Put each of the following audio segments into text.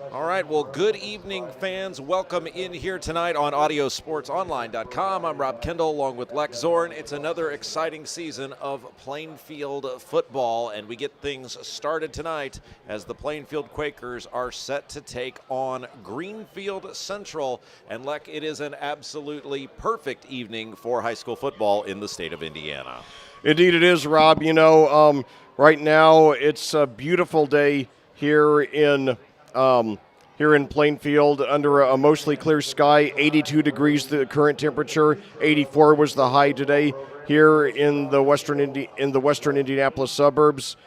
All right, well, good evening, fans. Welcome in here tonight on AudioSportsOnline.com. I'm Rob Kendall along with Lex Zorn. It's another exciting season of Plainfield football, and we get things started tonight as the Plainfield Quakers are set to take on Greenfield Central. And, Lex, it is an absolutely perfect evening for high school football in the state of Indiana. Indeed it is, Rob. Right now it's a beautiful day here in Plainfield under a mostly clear sky. 82 degrees the current temperature. 84 was the high today here in the western Indianapolis suburbs.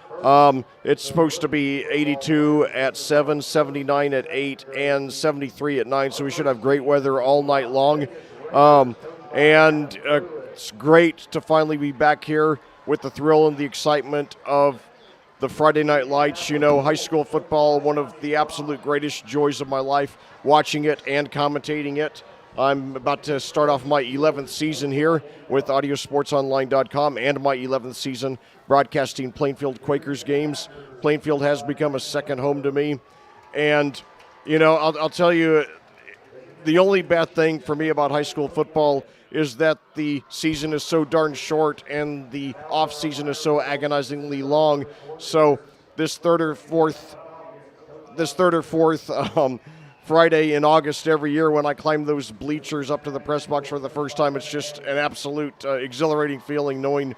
It's supposed to be 82 at 7, 79 at 8, and 73 at 9. So we should have great weather all night long. It's great to finally be back here with the thrill and the excitement of the Friday Night Lights. You know, high school football, one of the absolute greatest joys of my life, watching it and commentating it. I'm about to start off my 11th season here with AudioSportsOnline.com and my 11th season broadcasting Plainfield Quakers games. Plainfield has become a second home to me. And, you know, I'll tell you, the only bad thing for me about high school football is that the season is so darn short and the off season is so agonizingly long. So this third or fourth Friday in August every year when I climb those bleachers up to the press box for the first time, it's just an absolute exhilarating feeling knowing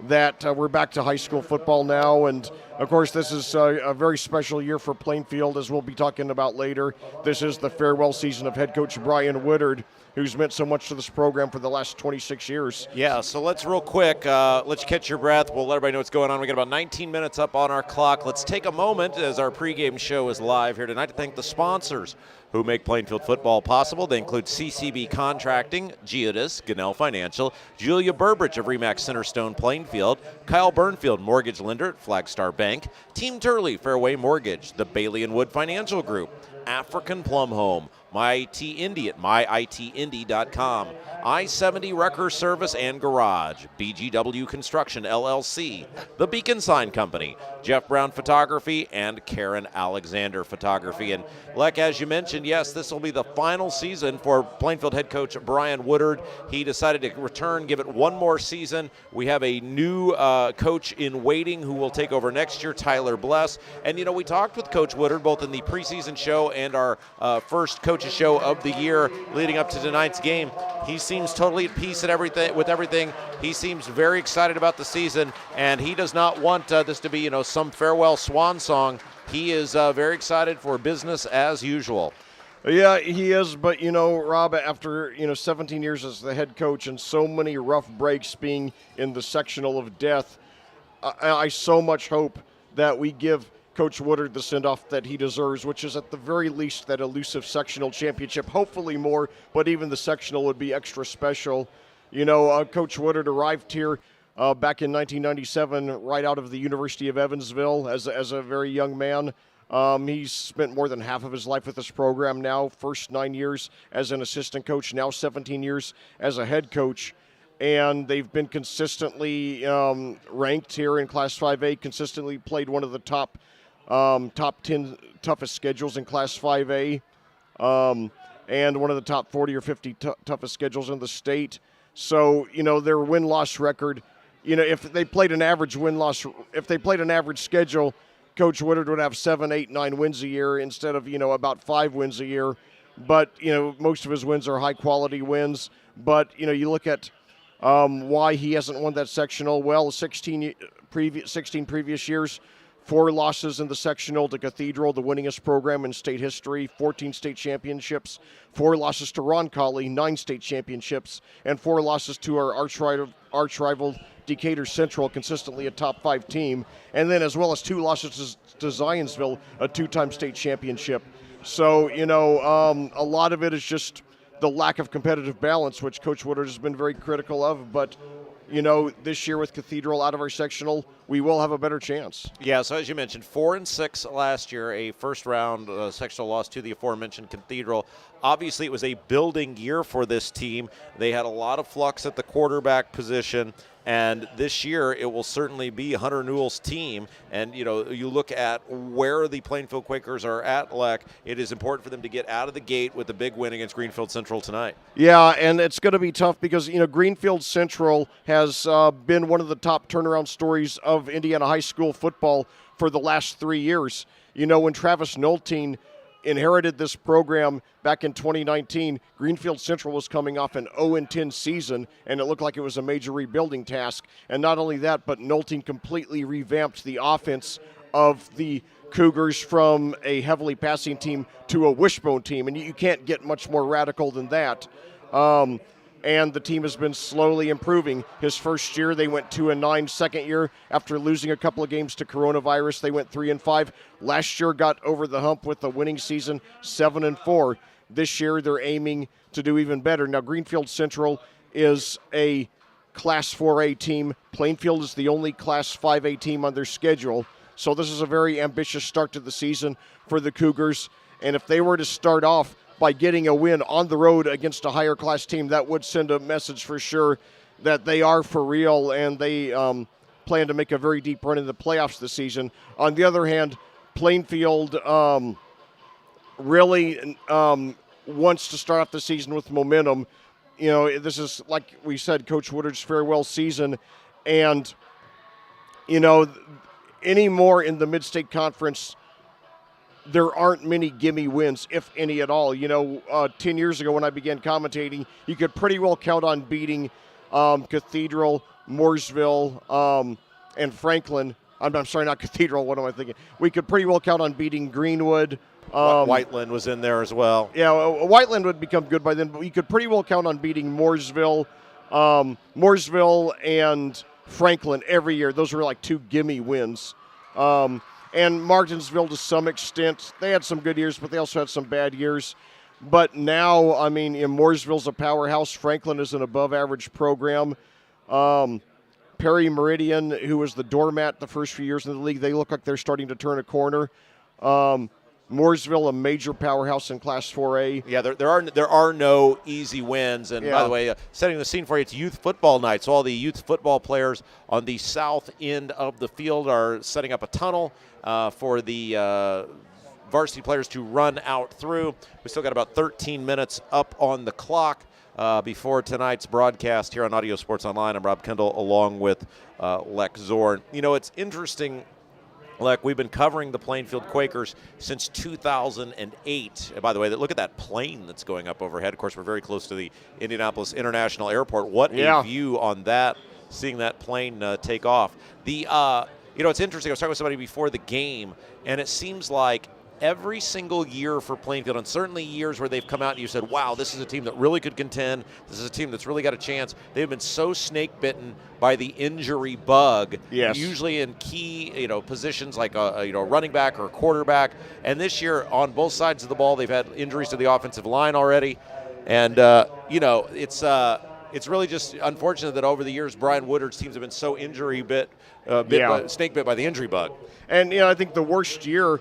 that we're back to high school football now. And of course, this is a very special year for Plainfield, as we'll be talking about later. This is the farewell season of head coach Brian Woodard, who's meant so much to this program for the last 26 years. Yeah, so let's real quick, let's catch your breath. We'll let everybody know what's going on. We got about 19 minutes up on our clock. Let's take a moment as our pregame show is live here tonight to thank the sponsors who make Plainfield football possible. They include CCB Contracting, Geodis, Gunnell Financial, Julia Burbridge of Remax Centerstone Plainfield, Kyle Burnfield, mortgage lender at Flagstar Bank, Team Turley, Fairway Mortgage, the Bailey & Wood Financial Group, African Plum Home, My IT Indy at myitindy.com, I-70 Wrecker Service and Garage, BGW Construction LLC, The Beacon Sign Company, Jeff Brown Photography, and Karen Alexander Photography. And like as you mentioned, yes, this will be the final season for Plainfield head coach Brian Woodard. He decided to return, give it one more season. We have a new coach in waiting who will take over next year, Tyler Bless. And, you know, we talked with Coach Woodard both in the preseason show and our first coaches show of the year leading up to tonight's game. He seems totally at peace with everything. He seems very excited about the season, and he does not want this to be, you know, some farewell swan song. He is very excited for business as usual. Yeah, he is, but, you know, Rob, after, 17 years as the head coach and so many rough breaks being in the sectional of death, I so much hope that we give Coach Woodard the send-off that he deserves, which is at the very least that elusive sectional championship, hopefully more, but even the sectional would be extra special. You know, Coach Woodard arrived here back in 1997 right out of the University of Evansville as a very young man. He's spent more than half of his life with this program now, first 9 years as an assistant coach, now 17 years as a head coach. And they've been consistently ranked here in Class 5A, consistently played one of the top 10 toughest schedules in Class 5A, and one of the top 40 or 50 toughest schedules in the state. So, you know, their win-loss record, you know, if they played an average schedule, Coach Woodard would have 7, 8, 9 wins a year instead of, you know, about 5 wins a year. But, you know, most of his wins are high-quality wins. But, you know, you look at why he hasn't won that sectional. Well, 16 previous years, 4 losses in the sectional to Cathedral, the winningest program in state history, 14 state championships, 4 losses to Roncalli, 9 state championships, and 4 losses to our arch rival Decatur Central, consistently a top 5 team, and then as well as 2 losses to Zionsville, a 2-time state championship. So, you know, a lot of it is just the lack of competitive balance, which Coach Woodard has been very critical of, but you know, this year with Cathedral out of our sectional, we will have a better chance. Yeah, so as you mentioned, 4-6 last year, a first-round sectional loss to the aforementioned Cathedral. Obviously, it was a building year for this team. They had a lot of flux at the quarterback position. And this year, it will certainly be Hunter Newell's team. And, you know, you look at where the Plainfield Quakers are at, Leck, it is important for them to get out of the gate with a big win against Greenfield Central tonight. Yeah, and it's going to be tough because, you know, Greenfield Central has been one of the top turnaround stories of Indiana high school football for the last 3 years. You know, when Travis Nolting inherited this program back in 2019, Greenfield Central was coming off an 0-10 season, and it looked like it was a major rebuilding task. And not only that, but Nolting completely revamped the offense of the Cougars from a heavily passing team to a wishbone team, and you can't get much more radical than that. And the team has been slowly improving. His first year, they went 2-9. Second year, after losing a couple of games to coronavirus, they went 3-5. Last year, got over the hump with a winning season, 7-4. This year, they're aiming to do even better. Now, Greenfield Central is a Class 4A team. Plainfield is the only Class 5A team on their schedule. So this is a very ambitious start to the season for the Cougars. And if they were to start off by getting a win on the road against a higher class team, that would send a message for sure that they are for real and they plan to make a very deep run in the playoffs this season. On the other hand, Plainfield really wants to start off the season with momentum. You know, this is, like we said, Coach Woodard's farewell season. And, you know, anymore in the Mid-State Conference, there aren't many gimme wins, if any at all. You know, 10 years ago when I began commentating, you could pretty well count on beating Cathedral, Mooresville, and Franklin. I'm sorry, not Cathedral. What am I thinking? We could pretty well count on beating Greenwood. Whiteland was in there as well. Yeah, Whiteland would become good by then, but we could pretty well count on beating Mooresville and Franklin every year. Those were like two gimme wins. And Martinsville, to some extent, they had some good years, but they also had some bad years. But now, I mean, Mooresville's a powerhouse. Franklin is an above-average program. Perry Meridian, who was the doormat the first few years in the league, they look like they're starting to turn a corner. Mooresville, a major powerhouse in Class 4A. Yeah, there are no easy wins. And by the way, setting the scene for you, it's youth football night. So all the youth football players on the south end of the field are setting up a tunnel for the varsity players to run out through. We still got about 13 minutes up on the clock before tonight's broadcast here on Audio Sports Online. I'm Rob Kendall along with Leck Zorn. You know, it's interesting, Leck, we've been covering the Plainfield Quakers since 2008. And by the way, look at that plane that's going up overhead. Of course, we're very close to the Indianapolis International Airport. What a view on that, seeing that plane take off. You know, it's interesting. I was talking with somebody before the game, and it seems like every single year for Plainfield, and certainly years where they've come out and you said, wow, this is a team that really could contend. This is a team that's really got a chance. They've been so snake-bitten by the injury bug, usually in key, you know, positions like a running back or a quarterback. And this year, on both sides of the ball, they've had injuries to the offensive line already. And, you know, it's really just unfortunate that over the years, Brian Woodard's teams have been so snake bit by the injury bug. And, you know, I think the worst year,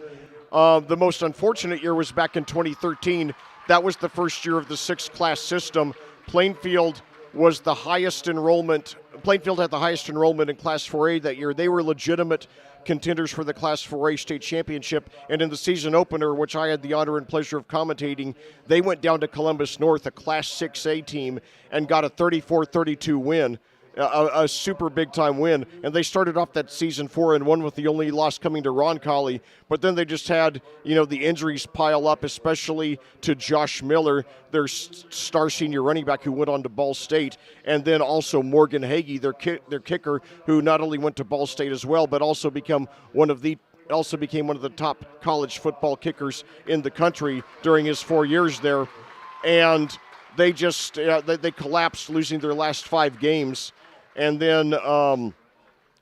the most unfortunate year was back in 2013. That was the first year of the six-class system. Plainfield was the highest enrollment. Plainfield had the highest enrollment in Class 4A that year. They were legitimate contenders for the Class 4A state championship. And in the season opener, which I had the honor and pleasure of commentating, they went down to Columbus North, a Class 6A team, and got a 34-32 win. A super big-time win, and they started off that season 4-1 with the only loss coming to Roncalli. But then they just had, you know, the injuries pile up, especially to Josh Miller, their star senior running back who went on to Ball State, and then also Morgan Hagee, their kicker, who not only went to Ball State as well, but also became one of the top college football kickers in the country during his 4 years there. And they just they collapsed, losing their last 5 games. And then,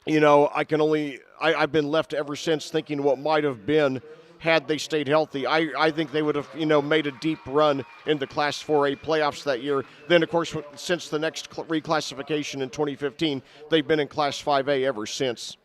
you know, I've been left ever since thinking what might have been had they stayed healthy. I think they would have, you know, made a deep run in the Class 4A playoffs that year. Then, of course, since the next reclassification in 2015, they've been in Class 5A ever since.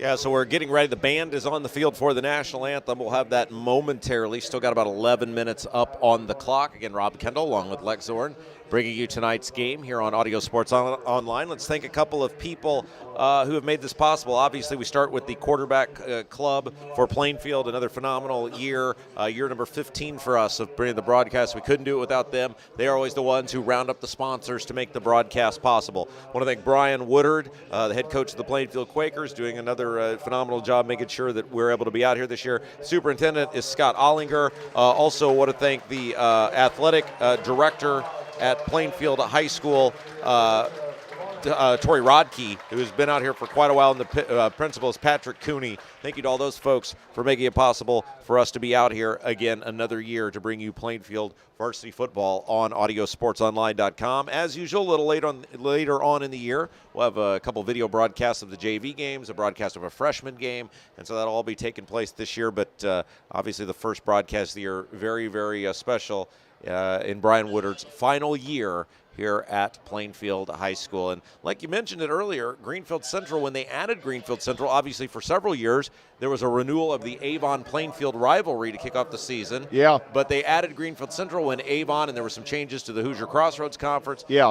Yeah, so we're getting ready. The band is on the field for the national anthem. We'll have that momentarily. Still got about 11 minutes up on the clock. Again, Rob Kendall along with Leck Zorn bringing you tonight's game here on Audio Sports Online. Let's thank a couple of people who have made this possible. Obviously, we start with the quarterback club for Plainfield, another phenomenal year, year number 15 for us of bringing the broadcast. We couldn't do it without them. They are always the ones who round up the sponsors to make the broadcast possible. I want to thank Brian Woodard, the head coach of the Plainfield Quakers, doing another phenomenal job making sure that we're able to be out here this year. Superintendent is Scott Ollinger. Also want to thank the athletic director at Plainfield High School, Tori Rodkey, who has been out here for quite a while, and the principal is Patrick Cooney. Thank you to all those folks for making it possible for us to be out here again another year to bring you Plainfield varsity football on AudioSportsOnline.com. As usual, a little later on in the year, we'll have a couple video broadcasts of the JV games, a broadcast of a freshman game, and so that'll all be taking place this year. But obviously the first broadcast of the year, very, very special in Brian Woodard's final year here at Plainfield High School. And like you mentioned it earlier, Greenfield Central, when they added Greenfield Central, obviously for several years, there was a renewal of the Avon-Plainfield rivalry to kick off the season. Yeah. But they added Greenfield Central when Avon, and there were some changes to the Hoosier Crossroads Conference. Yeah.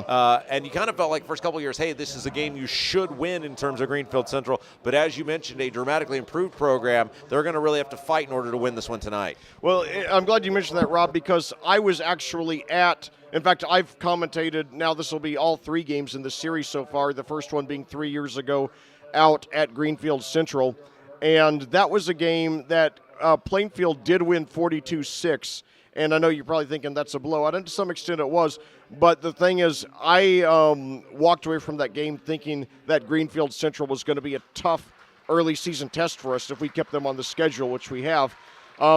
And you kind of felt like first couple of years, hey, this is a game you should win in terms of Greenfield Central. But as you mentioned, a dramatically improved program. They're going to really have to fight in order to win this one tonight. Well, I'm glad you mentioned that, Rob, because I was actually in fact, I've commentated, now this will be all three games in the series so far, the first one being 3 years ago out at Greenfield Central. And that was a game that Plainfield did win 42-6. And I know you're probably thinking that's a blowout, and to some extent it was. But the thing is, I walked away from that game thinking that Greenfield Central was going to be a tough early season test for us if we kept them on the schedule, which we have,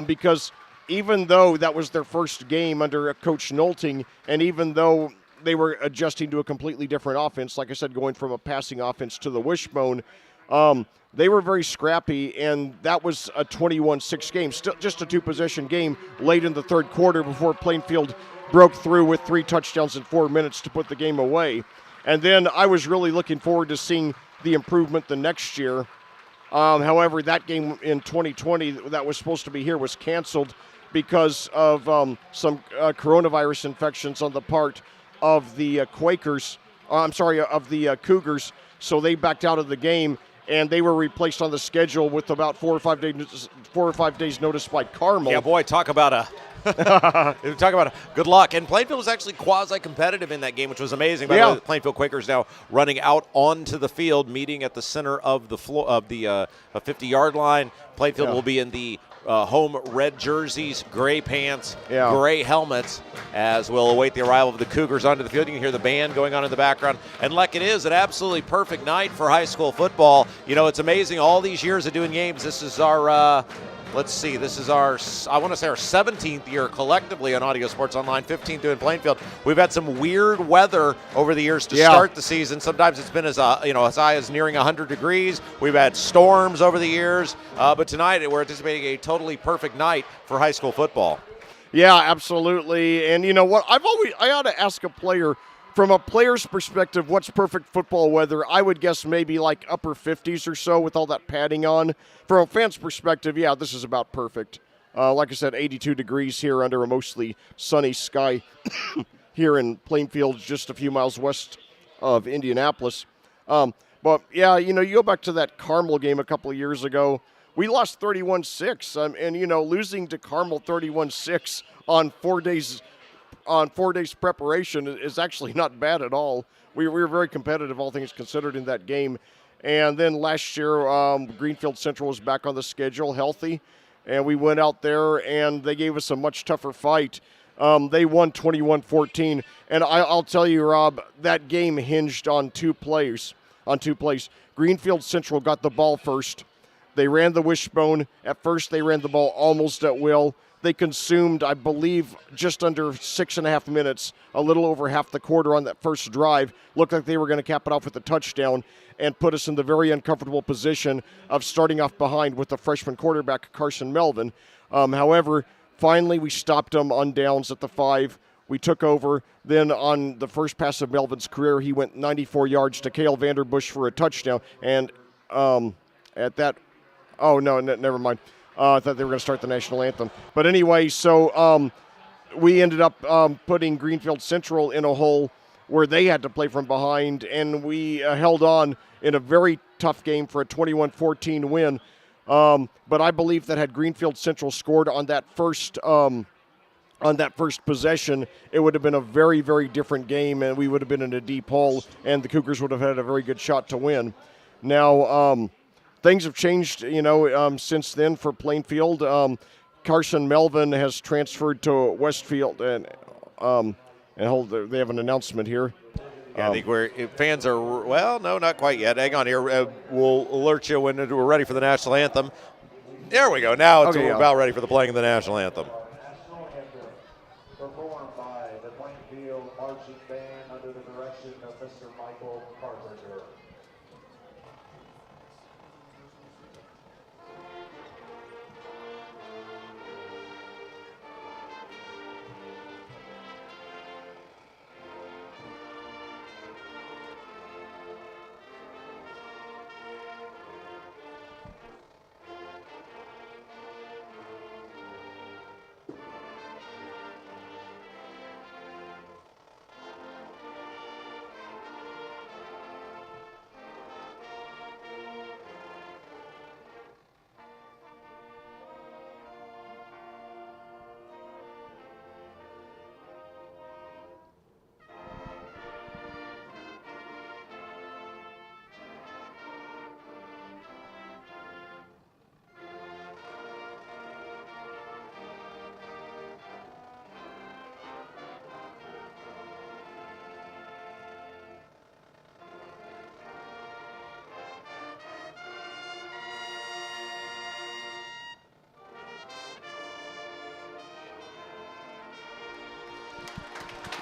because even though that was their first game under Coach Nolting, and even though they were adjusting to a completely different offense, like I said, going from a passing offense to the wishbone, they were very scrappy, and that was a 21-6 game, still just a two-possession game late in the third quarter before Plainfield broke through with 3 touchdowns in 4 minutes to put the game away. And then I was really looking forward to seeing the improvement the next year. However, that game in 2020 that was supposed to be here was canceled because of some coronavirus infections on the part of the Quakers. Of the Cougars. So they backed out of the game, and they were replaced on the schedule with about 4 or 5 days notice by Carmel. Yeah, boy, talk about a good luck. And Plainfield was actually quasi-competitive in that game, which was amazing. By the way, the Plainfield Quakers now running out onto the field, meeting at the center of the 50-yard line. Plainfield will be in the home red jerseys, gray pants, gray helmets, as we'll await the arrival of the Cougars onto the field. You can hear the band going on in the background. And like it is, an absolutely perfect night for high school football. You know, it's amazing all these years of doing games. This is our this is our 17th year collectively on Audio Sports Online, 15th in Plainfield. We've had some weird weather over the years to start the season. Sometimes it's been as high as nearing 100 degrees. We've had storms over the years, but tonight we're anticipating a totally perfect night for high school football. Yeah, absolutely. And you know what? I ought to ask a player, from a player's perspective, what's perfect football weather? I would guess maybe like upper 50s or so with all that padding on. From a fan's perspective, yeah, this is about perfect. Like I said, 82 degrees here under a mostly sunny sky here in Plainfield, just a few miles west of Indianapolis. But, yeah, you go back to that Carmel game a couple of years ago. We lost 31-6, and, losing to Carmel 31-6 on 4 days preparation is actually not bad at all. We were very competitive, all things considered, in that game. And then last year, Greenfield Central was back on the schedule, healthy, and we went out there and they gave us a much tougher fight. They won 21-14, and I'll tell you, Rob, that game hinged on two plays. Greenfield Central got the ball first. They ran the wishbone. At first, they ran the ball almost at will. They consumed, I believe, just under 6.5 minutes, a little over half the quarter on that first drive. Looked like they were going to cap it off with a touchdown and put us in the very uncomfortable position of starting off behind with the freshman quarterback, Carson Melvin. However, finally we stopped them on downs at the 5. We took over. Then on the first pass of Melvin's career, he went 94 yards to Cale Vanderbush for a touchdown. And at that, never mind. I thought they were going to start the national anthem. But anyway, so we ended up putting Greenfield Central in a hole where they had to play from behind, and we held on in a very tough game for a 21-14 win. But I believe that had Greenfield Central scored on that first possession, it would have been a very, very different game, and we would have been in a deep hole, and the Cougars would have had a very good shot to win. Now, things have changed, since then for Plainfield. Carson Melvin has transferred to Westfield, and they have an announcement here. Yeah, I think fans are, well, no, not quite yet. Hang on here. We'll alert you when we're ready for the national anthem. There we go. Now we're about ready for the playing of the national anthem. Performed by the Plainfield Marching Band under the direction of Mr. Michael Carpenter.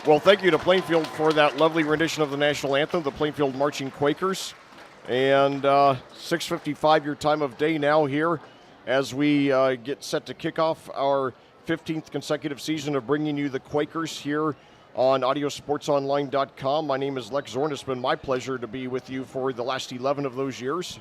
Well, thank you to Plainfield for that lovely rendition of the national anthem, the Plainfield Marching Quakers. And 6:55 your time of day now here as we get set to kick off our 15th consecutive season of bringing you the Quakers here on audiosportsonline.com. My name is Lex Zorn. It's been my pleasure to be with you for the last 11 of those years.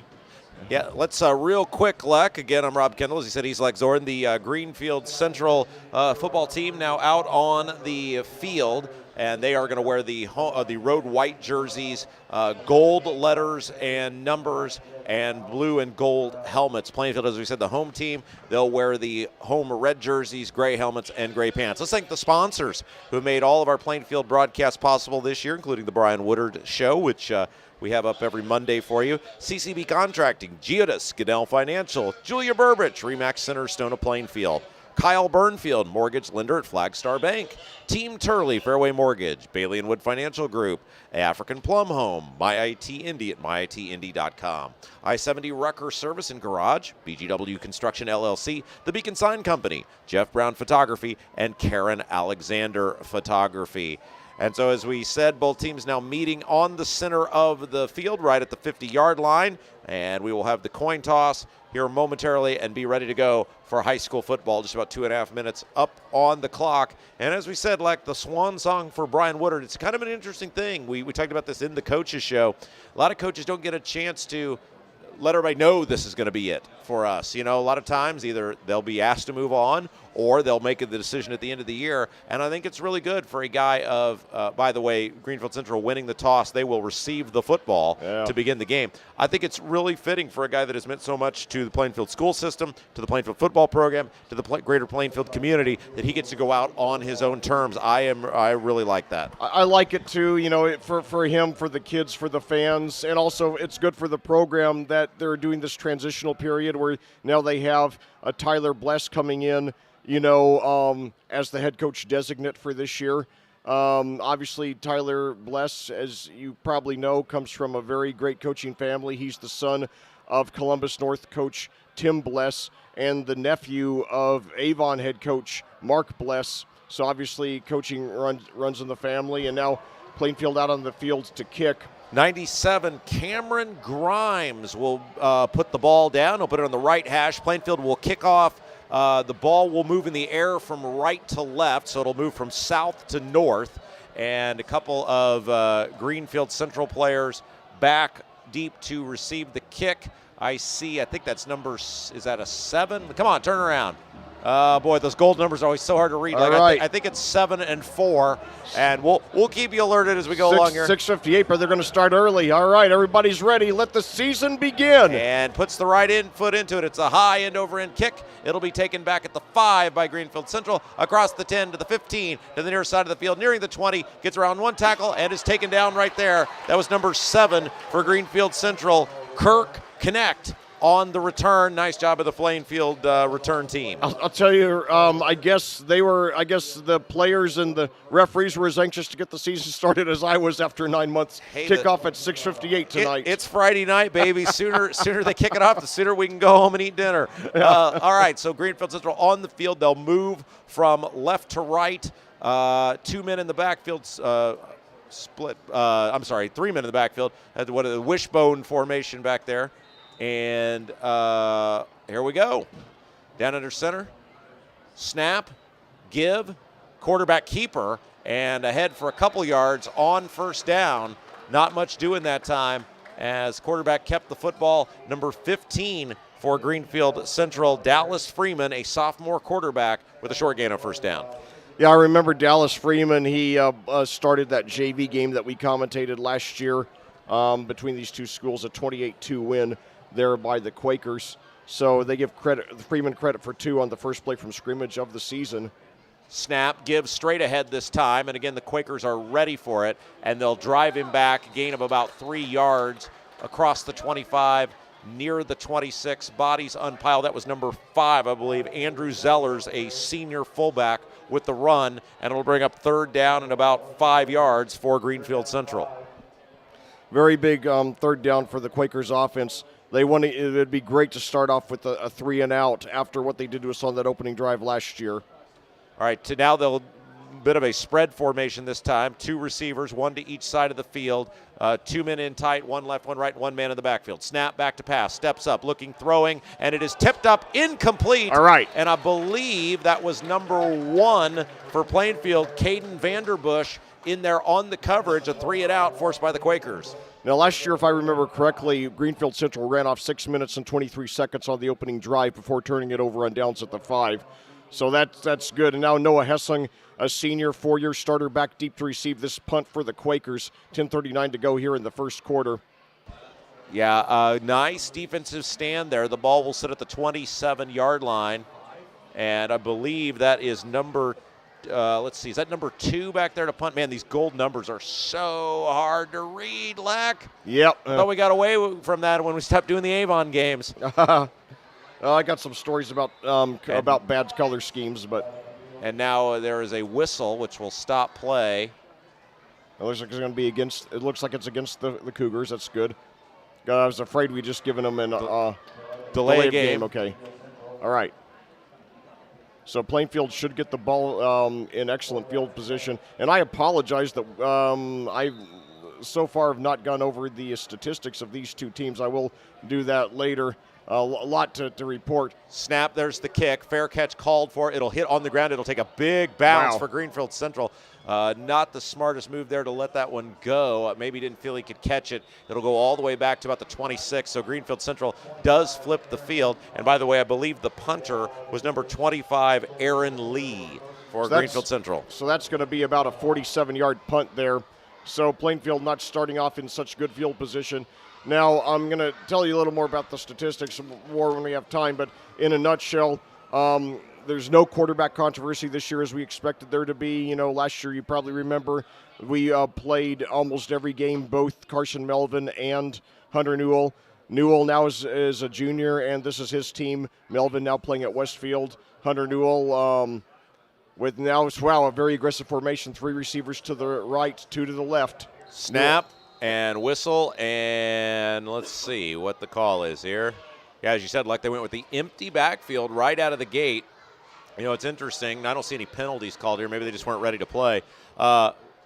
Yeah, let's real quick, Leck. Again, I'm Rob Kendall. As he said, he's Lex Zorn. The Greenfield Central football team now out on the field, and they are going to wear the road white jerseys, gold letters and numbers, and blue and gold helmets. Plainfield, as we said, the home team, they'll wear the home red jerseys, gray helmets, and gray pants. Let's thank the sponsors who made all of our Plainfield broadcasts possible this year, including the Brian Woodard Show, which we have up every Monday for you. CCB Contracting, Geodis, Goodell Financial, Julia Burbridge, Remax Center, Stone of Plainfield, Kyle Burnfield, mortgage lender at Flagstar Bank, Team Turley, Fairway Mortgage, Bailey & Wood Financial Group, African Plum Home, MyIT Indy at myitindy.com, I-70 Rucker Service and Garage, BGW Construction LLC, The Beacon Sign Company, Jeff Brown Photography, and Karen Alexander Photography. And so, as we said, both teams now meeting on the center of the field, right at the 50-yard line. And we will have the coin toss here momentarily and be ready to go for high school football. Just about 2.5 minutes up on the clock. And as we said, like the swan song for Brian Woodard, it's kind of an interesting thing. We talked about this in the coaches show. A lot of coaches don't get a chance to let everybody know this is going to be it for us. You know, a lot of times either they'll be asked to move on or they'll make the decision at the end of the year. And I think it's really good for a guy of, by the way, Greenfield Central winning the toss, they will receive the football to begin the game. I think it's really fitting for a guy that has meant so much to the Plainfield school system, to the Plainfield football program, to the greater Plainfield community, that he gets to go out on his own terms. I really like that. I like it too, you know, for him, for the kids, for the fans, and also it's good for the program that they're doing this transitional period where now they have a Tyler Bless coming in, you know, as the head coach designate for this year. Obviously, Tyler Bless, as you probably know, comes from a very great coaching family. He's the son of Columbus North coach Tim Bless and the nephew of Avon head coach Mark Bless. So obviously, coaching runs in the family, and now Plainfield out on the field to kick. 97, Cameron Grimes will put the ball down. He'll put it on the right hash. Plainfield will kick off. The ball will move in the air from right to left, so it'll move from south to north. And a couple of Greenfield Central players back deep to receive the kick. I think that's is that a 7? Come on, turn around. Boy, those gold numbers are always so hard to read. All right. I think it's 7 and 4, and we'll keep you alerted as we go along here. 6:58, but they're going to start early. All right, everybody's ready. Let the season begin. And puts the foot into it. It's a high end-over-end kick. It'll be taken back at the 5 by Greenfield Central, across the 10 to the 15 to the near side of the field, nearing the 20, gets around one tackle and is taken down right there. That was number 7 for Greenfield Central, Kirk Connect. On the return, nice job of the Plainfield return team. I'll tell you, I guess the players and the referees were as anxious to get the season started as I was after 9 months. Kickoff at 6:58 tonight. It's Friday night, baby. Sooner they kick it off, the sooner we can go home and eat dinner. All right, so Greenfield Central on the field. They'll move from left to right. 2 men in the backfield. Split. 3 men in the backfield. What a wishbone formation back there. And here we go. Down under center. Snap. Give. Quarterback keeper. And ahead for a couple yards on first down. Not much doing that time as quarterback kept the football. Number 15 for Greenfield Central, Dallas Freeman, a sophomore quarterback with a short gain on first down. Yeah, I remember Dallas Freeman. He started that JV game that we commentated last year between these two schools, a 28-2 win there by the Quakers. So they give Freeman credit for 2 on the first play from scrimmage of the season. Snap, gives straight ahead this time, and again the Quakers are ready for it, and they'll drive him back, gain of about 3 yards across the 25, near the 26, bodies unpiled. That was number 5, I believe, Andrew Zellers, a senior fullback with the run, and it'll bring up third down and about 5 yards for Greenfield Central. Very big third down for the Quakers offense. It would be great to start off with a 3 and out after what they did to us on that opening drive last year. All right, to now they'll bit of a spread formation this time. 2 receivers, 1 to each side of the field. 2 men in tight, 1 left, 1 right, 1 man in the backfield. Snap back to pass, steps up, looking, throwing, and it is tipped up, incomplete. All right. And I believe that was number 1 for Plainfield, Caden Vanderbush, in there on the coverage, a 3 and out forced by the Quakers. Now, last year, if I remember correctly, Greenfield Central ran off 6 minutes and 23 seconds on the opening drive before turning it over on downs at the 5. So that's good. And now Noah Hessling, a senior, 4-year starter, back deep to receive this punt for the Quakers. 10:39 to go here in the first quarter. Yeah, nice defensive stand there. The ball will sit at the 27-yard line. And I believe that is number is that number 2 back there to punt? Man, these gold numbers are so hard to read, Lack. Yep. Thought we got away from that when we stopped doing the Avon games. I got some stories about bad color schemes, but. And now there is a whistle, which will stop play. It looks like it's going to be against. It looks like it's against the Cougars. That's good. I was afraid we just given them an delay game. Okay. All right. So Plainfield should get the ball in excellent field position. And I apologize that I so far have not gone over the statistics of these two teams. I will do that later. A lot to report. Snap, there's the kick. Fair catch called for. It'll hit on the ground. It'll take a big bounce Wow. for Greenfield Central. Not the smartest move there to let that one go. Maybe didn't feel he could catch it. It'll go all the way back to about the 26. So Greenfield Central does flip the field. And by the way, I believe the punter was number 25, Aaron Lee for Greenfield Central. So that's going to be about a 47-yard punt there. So Plainfield not starting off in such good field position. Now, I'm going to tell you a little more about the statistics more when we have time, but in a nutshell, there's no quarterback controversy this year as we expected there to be. You know, last year, you probably remember, we played almost every game, both Carson Melvin and Hunter Newell. Newell now is a junior, and this is his team. Melvin now playing at Westfield. Hunter Newell with now, a very aggressive formation, 3 receivers to the right, 2 to the left. Snap. And whistle, and let's see what the call is here. Yeah, as you said, like they went with the empty backfield right out of the gate. You know, it's interesting. I don't see any penalties called here. Maybe they just weren't ready to play.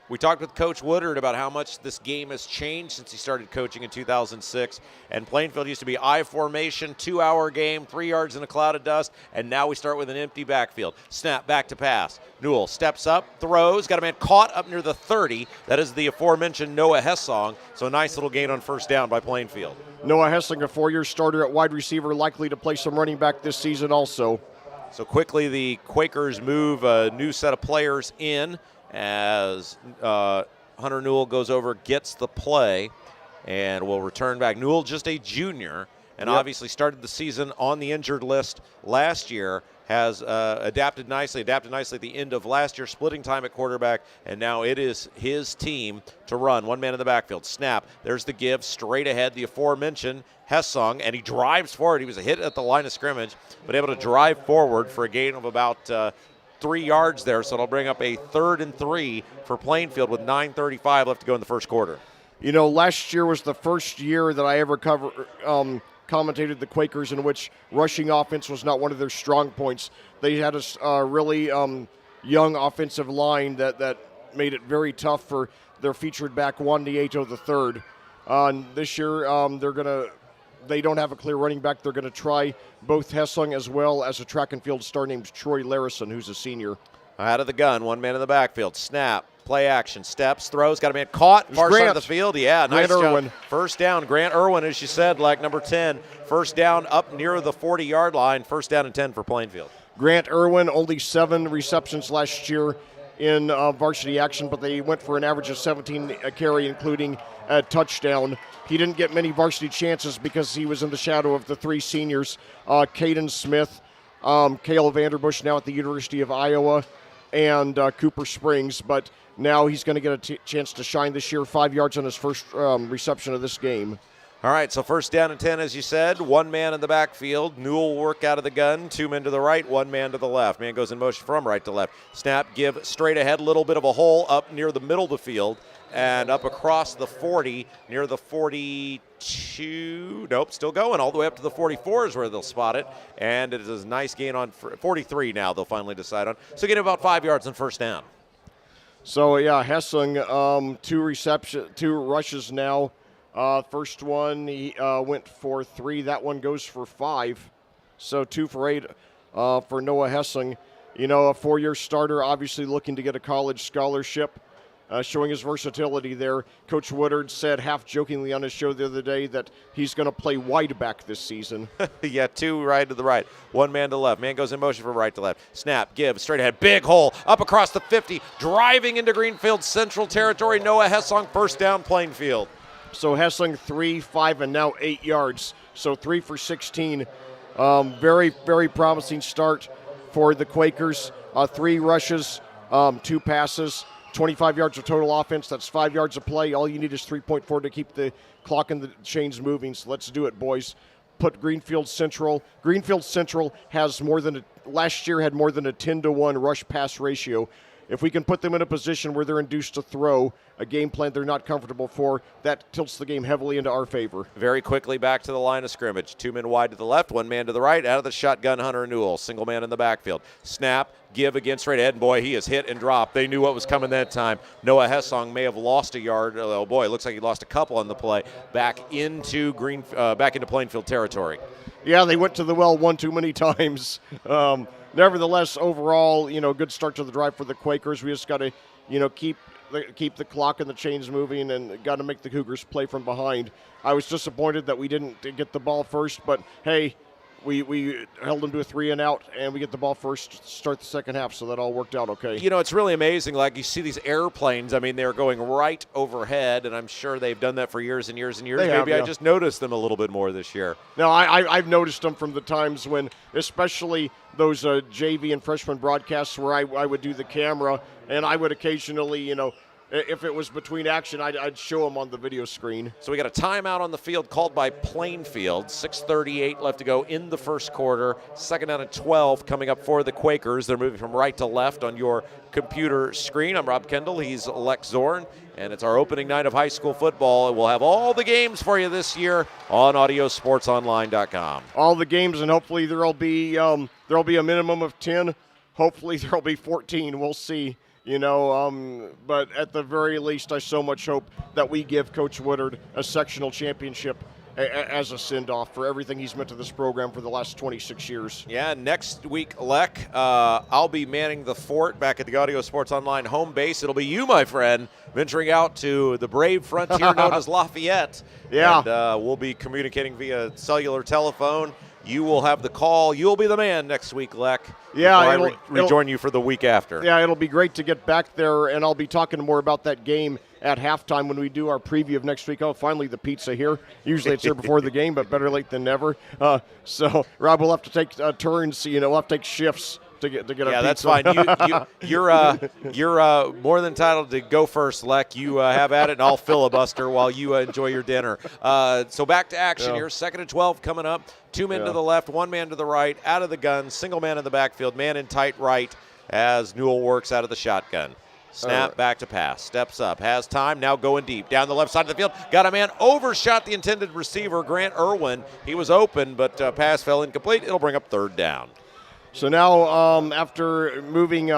We talked with Coach Woodard about how much this game has changed since he started coaching in 2006. And Plainfield used to be I formation, 2-hour game, 3 yards in a cloud of dust, and now we start with an empty backfield. Snap, back to pass. Newell steps up, throws, got a man caught up near the 30. That is the aforementioned Noah Hessong. So a nice little gain on first down by Plainfield. Noah Hessling, a 4-year starter at wide receiver, likely to play some running back this season also. So quickly the Quakers move a new set of players in as Hunter Newell goes over, gets the play, and will return back. Newell just a junior, and obviously started the season on the injured list last year. Has adapted nicely at the end of last year, splitting time at quarterback, and now it is his team to run. One man in the backfield. Snap. There's the give. Straight ahead, the aforementioned Hessung, and he drives forward. He was a hit at the line of scrimmage, but able to drive forward for a gain of about 3 yards there, so it'll bring up a 3rd and 3 for Plainfield with 9:35 left to go in the first quarter. You know, last year was the first year that I ever commentated the Quakers in which rushing offense was not one of their strong points. They had a really young offensive line that made it very tough for their featured back Juan Nieto III. This year, they don't have a clear running back. They're going to try both Hessung as well as a track and field star named Troy Larison, who's a senior. Out of the gun, one man in the backfield. Snap, play action, steps, throws, got a man caught, far side of the field. Yeah, nice job. Irwin. First down, Grant Irwin, as you said, like number 10. First down up near the 40-yard line. First down and 10 for Plainfield. Grant Irwin, only 7 receptions last year in varsity action, but they went for an average of 17 a carry, including a touchdown. He didn't get many varsity chances because he was in the shadow of the 3 seniors, Caden Smith, Cale Vanderbush, now at the University of Iowa, and Cooper Springs. But now he's going to get a chance to shine this year. 5 yards on his first reception of this game. All right, so first down and 10, as you said. One man in the backfield. Newell will work out of the gun. 2 men to the right, 1 man to the left. Man goes in motion from right to left. Snap, give straight ahead, a little bit of a hole up near the middle of the field and up across the 40, near the 42. Nope, still going all the way up to the 44 is where they'll spot it. And it is a nice gain on 43 now they'll finally decide on. So get about 5 yards on first down. So, yeah, Hessung, 2 rushes now. First one, he went for 3. That one goes for 5. So 2 for 8 for Noah Hessung. You know, a 4-year starter, obviously looking to get a college scholarship, showing his versatility there. Coach Woodard said half-jokingly on his show the other day that he's going to play wide back this season. Yeah, 2 right to the right. 1 man to the left. Man goes in motion from right to left. Snap, give, straight ahead. Big hole up across the 50. Driving into Greenfield Central territory. Noah Hessung, first down, Plainfield. So Hessung 3, 5, and now 8 yards. So 3 for 16. Very, very promising start for the Quakers. 3 rushes, 2 passes, 25 yards of total offense. That's 5 yards of play. All you need is 3.4 to keep the clock and the chains moving. So let's do it, boys. Put Greenfield Central. Greenfield Central has last year had more than a 10-to-1 rush pass ratio. If we can put them in a position where they're induced to throw a game plan they're not comfortable for, that tilts the game heavily into our favor. Very quickly back to the line of scrimmage. 2 men wide to the left, 1 man to the right. Out of the shotgun, Hunter Newell. Single man in the backfield. Snap, give again straight ahead. Boy, he is hit and dropped. They knew what was coming that time. Noah Hessung may have lost a yard. Oh boy, it looks like he lost a couple on the play. Back into Plainfield territory. Yeah, they went to the well one too many times. Nevertheless, overall, good start to the drive for the Quakers. We just got to, keep the clock and the chains moving, and got to make the Cougars play from behind. I was disappointed that we didn't get the ball first, but hey, we held them to a 3 and out, and we get the ball first to start the second half, so that all worked out okay. It's really amazing. Like, you see these airplanes. I mean, they're going right overhead, and I'm sure they've done that for years and years and years. Maybe I just noticed them a little bit more this year. No, I've noticed them from the times when, especially those JV and freshman broadcasts where I would do the camera, and I would occasionally, if it was between action, I'd show them on the video screen. So we got a timeout on the field called by Plainfield. 6:38 left to go in the first quarter. Second down and 12 coming up for the Quakers. They're moving from right to left on your computer screen. I'm Rob Kendall. He's Lex Zorn. And it's our opening night of high school football. And we'll have all the games for you this year on AudioSportsOnline.com. All the games, and hopefully there'll be a minimum of 10. Hopefully there'll be 14. We'll see. But at the very least, I so much hope that we give Coach Woodard a sectional championship as a send-off for everything he's meant to this program for the last 26 years. Yeah, next week, Lek, I'll be manning the fort back at the Gaudio Sports Online home base. It'll be you, my friend, venturing out to the brave frontier known as Lafayette. Yeah. And we'll be communicating via cellular telephone. You will have the call. You'll be the man next week, Lek. Yeah, before I rejoin you for the week after. Yeah, it'll be great to get back there, and I'll be talking more about that game at halftime when we do our preview of next week. Oh, finally the pizza here. Usually it's here before the game, but better late than never. So, Rob, we'll have to take turns. We'll have to take shifts to get our pizza. Yeah, that's fine. You're more than entitled to go first, Lek. You have at it, and I'll filibuster while you enjoy your dinner. So back to action here. 2nd and 12 coming up. 2 men to the left, 1 man to the right, out of the gun, single man in the backfield, man in tight right as Newell works out of the shotgun. Snap, back to pass, steps up, has time, now going deep. Down the left side of the field, got a man, overshot the intended receiver, Grant Irwin. He was open, but pass fell incomplete. It'll bring up 3rd down. So now after moving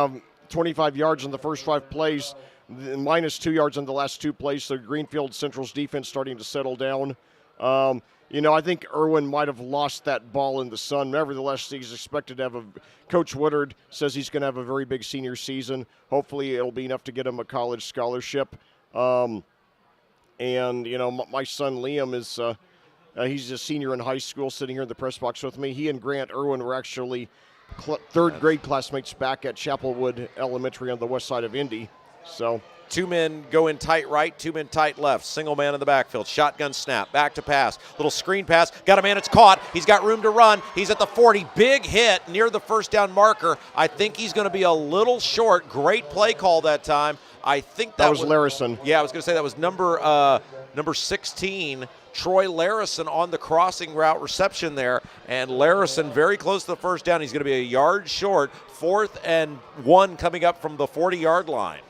25 yards in the first 5 plays, minus 2 yards in the last 2 plays, so Greenfield Central's defense starting to settle down. I think Irwin might have lost that ball in the sun. Nevertheless, he's expected to have Coach Woodard says he's going to have a very big senior season. Hopefully, it'll be enough to get him a college scholarship. My son Liam is he's a senior in high school, sitting here in the press box with me. He and Grant Irwin were actually 3rd grade classmates back at Chapelwood Elementary on the west side of Indy. So 2 men go in tight right, 2 men tight left. Single man in the backfield. Shotgun snap. Back to pass. Little screen pass. Got a man. It's caught. He's got room to run. He's at the 40. Big hit near the 1st down marker. I think he's going to be a little short. Great play call that time. I think that was Larison. Yeah, I was going to say that was number 16, Troy Larison, on the crossing route reception there. And Larison very close to the 1st down. He's going to be a yard short. 4th and 1 coming up from the 40-yard line.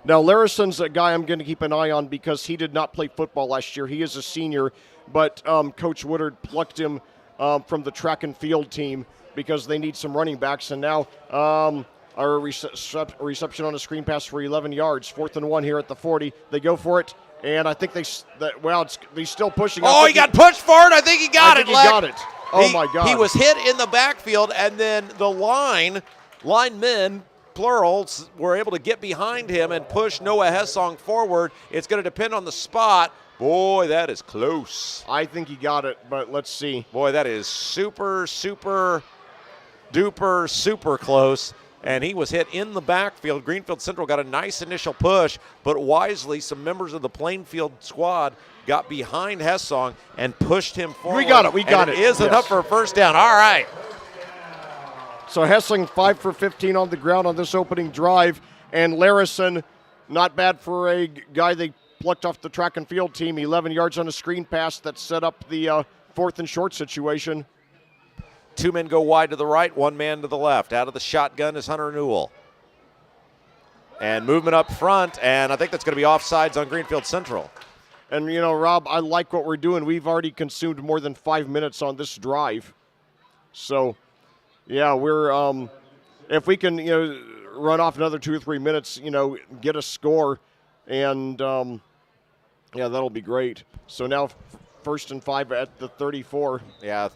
Now, Larison's a guy I'm going to keep an eye on because he did not play football last year. He is a senior, but Coach Woodard plucked him from the track and field team because they need some running backs. And now our reception on a screen pass for 11 yards, 4th and 1 here at the 40. They go for it, and I think he's still pushing. He got pushed for it. I think he got it. He got it. Oh, my God. He was hit in the backfield, and then the linemen, plurals, were able to get behind him and push Noah Hessong forward. It's going to depend on the spot. Boy, that is close. I think he got it, but let's see. Boy, that is super, super duper, super close. And he was hit in the backfield. Greenfield Central got a nice initial push, but wisely some members of the Plainfield squad got behind Hessong and pushed him forward. We got it. It is enough for a 1st down. All right. So Hessling 5 for 15 on the ground on this opening drive. And Larison, not bad for a guy they plucked off the track and field team. 11 yards on a screen pass that set up the 4th and short situation. 2 men go wide to the right, 1 man to the left. Out of the shotgun is Hunter Newell. And movement up front, and I think that's going to be offsides on Greenfield Central. And, Rob, I like what we're doing. We've already consumed more than 5 minutes on this drive. So, yeah, we're if we can, run off another 2 or 3 minutes, get a score, and, that'll be great. So now 1st and 5 at the 34. Yeah,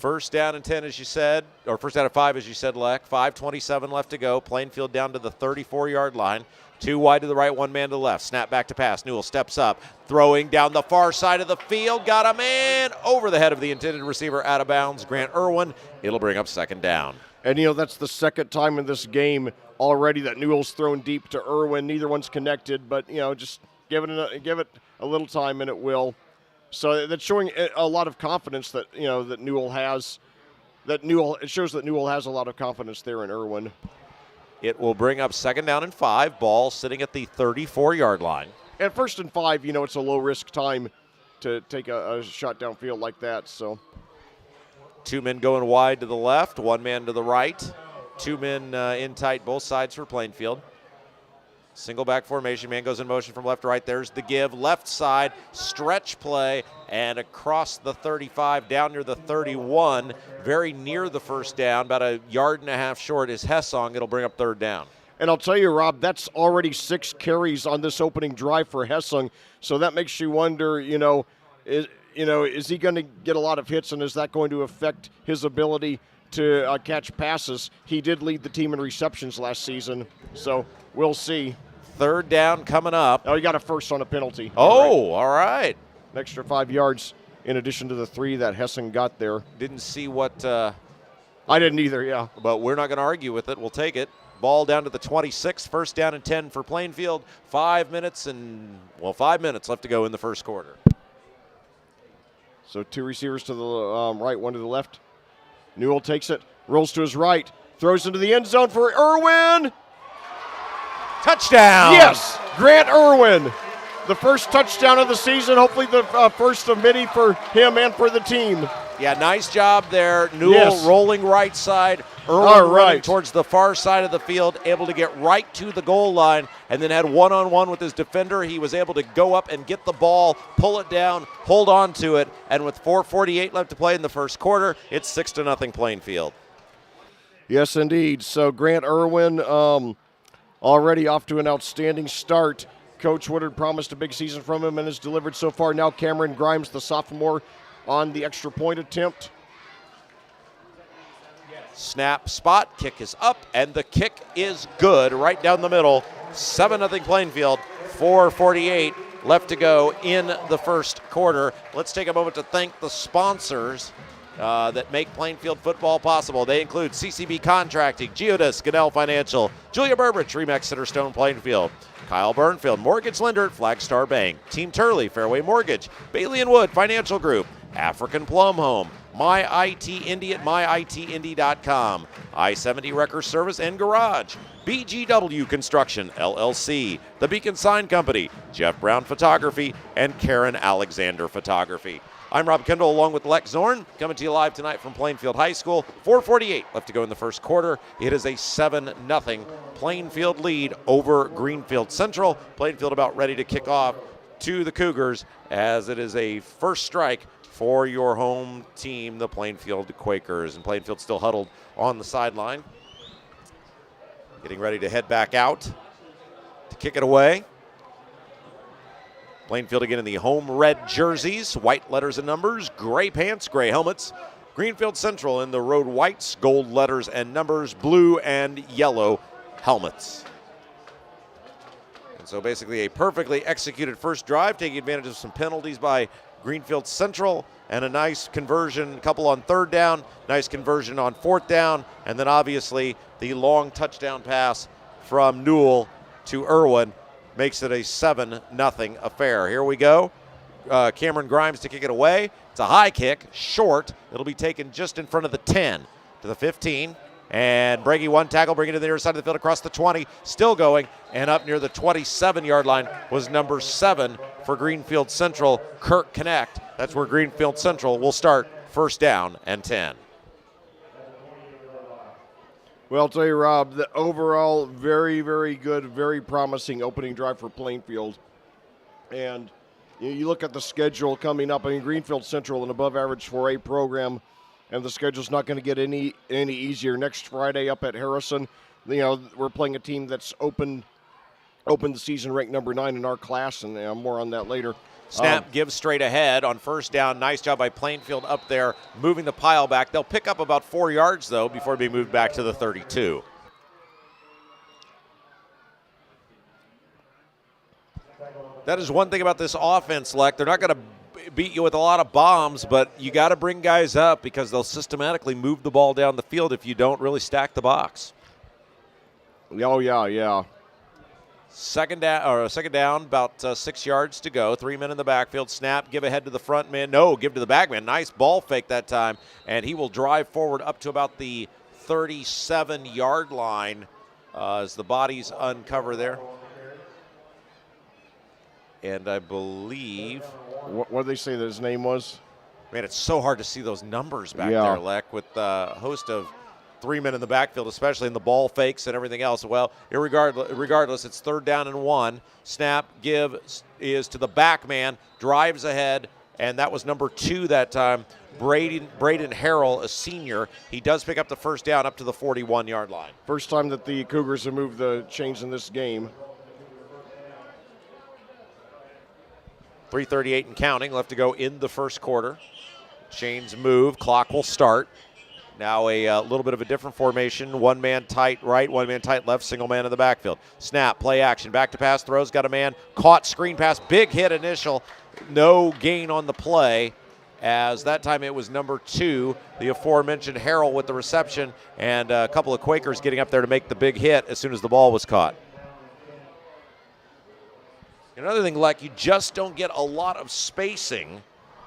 1st down and 10, as you said, or 1st down and 5, as you said, Lek. 5:27 left to go. Plainfield down to the 34-yard line. 2 wide to the right, 1 man to the left. Snap back to pass. Newell steps up, throwing down the far side of the field. Got a man over the head of the intended receiver, out of bounds. Grant Irwin. It'll bring up 2nd down. And, that's the 2nd time in this game already that Newell's thrown deep to Irwin. Neither one's connected, but, just give it a little time and it will. So that's showing a lot of confidence that, that Newell has. It shows that Newell has a lot of confidence there in Irwin. It will bring up 2nd down and 5. Ball sitting at the 34-yard line. At 1st and 5, it's a low-risk time to take a shot downfield like that. So 2 men going wide to the left, 1 man to the right. 2 men in tight, both sides for Plainfield. Single back formation, man goes in motion from left to right. There's the give, left side, stretch play, and across the 35, down near the 31, very near the 1st down, about a yard and a half short is Hessong. It'll bring up 3rd down. And I'll tell you, Rob, that's already 6 carries on this opening drive for Hessong. So that makes you wonder, is he going to get a lot of hits, and is that going to affect his ability to catch passes? He did lead the team in receptions last season, so we'll see. Third down coming up. Oh, he got a first on a penalty. Oh, all right. An extra 5 yards in addition to the 3 that Hessen got there. Didn't see what, I didn't either, yeah. but we're not going to argue with it. We'll take it. Ball down to the 26, first down and 10 for Plainfield. 5 minutes left to go in the first quarter. So 2 receivers to the right, 1 to the left. Newell takes it, rolls to his right, throws into the end zone for Irwin. Touchdown! Yes, Grant Irwin. The first touchdown of the season, hopefully the first of many for him and for the team. Yeah, nice job there. Newell Yes. rolling right side. Irwin All running right. towards the far side of the field, able to get right to the goal line, and then had one-on-one with his defender. He was able to go up and get the ball, pull it down, hold on to it, and with 4:48 left to play in the first quarter, it's 6-0 Plainfield. Yes, indeed. So Grant Irwin already off to an outstanding start. Coach Woodard promised a big season from him and has delivered so far. Now Cameron Grimes, the sophomore, on the extra point attempt. Snap, spot, kick is up, and the kick is good right down the middle. 7-0 Plainfield, 4:48 left to go in the first quarter. Let's take a moment to thank the sponsors that make Plainfield football possible. They include CCB Contracting, Geodis, Goodell Financial, Julia Burbridge, Remax Centerstone Plainfield, Kyle Burnfield, Mortgage Lender at Flagstar Bank, Team Turley, Fairway Mortgage, Bailey & Wood Financial Group, African Plum Home, My IT Indy at myitindy.com, I-70 Wrecker Service and Garage, BGW Construction, LLC, The Beacon Sign Company, Jeff Brown Photography, and Karen Alexander Photography. I'm Rob Kendall along with Lex Zorn, coming to you live tonight from Plainfield High School. 4:48 left to go in the first quarter. It is a 7-0 Plainfield lead over Greenfield Central. Plainfield about ready to kick off to the Cougars as it is a first strike for your home team, the Plainfield Quakers. And Plainfield still huddled on the sideline, getting ready to head back out to kick it away. Plainfield again in the home red jerseys, white letters and numbers, gray pants, gray helmets. Greenfield Central in the road whites, gold letters and numbers, blue and yellow helmets. And so basically a perfectly executed first drive, taking advantage of some penalties by Greenfield Central, and a nice conversion, couple on third down, nice conversion on fourth down, and then obviously the long touchdown pass from Newell to Irwin makes it a 7-0 affair. Here we go. Cameron Grimes to kick it away. It's a high kick, short. It'll be taken just in front of the 10 to the 15. And Brady one tackle, bringing it to the near side of the field across the 20. Still going, and up near the 27-yard line was number 7 for Greenfield Central, Kirk Connect. That's where Greenfield Central will start first down and 10. Well, I'll tell you, Rob, the overall very, very good, very promising opening drive for Plainfield. And you look at the schedule coming up. I mean, Greenfield Central, an above-average 4A program, and the schedule's not going to get any easier. Next Friday up at Harrison, we're playing a team that's opened the season ranked number 9 in our class, and more on that later. Snap gives straight ahead on first down. Nice job by Plainfield up there, moving the pile back. They'll pick up about 4 yards, though, before being moved back to the 32. That is one thing about this offense, Leck. They're not going to beat you with a lot of bombs, but you got to bring guys up because they'll systematically move the ball down the field if you don't really stack the box. Oh, yeah. Second down, about 6 yards to go. 3 men in the backfield. Snap, give ahead to the front man. No, give to the back man. Nice ball fake that time, and he will drive forward up to about the 37-yard line as the bodies uncover there. And I believe... What did they say that his name was? Man, it's so hard to see those numbers back there, Leck, with a host of 3 men in the backfield, especially in the ball fakes and everything else. Well, regardless, it's third down and 1. Snap, give is to the back man, drives ahead, and that was number 2 that time, Braden Harrell, a senior. He does pick up the first down up to the 41-yard line. First time that the Cougars have moved the chains in this game. 3:38 and counting left to go in the first quarter. Chains move, clock will start. Now a little bit of a different formation. One man tight right, one man tight left, single man in the backfield. Snap, play action, back to pass, throws, got a man, caught, screen pass, big hit initial. No gain on the play, as that time it was number 2, the aforementioned Harrell with the reception, and a couple of Quakers getting up there to make the big hit as soon as the ball was caught. Another thing, Leck, you just don't get a lot of spacing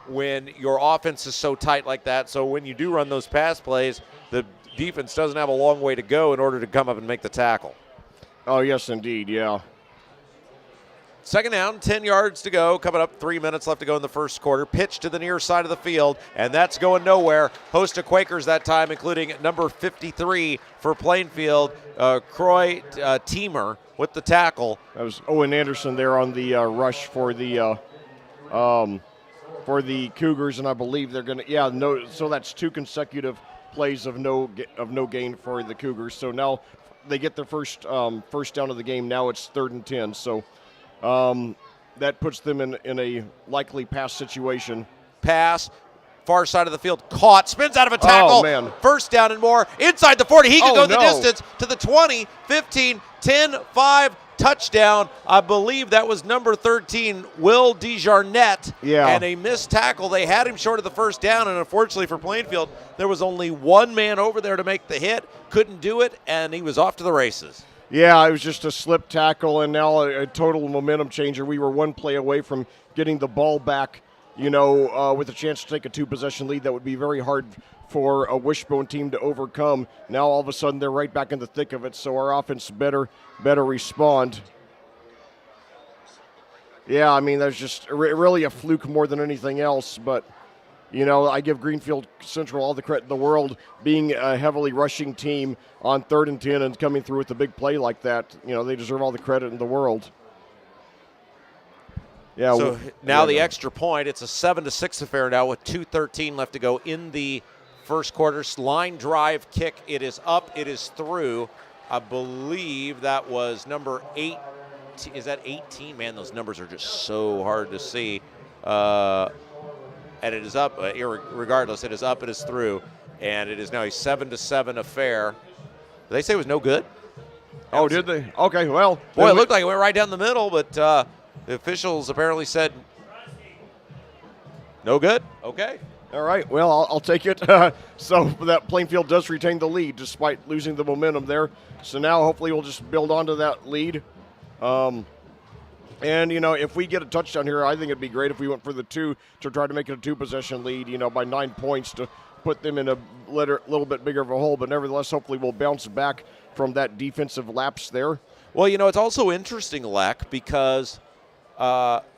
when your offense is so tight like that. So when you do run those pass plays, the defense doesn't have a long way to go in order to come up and make the tackle. Oh, yes, indeed, yeah. Second down, 10 yards to go. Coming up, 3 minutes left to go in the first quarter. Pitch to the near side of the field, and that's going nowhere. Host of Quakers that time, including number 53 for Plainfield, Croy Teamer with the tackle. That was Owen Anderson there on the rush for the Cougars, and I believe they're going to, so that's 2 consecutive plays of no gain for the Cougars. So now they get their first down of the game. Now it's 3rd and 10. So that puts them in a likely pass situation. Pass, far side of the field, caught, spins out of a tackle. Oh, man. First down and more, inside the 40. He can go the no. distance to the 20, 15, 10, 5, touchdown. I believe that was number 13, Will DeJarnette. Yeah. And a missed tackle. They had him short of the first down, and unfortunately for Plainfield, there was only one man over there to make the hit. Couldn't do it, and he was off to the races. Yeah, it was just a slip tackle, and now a total momentum changer. We were one play away from getting the ball back, with a chance to take a 2-possession lead that would be very hard for a Wishbone team to overcome. Now all of a sudden they're right back in the thick of it, so our offense better respond. Yeah, I mean, there's just really a fluke more than anything else, but I give Greenfield Central all the credit in the world, being a heavily rushing team on 3rd and 10 and coming through with a big play like that. They deserve all the credit in the world. Yeah. So now the extra point, it's a 7-6 affair now with 2:13 left to go in the first quarter. Line drive kick, it is up, it is through. I believe that was number 8. Is that 18? Man, those numbers are just so hard to see. And it is up, regardless, it is up, it is through. And it is now a 7-7 affair. Did they say it was no good? Oh, did they? Okay, well. Boy, it looked like it went right down the middle, but the officials apparently said no good. Okay. All right, well, I'll take it. So that Plainfield does retain the lead despite losing the momentum there. So now hopefully we'll just build onto that lead. And, if we get a touchdown here, I think it'd be great if we went for the 2 to try to make it a 2-possession lead, by 9 points to put them in a little bit bigger of a hole. But nevertheless, hopefully we'll bounce back from that defensive lapse there. Well, it's also interesting, Leck, because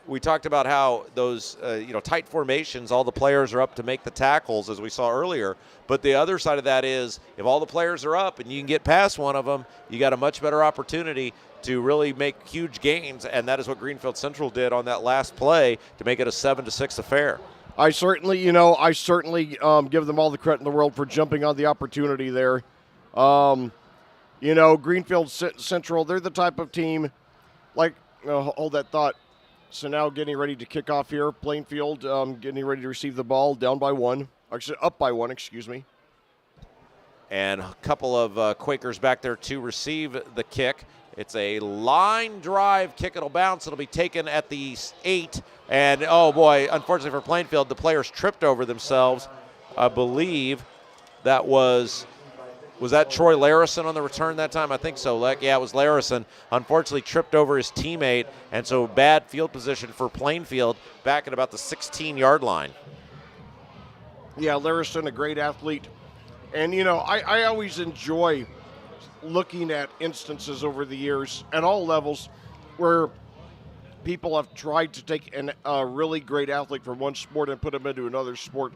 we talked about how those, tight formations, all the players are up to make the tackles, as we saw earlier. But the other side of that is if all the players are up and you can get past one of them, you got a much better opportunity to really make huge gains, and that is what Greenfield Central did on that last play to make it a 7-6 affair. I certainly give them all the credit in the world for jumping on the opportunity there. Greenfield Central, they're the type of team, hold that thought. So now getting ready to kick off here. Plainfield getting ready to receive the ball, down by 1. Actually, up by 1, excuse me. And a couple of Quakers back there to receive the kick. It's a line drive kick. It'll bounce. It'll be taken at the 8. And, oh, boy, unfortunately for Plainfield, the players tripped over themselves. I believe that was that Troy Larison on the return that time? I think so, Leck. Yeah, it was Larison. Unfortunately tripped over his teammate, and so bad field position for Plainfield back at about the 16-yard line. Yeah, Larison, a great athlete. And, I always enjoy looking at instances over the years at all levels where people have tried to take a really great athlete from one sport and put him into another sport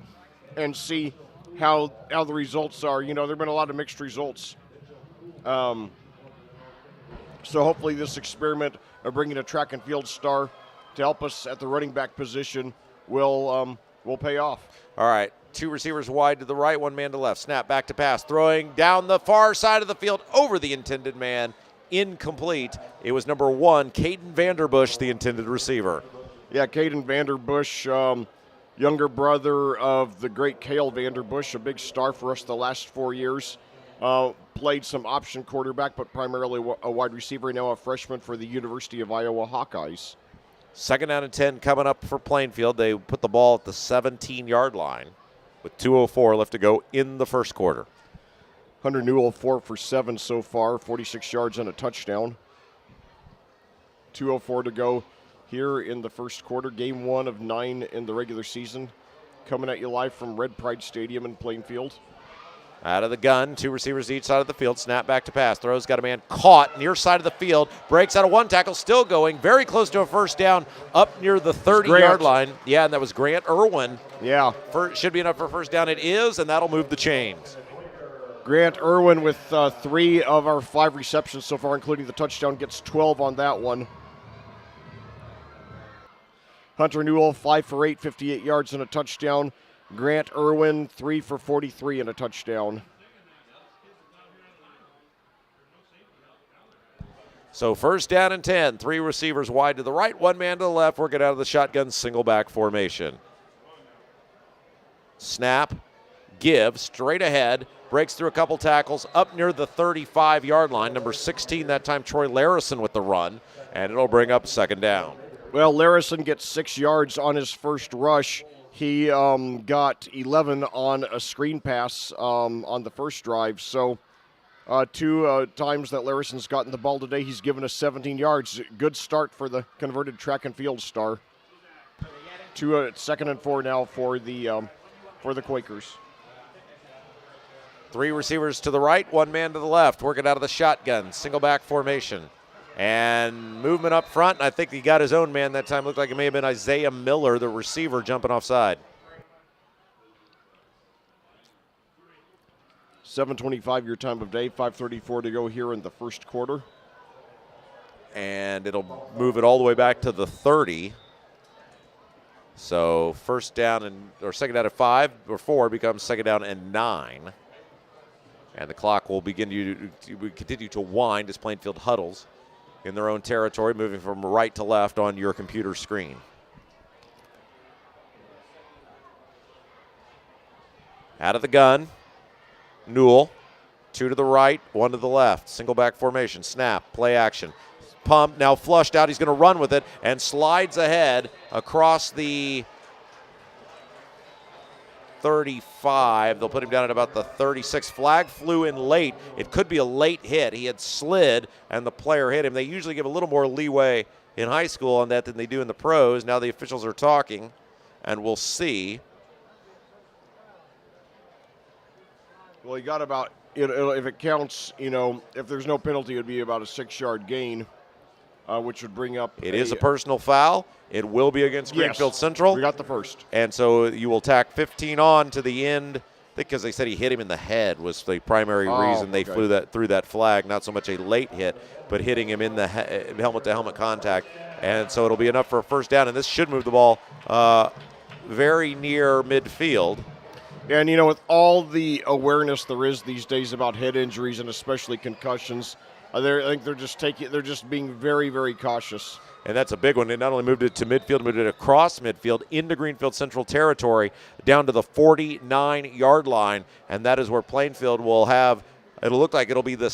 and see how the results are. There have been a lot of mixed results. So hopefully this experiment of bringing a track and field star to help us at the running back position will pay off. All right. 2 receivers wide to the right, 1 man to left. Snap, back to pass, throwing down the far side of the field over the intended man. Incomplete. It was number 1, Caden Vanderbush, the intended receiver. Yeah, Caden Vanderbush, younger brother of the great Cale Vanderbush, a big star for us the last 4 years. Played some option quarterback, but primarily a wide receiver, now a freshman for the University of Iowa Hawkeyes. 2nd down and 10 coming up for Plainfield. They put the ball at the 17-yard line with 2:04 left to go in the first quarter. Hunter Newell 4 for 7 so far, 46 yards and a touchdown. 2:04 to go here in the first quarter. Game 1 of 9 in the regular season. Coming at you live from Red Pride Stadium in Plainfield. Out of the gun, 2 receivers each side of the field. Snap back to pass. Throws, got a man caught near side of the field. Breaks out of 1 tackle, still going. Very close to a first down up near the 30-yard line. Yeah, and that was Grant Irwin. Yeah. Should be enough for a first down. It is, and that'll move the chains. Grant Irwin with 3 of our 5 receptions so far, including the touchdown, gets 12 on that one. Hunter Newell, 5 for 8, 58 yards and a touchdown. Grant Irwin, 3 for 43 and a touchdown. So 1st down and 10. 3 receivers wide to the right, 1 man to the left. Working out of the shotgun single back formation. Snap, give, straight ahead. Breaks through a couple tackles up near the 35-yard line. Number 16 that time, Troy Larison with the run. And it'll bring up 2nd down. Well, Larison gets 6 yards on his first rush. He got 11 on a screen pass on the first drive. So 2 times that Larison's gotten the ball today, he's given us 17 yards. Good start for the converted track and field star. 2nd and 4 now for the Quakers. 3 receivers to the right, 1 man to the left. Working out of the shotgun, single back formation. And movement up front, and I think he got his own man that time. Looked like it may have been Isaiah Miller, the receiver, jumping offside. 7:25 your time of day, 5:34 to go here in the first quarter. And it'll move it all the way back to the 30. So 2nd down and 5 or 4 becomes 2nd down and 9. And the clock will continue to wind as Plainfield huddles in their own territory, moving from right to left on your computer screen. Out of the gun, Newell, 2 to the right, 1 to the left. Single back formation, snap, play action. Pump, now flushed out. He's going to run with it and slides ahead across the 35. They'll put him down at about the 36. Flag flew in late. It could be a late hit. He had slid, and the player hit him. They usually give a little more leeway in high school on that than they do in the pros. Now the officials are talking, and we'll see. Well, he got about, if it counts, if there's no penalty, it would be about a 6-yard gain, which would bring up. It is a personal foul. It will be against Greenfield Central. We got the first. And so you will tack 15 on to the end, because they said he hit him in the head was the primary reason they threw that flag. Not so much a late hit, but hitting him in the helmet-to-helmet contact. And so it'll be enough for a first down, and this should move the ball very near midfield. And, with all the awareness there is these days about head injuries and especially concussions, I think they're just being very, very cautious. And that's a big one. They not only moved it to midfield, moved it across midfield into Greenfield Central territory down to the 49-yard line. And that is where Plainfield will have, it'll look like it'll be the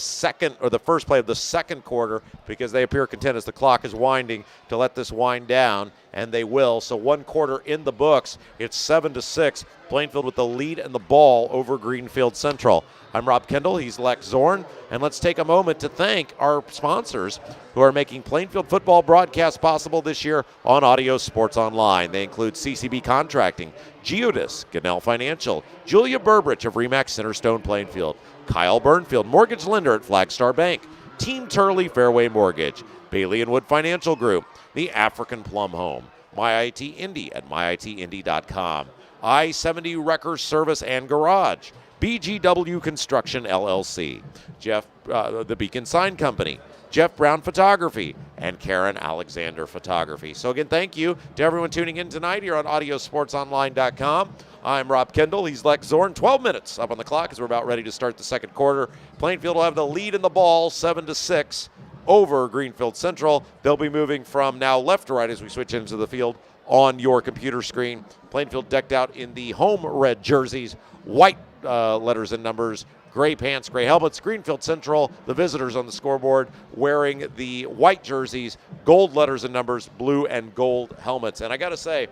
first play of the second quarter, because they appear content as the clock is winding to let this wind down, and they will. So 1 quarter in the books. It's 7-6. Plainfield with the lead and the ball over Greenfield Central. I'm Rob Kendall. He's Lex Zorn. And let's take a moment to thank our sponsors who are making Plainfield football broadcasts possible this year on Audio Sports Online. They include CCB Contracting, Geodis, Gannell Financial, Julia Burbridge of Remax Centerstone Plainfield, Kyle Burnfield, mortgage lender at Flagstar Bank, Team Turley Fairway Mortgage, Bailey & Wood Financial Group, the African Plum Home, MyIT Indy at myitindy.com, I-70 Wrecker Service and Garage, BGW Construction LLC, the Beacon Sign Company, Jeff Brown Photography, and Karen Alexander Photography. So again, thank you to everyone tuning in tonight here on AudioSportsOnline.com. I'm Rob Kendall. He's Lex Zorn. 12 minutes up on the clock as we're about ready to start the second quarter. Plainfield will have the lead in the ball, 7-6, over Greenfield Central. They'll be moving from now left to right as we switch into the field on your computer screen. Plainfield decked out in the home red jerseys, white letters and numbers, gray pants, gray helmets. Greenfield Central, the visitors on the scoreboard, wearing the white jerseys, gold letters and numbers, blue and gold helmets. And I got to say,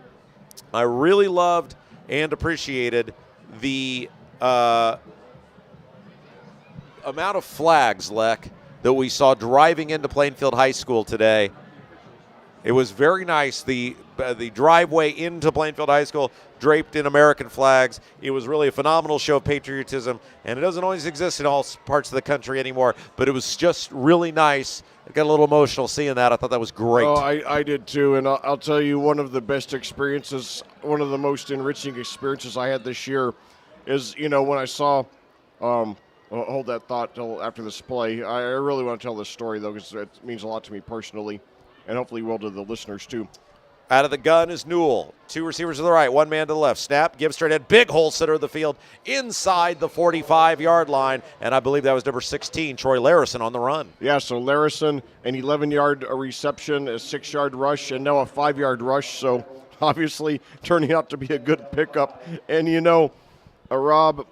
I really loved and appreciated the amount of flags, Lek, that we saw driving into Plainfield High School today. It was very nice. The driveway into Plainfield High School draped in American flags. It was really a phenomenal show of patriotism, and it doesn't always exist in all parts of the country anymore, but it was just really nice. I got a little emotional seeing that. I thought that was great. Oh, I did too, and I'll tell you, one of the best experiences, one of the most enriching experiences I had this year is, when I saw, hold that thought till after this play. I really want to tell this story, though, because it means a lot to me personally, and hopefully will to the listeners, too. Out of the gun is Newell. 2 receivers to the right, 1 man to the left. Snap, give straight ahead, big hole center of the field inside the 45-yard line, and I believe that was number 16, Troy Larison, on the run. Yeah, so Larison, an 11-yard reception, a 6-yard rush, and now a 5-yard rush, so obviously turning out to be a good pickup. And, Rob,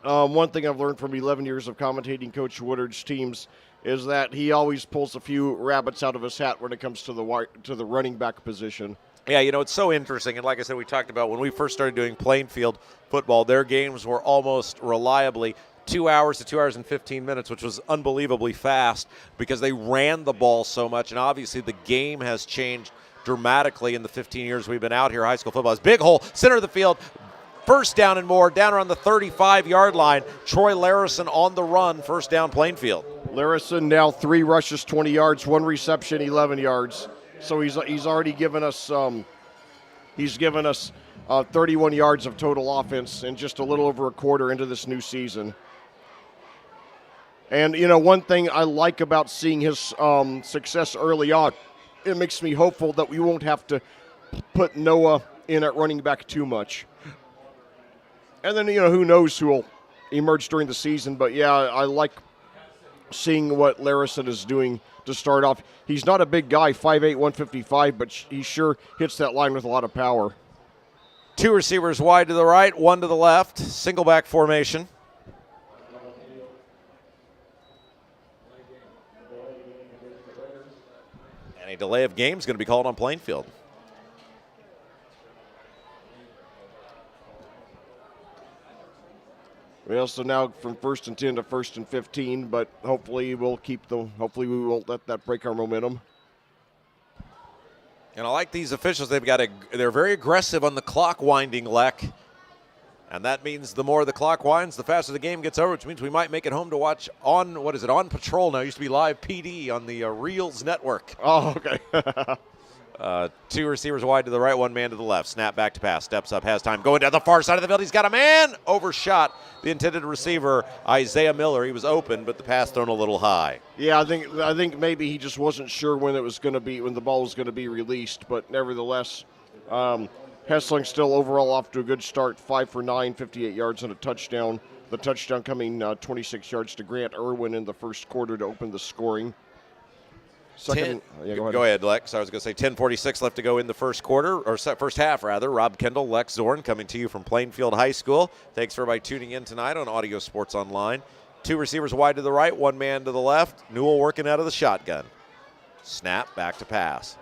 one thing I've learned from 11 years of commentating Coach Woodard's teams is that he always pulls a few rabbits out of his hat when it comes to the running back position. Yeah, it's so interesting. And like I said, we talked about when we first started doing Plainfield football, their games were almost reliably 2 hours to 2 hours and 15 minutes, which was unbelievably fast because they ran the ball so much. And obviously the game has changed dramatically in the 15 years we've been out here. High school football is big hole, center of the field. First down and more, down around the 35-yard line. Troy Larison on the run, first down Plainfield. Larison now 3 rushes, 20 yards, 1 reception, 11 yards. So he's already given us 31 yards of total offense in just a little over a quarter into this new season. And one thing I like about seeing his success early on, it makes me hopeful that we won't have to put Noah in at running back too much. And then, who knows who will emerge during the season. But, yeah, I like seeing what Larison is doing to start off. He's not a big guy, 5'8", 155, but he sure hits that line with a lot of power. 2 receivers wide to the right, 1 to the left, single back formation. And a delay of game is going to be called on Plainfield. Well, so now from 1st and 10 to 1st and 15, but hopefully we won't let that break our momentum. And I like these officials. They're very aggressive on the clock winding, Lek. And that means the more the clock winds, the faster the game gets over, which means we might make it home to watch on, On Patrol now. It used to be Live PD on the Reels Network. Oh, okay. 2 receivers wide to the right, 1 man to the left. Snap back to pass, steps up, has time. Going down the far side of the field. He's got a man. Overshot the intended receiver, Isaiah Miller. He was open, but the pass thrown a little high. Yeah, I think maybe he just wasn't sure when the ball was going to be released, but nevertheless, Hessling still overall off to a good start, 5 for 9, 58 yards and a touchdown. The touchdown coming 26 yards to Grant Irwin in the first quarter to open the scoring. Go ahead, Lex. I was going to say 10:46 left to go in the first quarter, or first half, rather. Rob Kendall, Lex Zorn coming to you from Plainfield High School. Thanks for everybody tuning in tonight on Audio Sports Online. 2 receivers wide to the right, 1 man to the left. Newell working out of the shotgun. Snap, back to pass.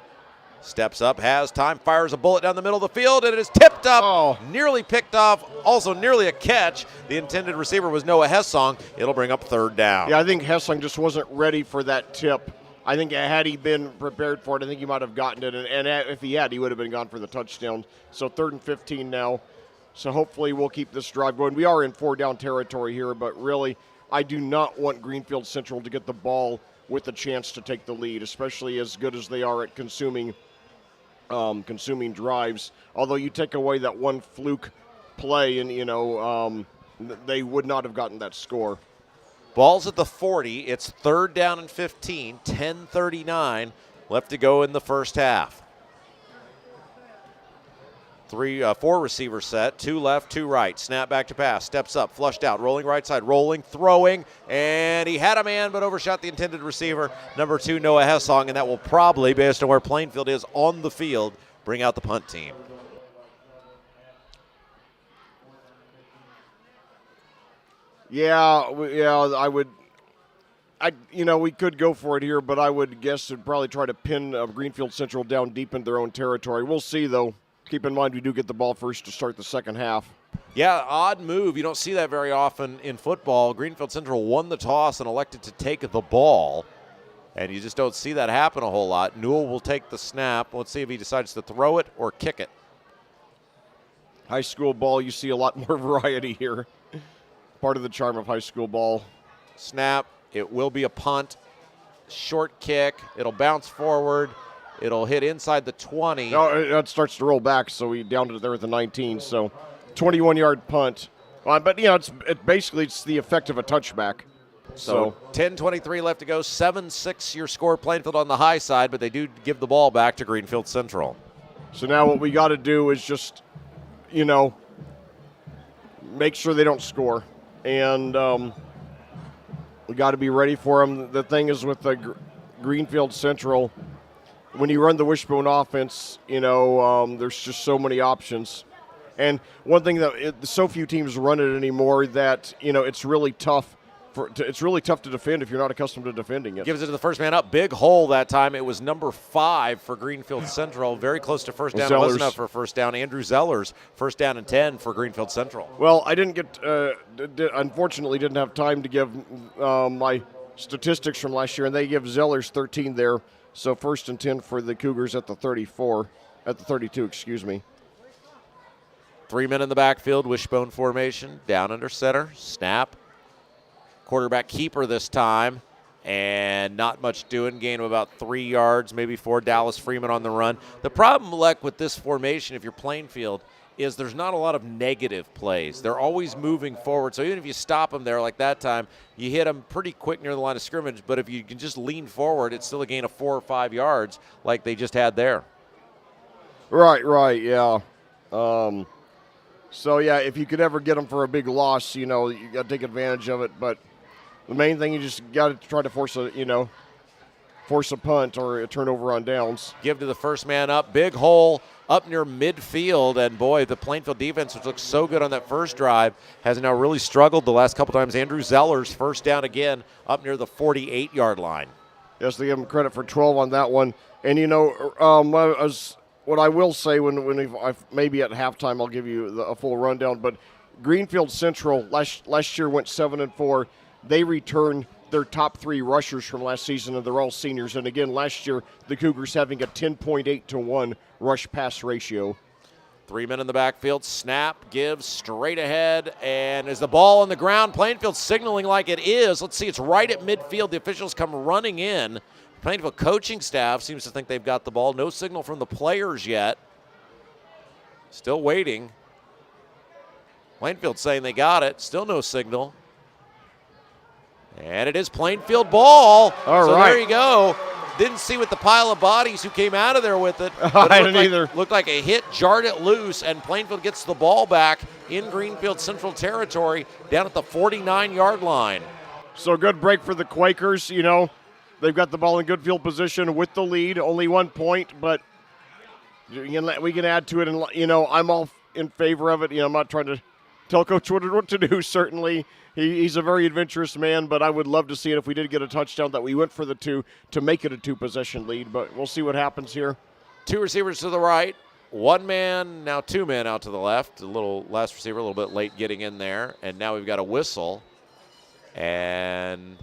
Steps up, has time, fires a bullet down the middle of the field, and it is tipped up, nearly picked off, also nearly a catch. The intended receiver was Noah Hessong. It'll bring up 3rd down. Yeah, I think Hessling just wasn't ready for that tip. I think had he been prepared for it, I think he might have gotten it. And if he had, he would have been gone for the touchdown. So 3rd and 15 now. So hopefully we'll keep this drive going. We are in 4-down territory here, but really I do not want Greenfield Central to get the ball with a chance to take the lead, especially as good as they are at consuming drives. Although you take away that one fluke play and, they would not have gotten that score. Ball's at the 40. It's 3rd down and 15, 10:39 left to go in the first half. Four receiver set, 2 left, 2 right. Snap back to pass, steps up, flushed out, rolling right side, rolling, throwing, and he had a man but overshot the intended receiver. Number 2, Noah Hessong, and that will probably, based on where Plainfield is on the field, bring out the punt team. Yeah, I would. We could go for it here, but I would guess it'd probably try to pin Greenfield Central down deep into their own territory. We'll see, though. Keep in mind we do get the ball first to start the second half. Yeah, odd move. You don't see that very often in football. Greenfield Central won the toss and elected to take the ball, and you just don't see that happen a whole lot. Newell will take the snap. Let's see if he decides to throw it or kick it. High school ball, you see a lot more variety here. Part of the charm of high school ball. Snap. It will be a punt. Short kick. It'll bounce forward. It'll hit inside the 20. No, it starts to roll back, so he downed it there at the 19. So 21-yard punt. But, it's basically the effect of a touchback. So 10:23 left to go. 7-6 your score. Plainfield on the high side, but they do give the ball back to Greenfield Central. So now what we got to do is just, make sure they don't score. And we got to be ready for them. The thing is with the Greenfield Central, when you run the wishbone offense, there's just so many options. And one thing that so few teams run it anymore that, it's really tough. It's really tough to defend if you're not accustomed to defending it. Gives it to the first man up. Big hole that time. It was number 5 for Greenfield Central. Very close to first down. It wasn't enough for first down. Andrew Zellers, first down and 10 for Greenfield Central. Well, I didn't get, unfortunately, didn't have time to give my statistics from last year, and they give Zellers 13 there. So first and 10 for the Cougars at the 32, excuse me. 3 men in the backfield, wishbone formation, down under center, snap. Quarterback keeper this time, and not much doing. Gain of about 3 yards, maybe 4. Dallas Freeman on the run. The problem, Leck, with this formation, if you're Plainfield, is there's not a lot of negative plays. They're always moving forward. So even if you stop them there like that time, you hit them pretty quick near the line of scrimmage. But if you can just lean forward, it's still a gain of 4 or 5 yards like they just had there. Right, yeah. So, yeah, if you could ever get them for a big loss, you got to take advantage of it. But the main thing, you just got to try to force a punt or a turnover on downs. Give to the first man up. Big hole up near midfield. And, boy, the Plainfield defense, which looked so good on that first drive, has now really struggled the last couple times. Andrew Zellers, first down again, up near the 48-yard line. Yes, they give him credit for 12 on that one. And, what I will say maybe at halftime I'll give you a full rundown, but Greenfield Central last year went 7-4. They returned their top 3 rushers from last season, and they're all seniors. And again, last year the Cougars having a 10.8 to 1 rush pass ratio. 3 men in the backfield. Snap, gives straight ahead, and is the ball on the ground? Plainfield signaling like it is. Let's see, it's right at midfield. The officials come running in. Plainfield coaching staff seems to think they've got the ball. No signal from the players yet. Still waiting. Plainfield saying they got it. Still no signal. And it is Plainfield ball. All so right. There you go. Didn't see with the pile of bodies who came out of there with it. I didn't either. Looked like a hit, jarred it loose, and Plainfield gets the ball back in Greenfield Central territory down at the 49-yard line. So good break for the Quakers. They've got the ball in good field position with the lead. Only 1 point, but we can add to it. And, I'm all in favor of it. I'm not trying to tell Coach Woodard what to do, certainly. He's a very adventurous man, but I would love to see it if we did get a touchdown that we went for the 2 to make it a 2-possession lead. But we'll see what happens here. 2 receivers to the right. 1 man, now 2 men out to the left. A little last receiver, a little bit late getting in there. And now we've got a whistle. And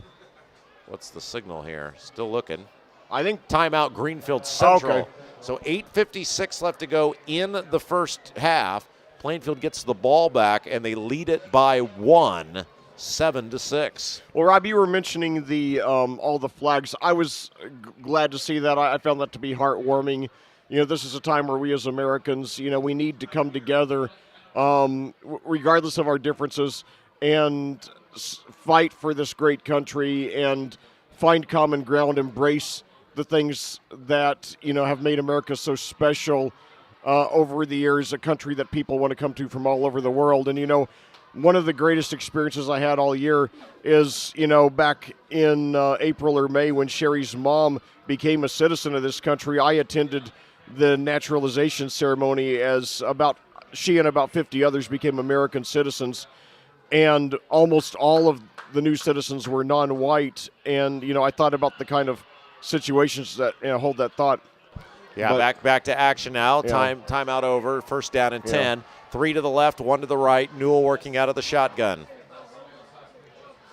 what's the signal here? Still looking. I think timeout Greenfield Central. Okay. So 8:56 left to go in the first half. Plainfield gets the ball back, and they lead it by 1, 7-6. Well, Rob, you were mentioning the all the flags. I was glad to see that. I found that to be heartwarming. This is a time where we as Americans, we need to come together, regardless of our differences, and fight for this great country and find common ground, embrace the things that have made America so special, over the years, a country that people want to come to from all over the world. And, one of the greatest experiences I had all year is, back in April or May when Sherry's mom became a citizen of this country. I attended the naturalization ceremony as she and about 50 others became American citizens. And almost all of the new citizens were non-white. And, I thought about the kind of situations that hold that thought. Yeah, back to action now. Yeah. Timeout over. First down and 10. 3 to the left, 1 to the right. Newell working out of the shotgun.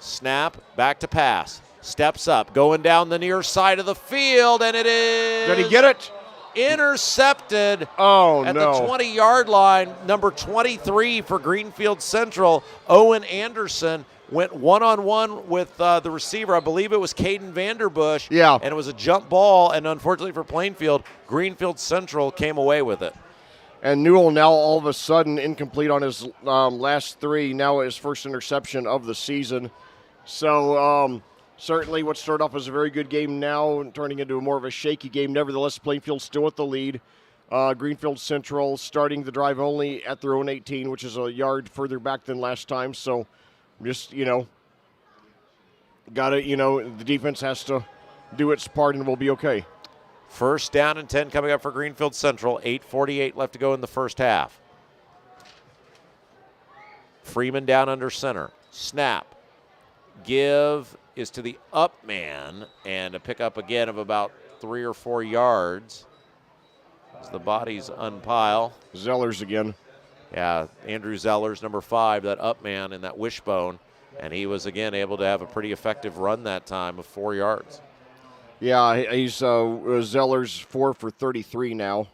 Snap, back to pass. Steps up, going down the near side of the field, and it is. Did he get it? Intercepted. Oh, at no. the 20-yard line. Number 23 for Greenfield Central, Owen Anderson, went one-on-one with the receiver. I believe it was Caden Vanderbush. Yeah. And it was a jump ball, and unfortunately for Plainfield, Greenfield Central came away with it. And Newell now all of a sudden incomplete on his last 3, now his first interception of the season. So certainly what started off as a very good game now turning into more of a shaky game. Nevertheless, Plainfield still with the lead. Greenfield Central starting the drive only at their own 18, which is a yard further back than last time. So just, the defense has to do its part and we'll be okay. First down and 10 coming up for Greenfield Central. 8:48 left to go in the first half. Freeman down under center. Snap. Give is to the up man, and a pickup again of about 3 or 4 yards as the bodies unpile. Zellers again. Yeah, Andrew Zellers, number 5, that up man in that wishbone, and he was again able to have a pretty effective run that time of 4 yards. Yeah, he's Zellers 4 for 33 now.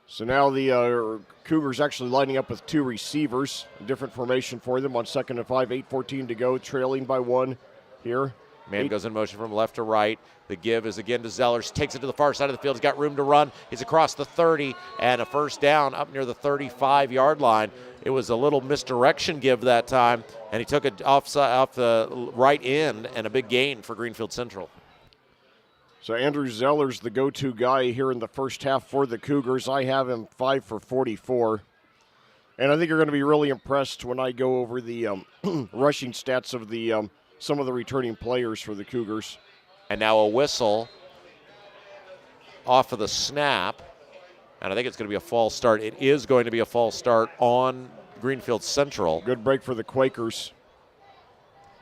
So now the Cougars actually lining up with 2 receivers, different formation for them on 2nd and 5, 8:14 to go, trailing by 1 here. Man goes in motion from left to right. The give is again to Zellers. Takes it to the far side of the field. He's got room to run. He's across the 30 and a first down up near the 35-yard line. It was a little misdirection give that time, and he took it off the right end and a big gain for Greenfield Central. So Andrew Zellers, the go-to guy here in the first half for the Cougars. I have him 5 for 44. And I think you're going to be really impressed when I go over the rushing stats of the some of the returning players for the Cougars. And now a whistle off of the snap. And I think it's going to be a false start. It is going to be a false start on Greenfield Central. Good break for the Quakers.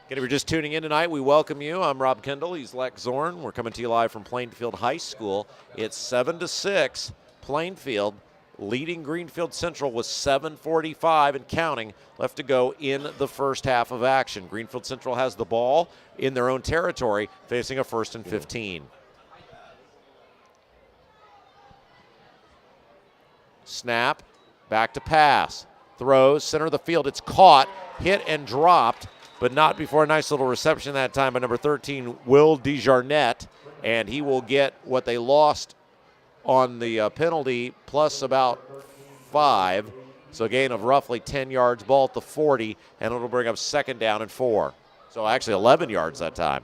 Again, if you're just tuning in tonight, we welcome you. I'm Rob Kendall. He's Lex Zorn. We're coming to you live from Plainfield High School. It's 7-6. Plainfield leading Greenfield Central with 7:45 and counting left to go in the first half of action. Greenfield Central has the ball in their own territory, facing a 1st and 15. Snap, back to pass. Throws, center of the field. It's caught, hit, and dropped, but not before a nice little reception that time by number 13, Will DeJarnette, and he will get what they lost on the penalty plus about 5, so a gain of roughly 10 yards, ball at the 40, and it'll bring up 2nd down and 4. So actually 11 yards that time.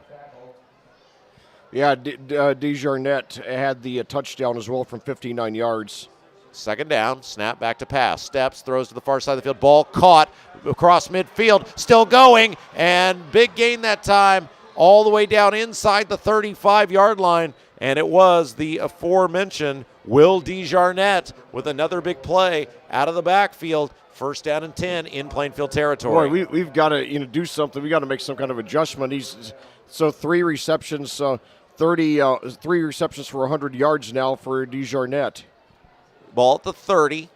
Yeah, DeJarnette had the touchdown as well from 59 yards. 2nd down, snap back to pass. Steps, throws to the far side of the field. Ball caught across midfield, still going, and big gain that time all the way down inside the 35-yard line. And it was the aforementioned Will DeJarnette with another big play out of the backfield. 1st down and 10 in Plainfield territory. Boy, we've got to do something. We got to make some kind of adjustment. So 3 receptions, 3 receptions for 100 yards now for DeJarnette. Ball at the 30,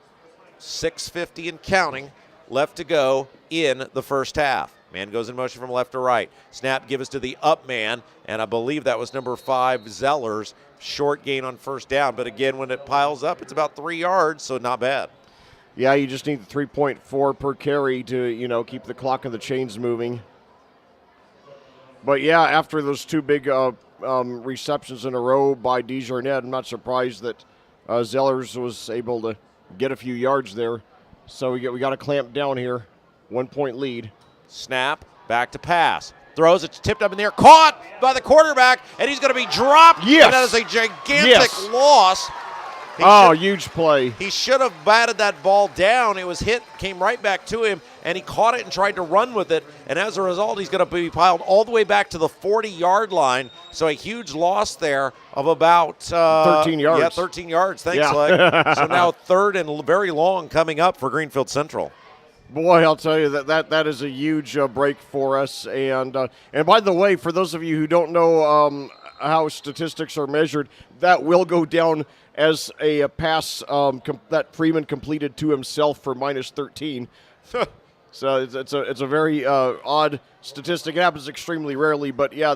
6:50 and counting left to go in the first half. Man goes in motion from left to right. Snap gives to the up man, and I believe that was number 5, Zellers. Short gain on 1st down, but again, when it piles up, it's about 3 yards, so not bad. Yeah, you just need the 3.4 per carry to, keep the clock and the chains moving. But yeah, after those 2 big receptions in a row by DeJarnette, I'm not surprised that Zellers was able to get a few yards there. So we got to clamp down here. 1-point lead. Snap, back to pass. throws, it's tipped up in the air, caught by the quarterback, and he's going to be dropped. Yes. And that is a gigantic Yes. loss. Huge play. He should have batted that ball down. It was hit, came right back to him, and he caught it and tried to run with it. And as a result, he's going to be piled all the way back to the 40-yard line. So a huge loss there of about 13 yards. Yeah, 13 yards. Thanks, Yeah. Leg. So now third and very long coming up for Greenfield Central. Boy, I'll tell you that is a huge break for us. And by the way, for those of you who don't know how statistics are measured, that will go down as a pass that Freeman completed to himself for minus 13. So it's a very odd statistic. It happens extremely rarely, but yeah,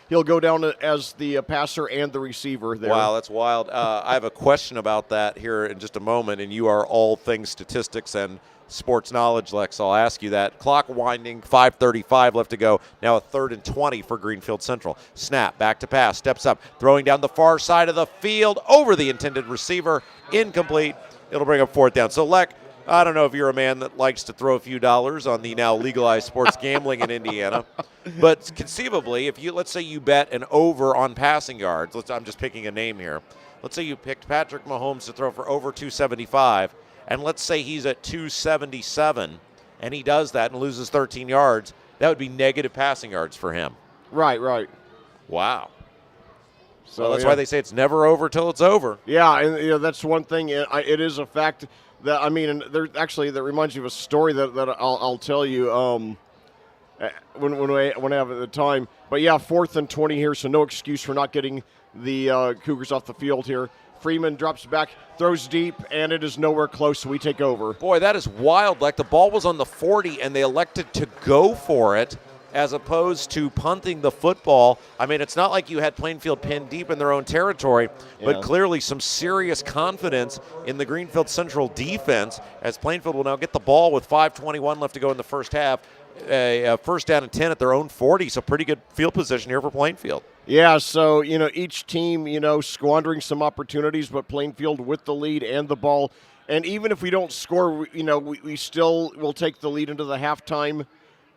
he'll go down as the passer and the receiver there. Wow, that's wild. I have a question about that here in just a moment, and you are all things statistics and sports knowledge, Lex. I'll ask you that. Clock winding, 5:35 left to go. Now a 3rd and 20 for Greenfield Central. Snap, back to pass, steps up, throwing down the far side of the field over the intended receiver. Incomplete. It'll bring up 4th down. So, Lex, I don't know if you're a man that likes to throw a few dollars on the now legalized sports gambling in Indiana, but conceivably, if let's say you bet an over on passing yards, I'm just picking a name here. Let's say you picked Patrick Mahomes to throw for over 275, and let's say he's at 277, and he does that and loses 13 yards. That would be negative passing yards for him. Right. Wow. So Well, that's why they say it's never over till it's over. Yeah, and that's one thing. It is a fact that and that reminds me of a story that I'll tell you when I have at the time. But yeah, 4th and 20 here, so no excuse for not getting the Cougars off the field here. Freeman drops back, throws deep, and it is nowhere close, so we take over. Boy, that is wild. Like the ball was on the 40, and they elected to go for it as opposed to punting the football. I mean, it's not like you had Plainfield pinned deep in their own territory, but clearly some serious confidence in the Greenfield Central defense as Plainfield will now get the ball with 5:21 left to go in the first half. A 1st down and 10 at their own 40, so pretty good field position here for Plainfield. Yeah, so, each team, squandering some opportunities, but Plainfield with the lead and the ball. And even if we don't score, we still will take the lead into the halftime,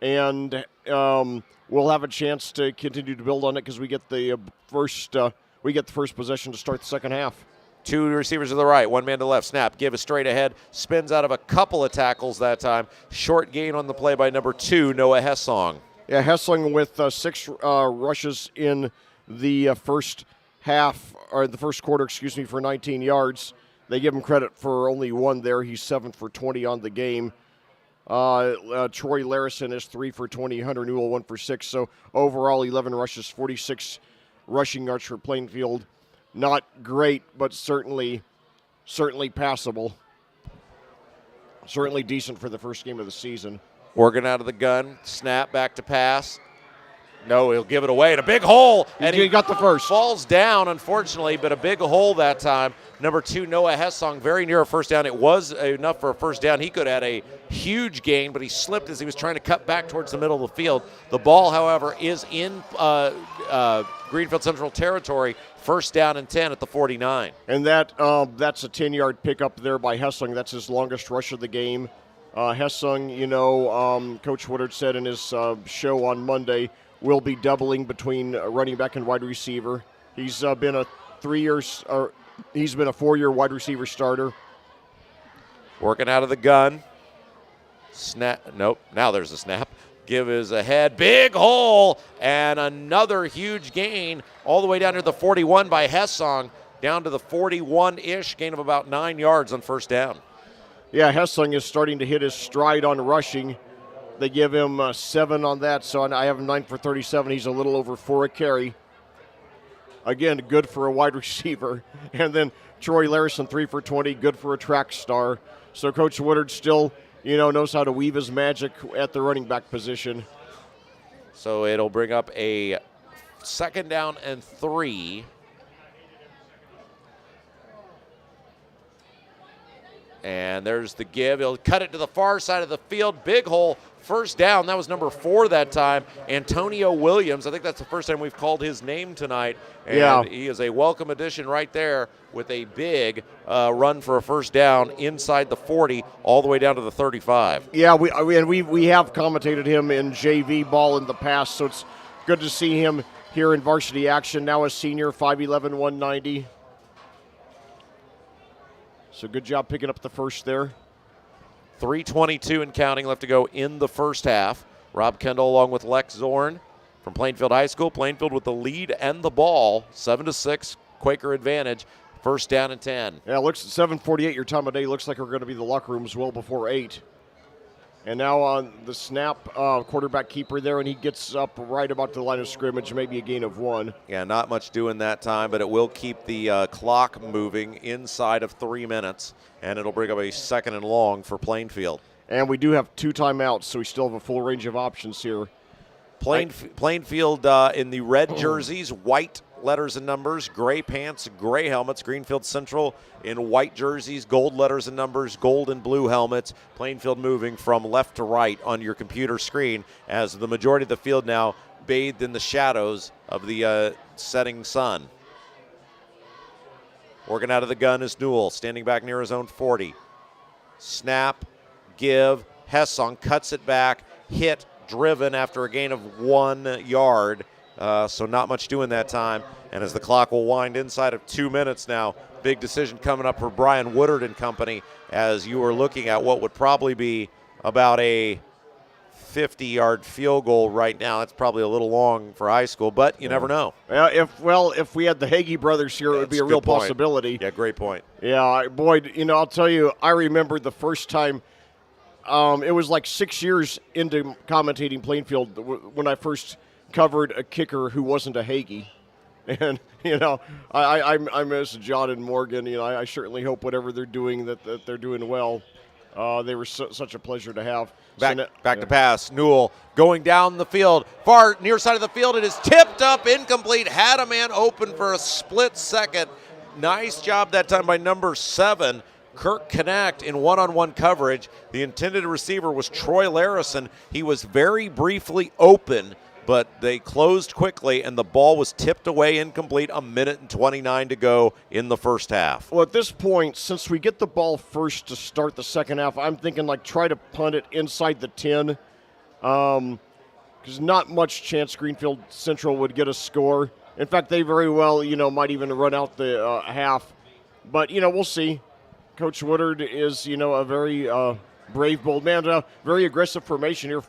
and we'll have a chance to continue to build on it because we get the first possession to start the second half. 2 receivers to the right, 1 man to the left. Snap, give is straight ahead, spins out of a couple of tackles that time. Short gain on the play by number 2, Noah Hessong. Yeah, Hessling with 6 rushes in the first half, or the first quarter, for 19 yards. They give him credit for only 1 there. He's 7 for 20 on the game. Troy Larison is 3 for 20. Hunter Newell 1 for 6. So overall, 11 rushes, 46 rushing yards for Plainfield. Not great, but certainly passable. Certainly decent for the first game of the season. Working out of the gun, snap back to pass. No, he'll give it away in a big hole. And he got the first. Falls down, unfortunately, but a big hole that time. Number 2, Noah Hessong, very near a first down. It was enough for a first down. He could have had a huge gain, but he slipped as he was trying to cut back towards the middle of the field. The ball, however, is in Greenfield Central territory. 1st down and 10 at the 49. And that's a 10-yard pickup there by Hessong. That's his longest rush of the game. Hessong, Coach Woodard said in his show on Monday, will be doubling between running back and wide receiver. He's been a 4-year wide receiver starter. Working out of the gun. Snap. Nope. Now there's a snap. Give is ahead. Big hole. And another huge gain all the way down to the 41 by Hessong. Down to the 41-ish. Gain of about 9 yards on 1st down. Yeah, Hessling is starting to hit his stride on rushing. They give him 7 on that, so I have him 9 for 37. He's a little over 4 a carry. Again, good for a wide receiver. And then Troy Larison, 3 for 20, good for a track star. So Coach Woodard still, knows how to weave his magic at the running back position. So it'll bring up a 2nd down and 3. And there's the give. He'll cut it to the far side of the field. Big hole. First down. That was number 4 that time. Antonio Williams. I think that's the first time we've called his name tonight. And he is a welcome addition right there with a big run for a first down inside the 40 all the way down to the 35. Yeah, we have commentated him in JV ball in the past, so it's good to see him here in varsity action. Now a senior, 5'11", 190. So good job picking up the first there. 3:22 and counting left to go in the first half. Rob Kendall along with Lex Zorn from Plainfield High School. Plainfield with the lead and the ball. 7-6, Quaker advantage. First down and 10. Yeah, it looks at 7:48 your time of day. Looks like we're going to be in the locker rooms well before 8. And now on the snap, quarterback keeper there, and he gets up right about the line of scrimmage, maybe a gain of 1. Yeah, not much doing that time, but it will keep the clock moving inside of 3 minutes, and it'll bring up a second and long for Plainfield. And we do have 2 timeouts, so we still have a full range of options here. Plainfield in the red jerseys, white letters and numbers, gray pants, gray helmets. Greenfield Central in white jerseys, gold letters and numbers, gold and blue helmets. Plainfield moving from left to right on your computer screen as the majority of the field now bathed in the shadows of the setting sun. Working out of the gun is Newell, standing back near his own 40. Snap, give, Hessong cuts it back, hit, driven after a gain of 1 yard. So not much doing that time. And as the clock will wind inside of 2 minutes now, big decision coming up for Brian Woodard and company as you are looking at what would probably be about a 50-yard field goal right now. That's probably a little long for high school, but you never know. If we had the Hagee brothers here, it would be a real possibility. Yeah, great point. Yeah, boy, I'll tell you, I remember the first time. It was like 6 years into commentating Plainfield when I first covered a kicker who wasn't a Hagee. And, I miss John and Morgan. I certainly hope whatever they're doing that they're doing well. They were such a pleasure to have. Back to pass. Newell going down the field. Far near side of the field. It is tipped up, incomplete. Had a man open for a split second. Nice job that time by number 7. Kirk Connect in one-on-one coverage. The intended receiver was Troy Larison. He was very briefly open, but they closed quickly, and the ball was tipped away incomplete. 1:29 to go in the first half. Well, at this point, since we get the ball first to start the second half, I'm thinking try to punt it inside the 10, because not much chance Greenfield Central would get a score. In fact, they very well, might even run out the half. But, we'll see. Coach Woodard is, a very brave, bold man. Very aggressive formation here.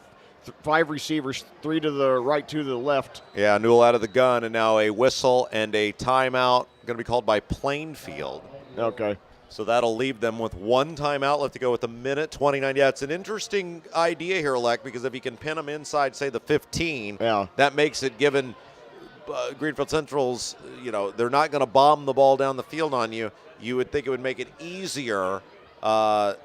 5 receivers, 3 to the right, 2 to the left. Yeah, Newell out of the gun, and now a whistle and a timeout going to be called by Plainfield. Okay. So that'll leave them with 1 timeout left to go with 1:29. Yeah, it's an interesting idea here, Alec, because if you can pin them inside, say, the 15, that makes it, given Greenfield Central's, they're not going to bomb the ball down the field on you. You would think it would make it easier to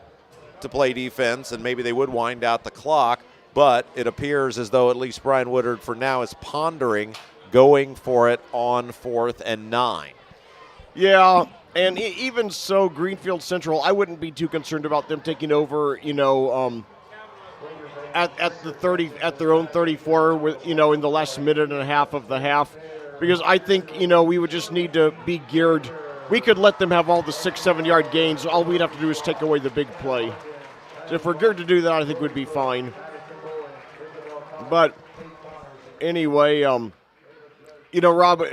play defense, and maybe they would wind out the clock. But it appears as though at least Brian Woodard for now is pondering going for it on 4th and 9. Yeah, and even so, Greenfield Central, I wouldn't be too concerned about them taking over, at the 30, at their own 34, with in the last minute and a half of the half, because I think we would just need to be geared. We could let them have all the 6-7 yard gains. All we'd have to do is take away the big play. So if we're geared to do that, I think we'd be fine. But anyway, Rob,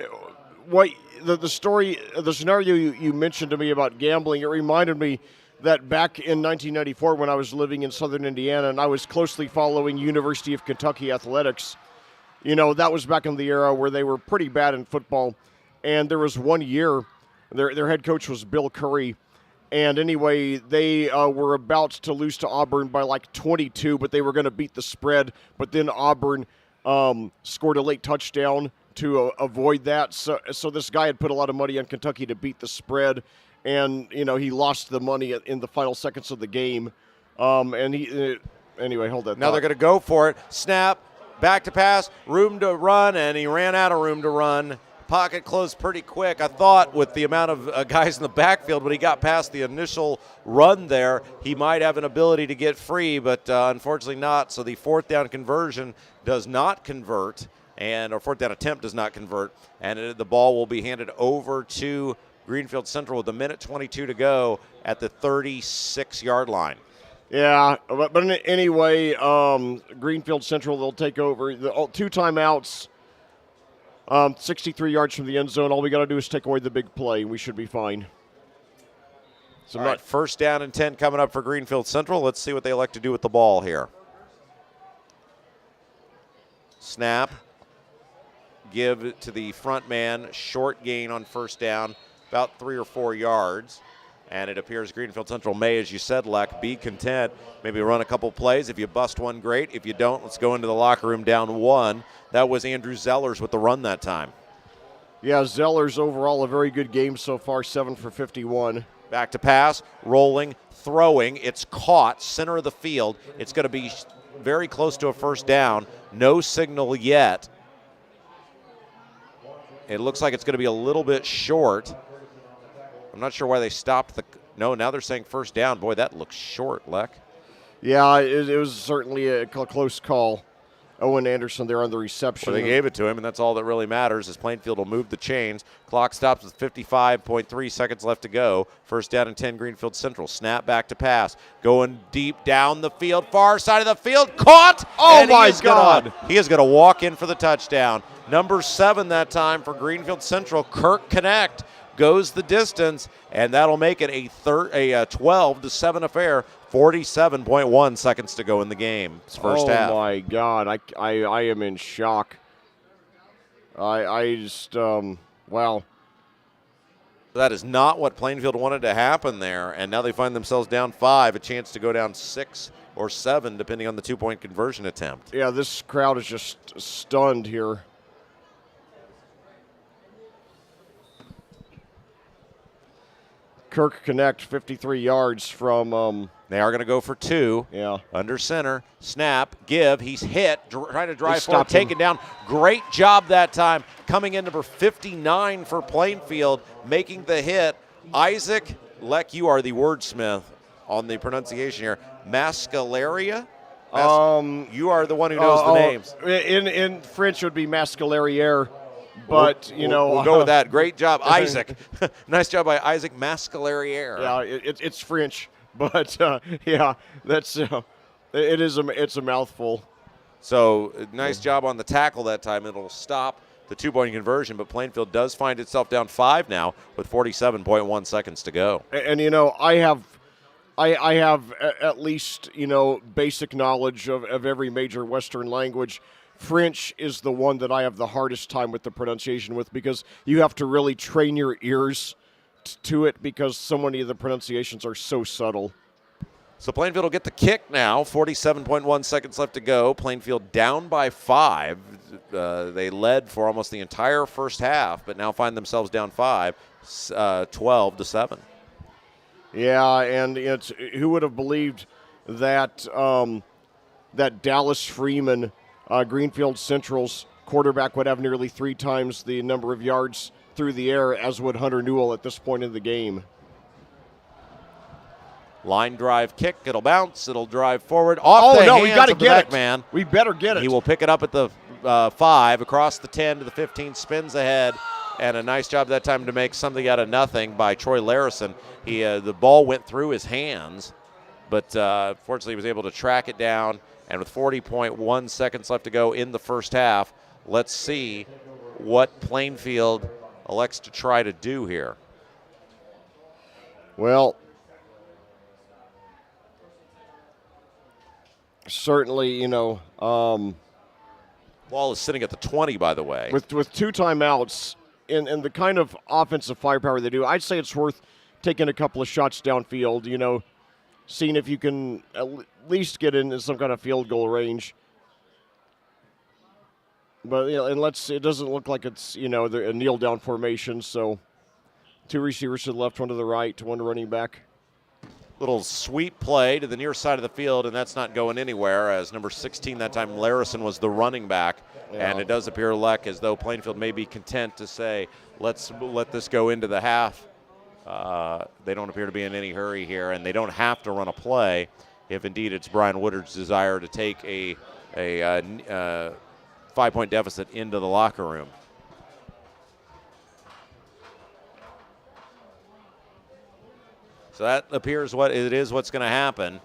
what the story, the scenario you mentioned to me about gambling, it reminded me that back in 1994 when I was living in southern Indiana and I was closely following University of Kentucky athletics, that was back in the era where they were pretty bad in football. And there was one year, their head coach was Bill Curry. And anyway, they were about to lose to Auburn by 22, but they were going to beat the spread. But then Auburn scored a late touchdown to avoid that. So this guy had put a lot of money on Kentucky to beat the spread. And, he lost the money in the final seconds of the game. Anyway, hold that. Now they're going to go for it. Snap, back to pass, room to run, and he ran out of room to run. pocket closed pretty quick. I thought with the amount of guys in the backfield, when he got past the initial run there, he might have an ability to get free, but unfortunately not. So the fourth down conversion does not convert, or fourth down attempt does not convert, and the ball will be handed over to Greenfield Central with 1:22 to go at the 36-yard line. Yeah, but anyway, Greenfield Central, they'll take over. The 2 timeouts, 63 yards from the end zone. All we got to do is take away the big play. We should be fine. So All right, first down and 10 coming up for Greenfield Central. Let's see what they elect to do with the ball here. Snap. Give it to the front man. Short gain on first down, about 3 or 4 yards. And it appears Greenfield Central may, as you said, Leck, be content. Maybe run a couple plays. If you bust one, great. If you don't, let's go into the locker room down 1. That was Andrew Zellers with the run that time. Yeah, Zellers overall a very good game so far, 7 for 51. Back to pass, rolling, throwing. It's caught, center of the field. It's going to be very close to a first down. No signal yet. It looks like it's going to be a little bit short. I'm not sure why they stopped no, now they're saying first down. Boy, that looks short, Leck. Yeah, it was certainly a close call. Owen Anderson there on the reception. Well, they gave it to him, and that's all that really matters as Plainfield will move the chains. Clock stops with 55.3 seconds left to go. First down and 10, Greenfield Central. Snap back to pass. Going deep down the field, far side of the field. Caught! Oh, my God. He is going to walk in for the touchdown. Number 7 that time for Greenfield Central, Kirk Connect. Goes the distance, and that'll make it a 12-7 affair. 47.1 seconds to go in the game. It's first half. Oh my God, I am in shock. I just wow. That is not what Plainfield wanted to happen there, and now they find themselves down 5, a chance to go down 6 or 7, depending on the 2-point conversion attempt. Yeah, this crowd is just stunned here. Kirk Connect, 53 yards from. They are going to go for 2. Yeah. Under center, snap, give. He's hit, trying to drive They forward, stopped him. taken down. Great job that time. Coming in number 59 for Plainfield, making the hit. Isaac, Leck, you are the wordsmith on the pronunciation here. Mascalaria? You are the one who knows the names. In French, it would be Mascalariere. But, we'll go with that. Great job, Isaac. Nice job by Isaac Mascalariere. Yeah, it's French, but yeah, that's it's a mouthful. So nice job on the tackle that time. It'll stop the 2-point conversion, but Plainfield does find itself down 5 now with 47.1 seconds to go. And I have at least basic knowledge of every major Western language. French is the one that I have the hardest time with the pronunciation with, because you have to really train your ears to it, because so many of the pronunciations are so subtle. So Plainfield will get the kick now. 47.1 seconds left to go. Plainfield down by 5. They led for almost the entire first half, but now find themselves down 5, 12-7. Yeah, and who would have believed that that Dallas Freeman, Greenfield Central's quarterback, would have nearly 3 times the number of yards through the air as would Hunter Newell at this point in the game. Line drive kick. It'll bounce. It'll drive forward. Off the hands we got to of the get back it, man. We better get it. He will pick it up at the 5, across the 10 to the 15, spins ahead, and a nice job that time to make something out of nothing by Troy Larison. The ball went through his hands, but fortunately he was able to track it down. And with 40.1 seconds left to go in the first half, let's see what Plainfield elects to try to do here. Well, certainly, Ball is sitting at the 20, by the way. with 2 timeouts and the kind of offensive firepower they do, I'd say it's worth taking a couple of shots downfield, seeing if you can at least get into some kind of field goal range. But it doesn't look like it's a kneel down formation. So 2 receivers to the left, 1 to the right, 1 running back. Little sweep play to the near side of the field, and that's not going anywhere, as number 16 that time, Larison, was the running back. And it does appear, Leck, as though Plainfield may be content to say, let's let this go into the half. They don't appear to be in any hurry here, and they don't have to run a play if indeed it's Brian Woodard's desire to take a 5-point deficit into the locker room. So that appears what it is what's going to happen.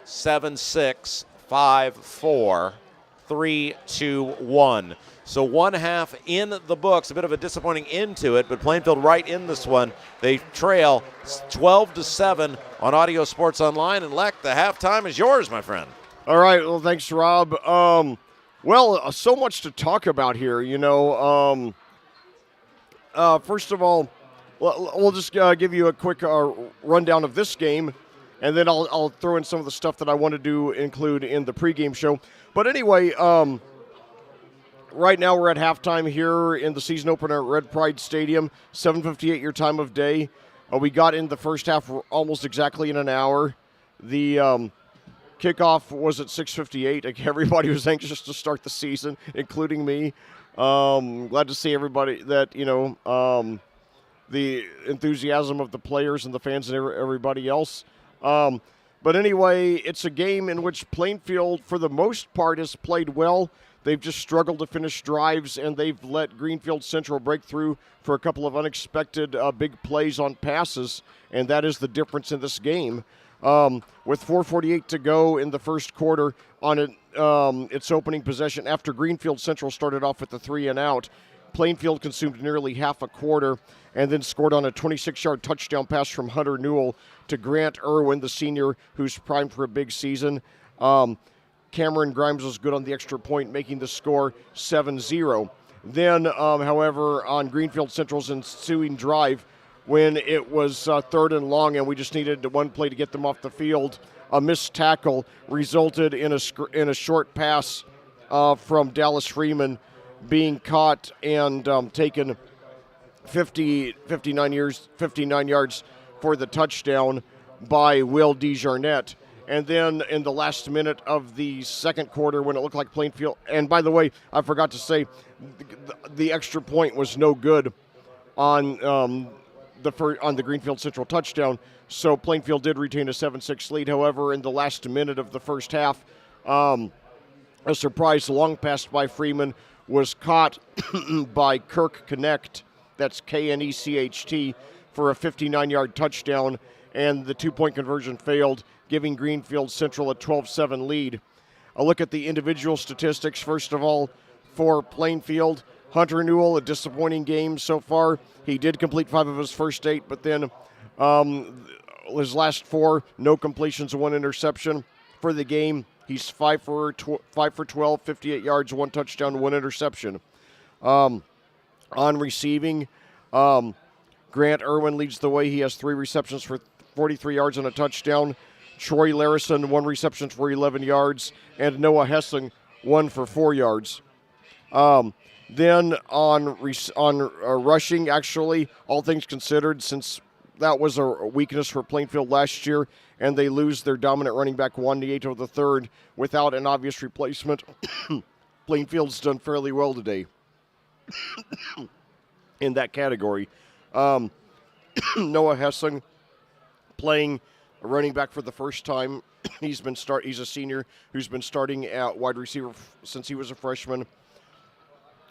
7-6, 5-4, 3-2-1. So one half in the books, a bit of a disappointing end to it, but Plainfield right in this one. They trail 12-7 on Audio Sports Online. And Leck, the halftime is yours, my friend. All right. Well, thanks, Rob. So much to talk about here. First of all, we'll just give you a quick rundown of this game, and then I'll throw in some of the stuff that I wanted to include in the pregame show. But anyway, right now we're at halftime here in the season opener at Red Pride Stadium, 7:58 your time of day. We got in the first half almost exactly in an hour. The kickoff was at 6:58. Everybody was anxious to start the season, including me. Glad to see everybody that, the enthusiasm of the players and the fans and everybody else. But anyway, it's a game in which Plainfield, for the most part, has played well. They've just struggled to finish drives, and they've let Greenfield Central break through for a couple of unexpected big plays on passes, and that is the difference in this game. With 4:48 to go in the first quarter on its opening possession, after Greenfield Central started off with the 3-and-out, Plainfield consumed nearly half a quarter and then scored on a 26-yard touchdown pass from Hunter Newell to Grant Irwin, the senior, who's primed for a big season. Cameron Grimes was good on the extra point, making the score 7-0. Then, however, on Greenfield Central's ensuing drive, when it was 3rd and long and we just needed one play to get them off the field, a missed tackle resulted in a short pass from Dallas Freeman being caught and taken 59 yards for the touchdown by Will DeJarnette. And then in the last minute of the second quarter, when it looked like Plainfield, and by the way, I forgot to say, the extra point was no good on the Greenfield Central touchdown, so Plainfield did retain a 7-6 lead. However, in the last minute of the first half, a surprise long pass by Freeman was caught by Kirk Knecht, that's Knecht, for a 59-yard touchdown, and the 2-point conversion failed, giving Greenfield Central a 12-7 lead. A look at the individual statistics. First of all, for Plainfield, Hunter Newell, a disappointing game so far. He did complete 5 of his first 8, but then his last 4, no completions, 1 interception. For the game, he's 5 for 12, 58 yards, 1 touchdown, 1 interception. On receiving, Grant Irwin leads the way. He has 3 receptions for 43 yards and a touchdown. Troy Larison, 1 reception for 11 yards, and Noah Hessing, 1 for 4 yards. Then on rushing, actually, all things considered, since that was a weakness for Plainfield last year, and they lose their dominant running back, Juan Nieto III, without an obvious replacement, Plainfield's done fairly well today in that category. Noah Hessing playing a running back for the first time. He's a senior who's been starting at wide receiver since he was a freshman.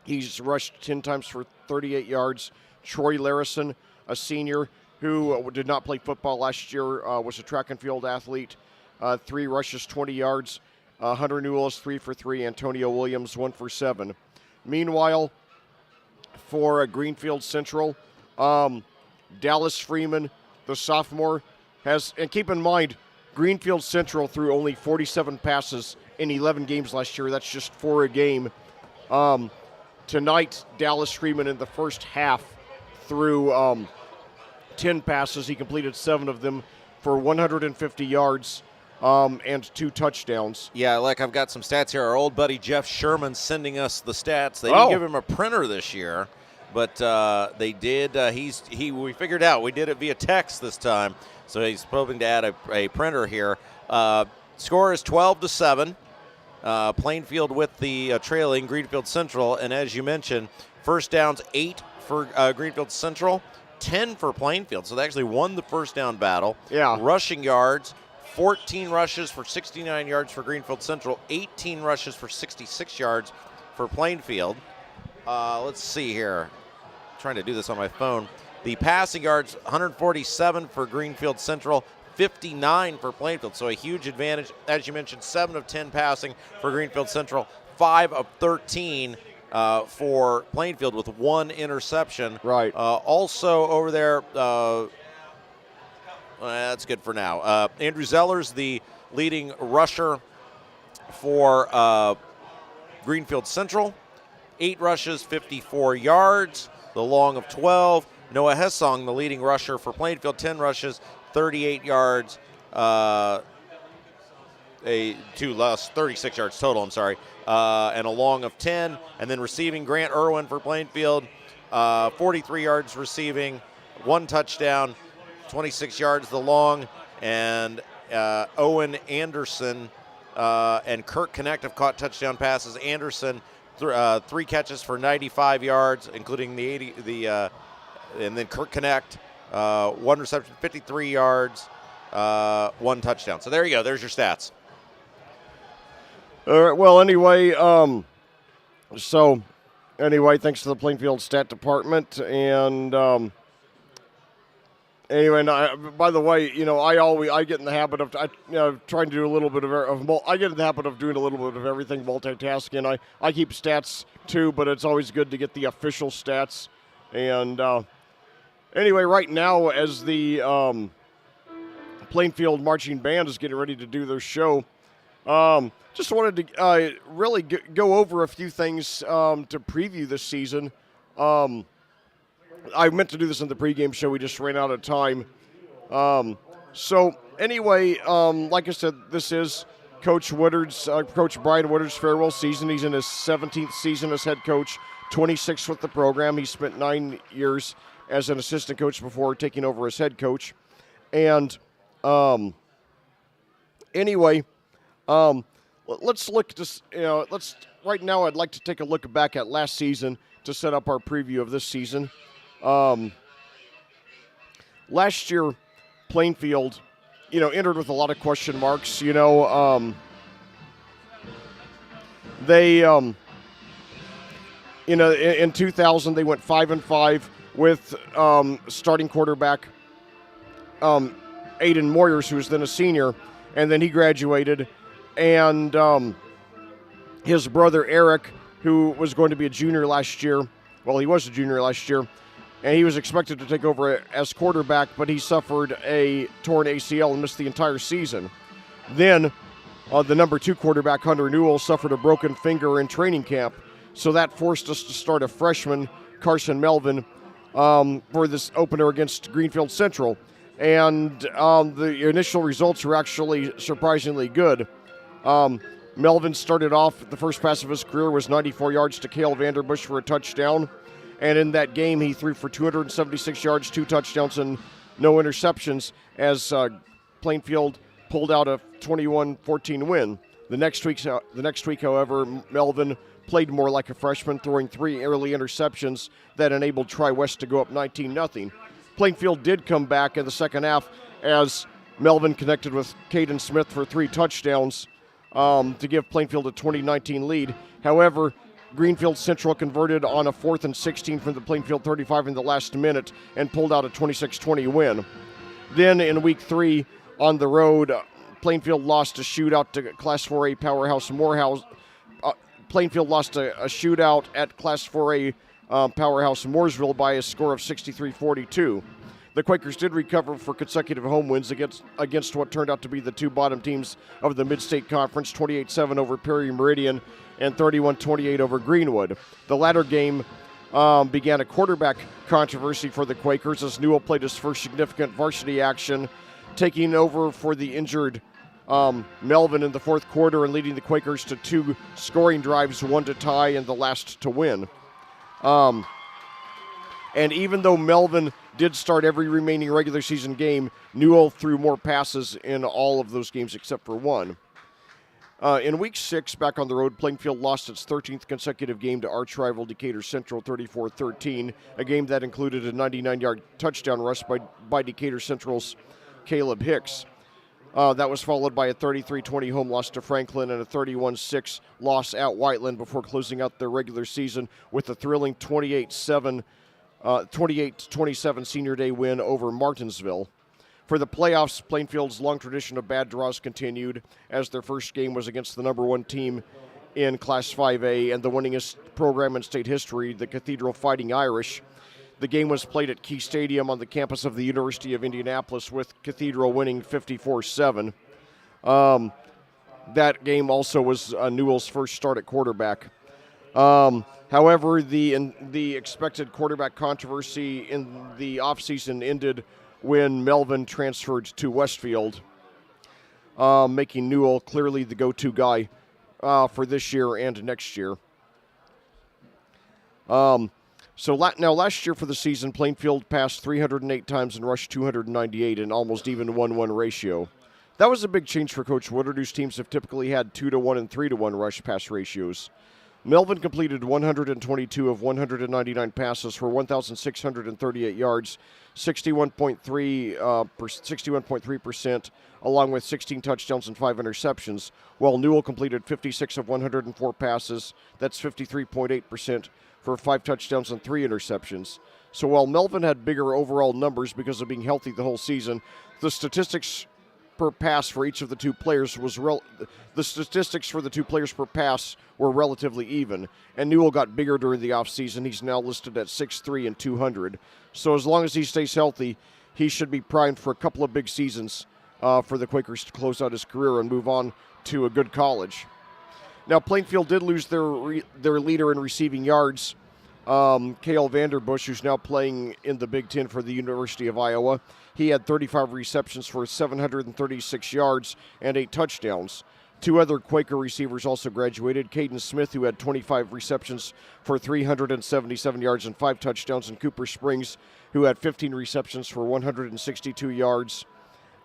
He's rushed 10 times for 38 yards. Troy Larison, a senior who did not play football last year, was a track and field athlete. 3 rushes, 20 yards. Hunter Newell is 3 for 3. Antonio Williams, 1 for 7. Meanwhile, for Greenfield Central, Dallas Freeman, the sophomore, and keep in mind, Greenfield Central threw only 47 passes in 11 games last year. That's just 4 a game. Tonight, Dallas Freeman in the first half threw 10 passes. He completed 7 of them for 150 yards and 2 touchdowns. Yeah, I've got some stats here. Our old buddy Jeff Sherman sending us the stats. They didn't give him a printer this year, but they did. We figured out we did it via text this time, so he's hoping to add a printer here. Score is 12-7. Plainfield with the trailing Greenfield Central, and as you mentioned, first downs 8 for Greenfield Central, 10 for Plainfield. So they actually won the first down battle. Yeah. Rushing yards, 14 rushes for 69 yards for Greenfield Central, 18 rushes for 66 yards for Plainfield. Let's see here. I'm trying to do this on my phone. The passing yards, 147 for Greenfield Central, 59 for Plainfield. So a huge advantage. As you mentioned, 7 of 10 passing for Greenfield Central, 5 of 13 for Plainfield with 1 interception. Right. Also over there, that's good for now. Andrew Zellers, the leading rusher for Greenfield Central, 8 rushes, 54 yards, the long of 12. Noah Hessong, the leading rusher for Plainfield, 10 rushes, 38 yards, 36 yards total, I'm sorry, and a long of 10. And then receiving, Grant Irwin for Plainfield, 43 yards receiving, 1 touchdown, 26 yards the long, and Owen Anderson and Kirk Connect have caught touchdown passes. Anderson, 3 catches for 95 yards, including and then Kirk Connect, 1 reception, 53 yards, 1 touchdown. So there you go. There's your stats. All right. Well, anyway, thanks to the Plainfield Stat Department, and anyway, by the way, I get in the habit of trying to do a little bit I get in the habit of doing a little bit of everything, multitasking. I keep stats too, but it's always good to get the official stats. And anyway, right now, as the Plainfield Marching Band is getting ready to do their show, just wanted to really go over a few things to preview this season. I meant to do this in the pregame show. We just ran out of time. So anyway, like I said, this is Coach Brian Woodard's farewell season. He's in his 17th season as head coach, 26 with the program. He spent 9 years as an assistant coach before taking over as head coach. And anyway, let's look at right now I'd like to take a look back at last season to set up our preview of this season. Last year, Plainfield, entered with a lot of question marks. They, in 2000 they went 5-5 with starting quarterback Aiden Moyers, who was then a senior, and then he graduated, and his brother Eric, who was going to be a junior last year. Well, he was a junior last year, and he was expected to take over as quarterback, but he suffered a torn ACL and missed the entire season. Then the number 2 quarterback, Hunter Newell, suffered a broken finger in training camp, so that forced us to start a freshman, Carson Melvin, for this opener against Greenfield Central. And the initial results were actually surprisingly good. Melvin started off, the first pass of his career was 94 yards to Cale Vanderbush for a touchdown. And in that game, he threw for 276 yards, 2 touchdowns, and no interceptions as Plainfield pulled out a 21-14 win. The next week, however, Melvin played more like a freshman, throwing 3 early interceptions that enabled Tri-West to go up 19-0. Plainfield did come back in the second half as Melvin connected with Caden Smith for 3 touchdowns to give Plainfield a 20-19 lead. However, Greenfield Central converted on a 4th and 16 from the Plainfield 35 in the last minute and pulled out a 26-20 win. Then in week 3 on the road, Plainfield lost a shootout to Class 4A powerhouse Morehouse. Plainfield lost a shootout at Class 4A powerhouse Mooresville by a score of 63-42. The Quakers did recover for consecutive home wins against what turned out to be the 2 bottom teams of the Mid-State Conference, 28-7 over Perry Meridian and 31-28 over Greenwood. The latter game began a quarterback controversy for the Quakers as Newell played his first significant varsity action, taking over for the injured Melvin in the fourth quarter and leading the Quakers to 2 scoring drives, 1 to tie and the last to win. And even though Melvin did start every remaining regular season game, Newell threw more passes in all of those games except for one. In Week 6, back on the road, Plainfield lost its 13th consecutive game to arch rival Decatur Central 34-13, a game that included a 99-yard touchdown rush by Decatur Central's Caleb Hicks. That was followed by a 33-20 home loss to Franklin and a 31-6 loss at Whiteland before closing out their regular season with a thrilling 28-27 Senior Day win over Martinsville. For the playoffs, Plainfield's long tradition of bad draws continued as their first game was against the number 1 team in Class 5A and the winningest program in state history, the Cathedral Fighting Irish. The game was played at Key Stadium on the campus of the University of Indianapolis, with Cathedral winning 54-7. That game also was Newell's first start at quarterback. However, the expected quarterback controversy in the offseason ended when Melvin transferred to Westfield, making Newell clearly the go-to guy for this year and next year. Now last year for the season, Plainfield passed 308 times and rushed 298, an almost even 1-1 ratio. That was a big change for Coach Woodard, whose teams have typically had 2-1 and 3-1 rush pass ratios. Melvin completed 122 of 199 passes for 1,638 yards, 61.3%, along with 16 touchdowns and 5 interceptions, while Newell completed 56 of 104 passes, that's 53.8%, for 5 touchdowns and 3 interceptions. So while Melvin had bigger overall numbers because of being healthy the whole season, the statistics per pass for each of the two players per pass were relatively even, and Newell got bigger during the offseason. He's now listed at 6'3" and 200. So as long as he stays healthy, he should be primed for a couple of big seasons for the Quakers to close out his career and move on to a good college. Now, Plainfield did lose their leader in receiving yards, Cale Vanderbush, who's now playing in the Big Ten for the University of Iowa. He had 35 receptions for 736 yards and 8 touchdowns. 2 other Quaker receivers also graduated. Caden Smith, who had 25 receptions for 377 yards and 5 touchdowns, and Cooper Springs, who had 15 receptions for 162 yards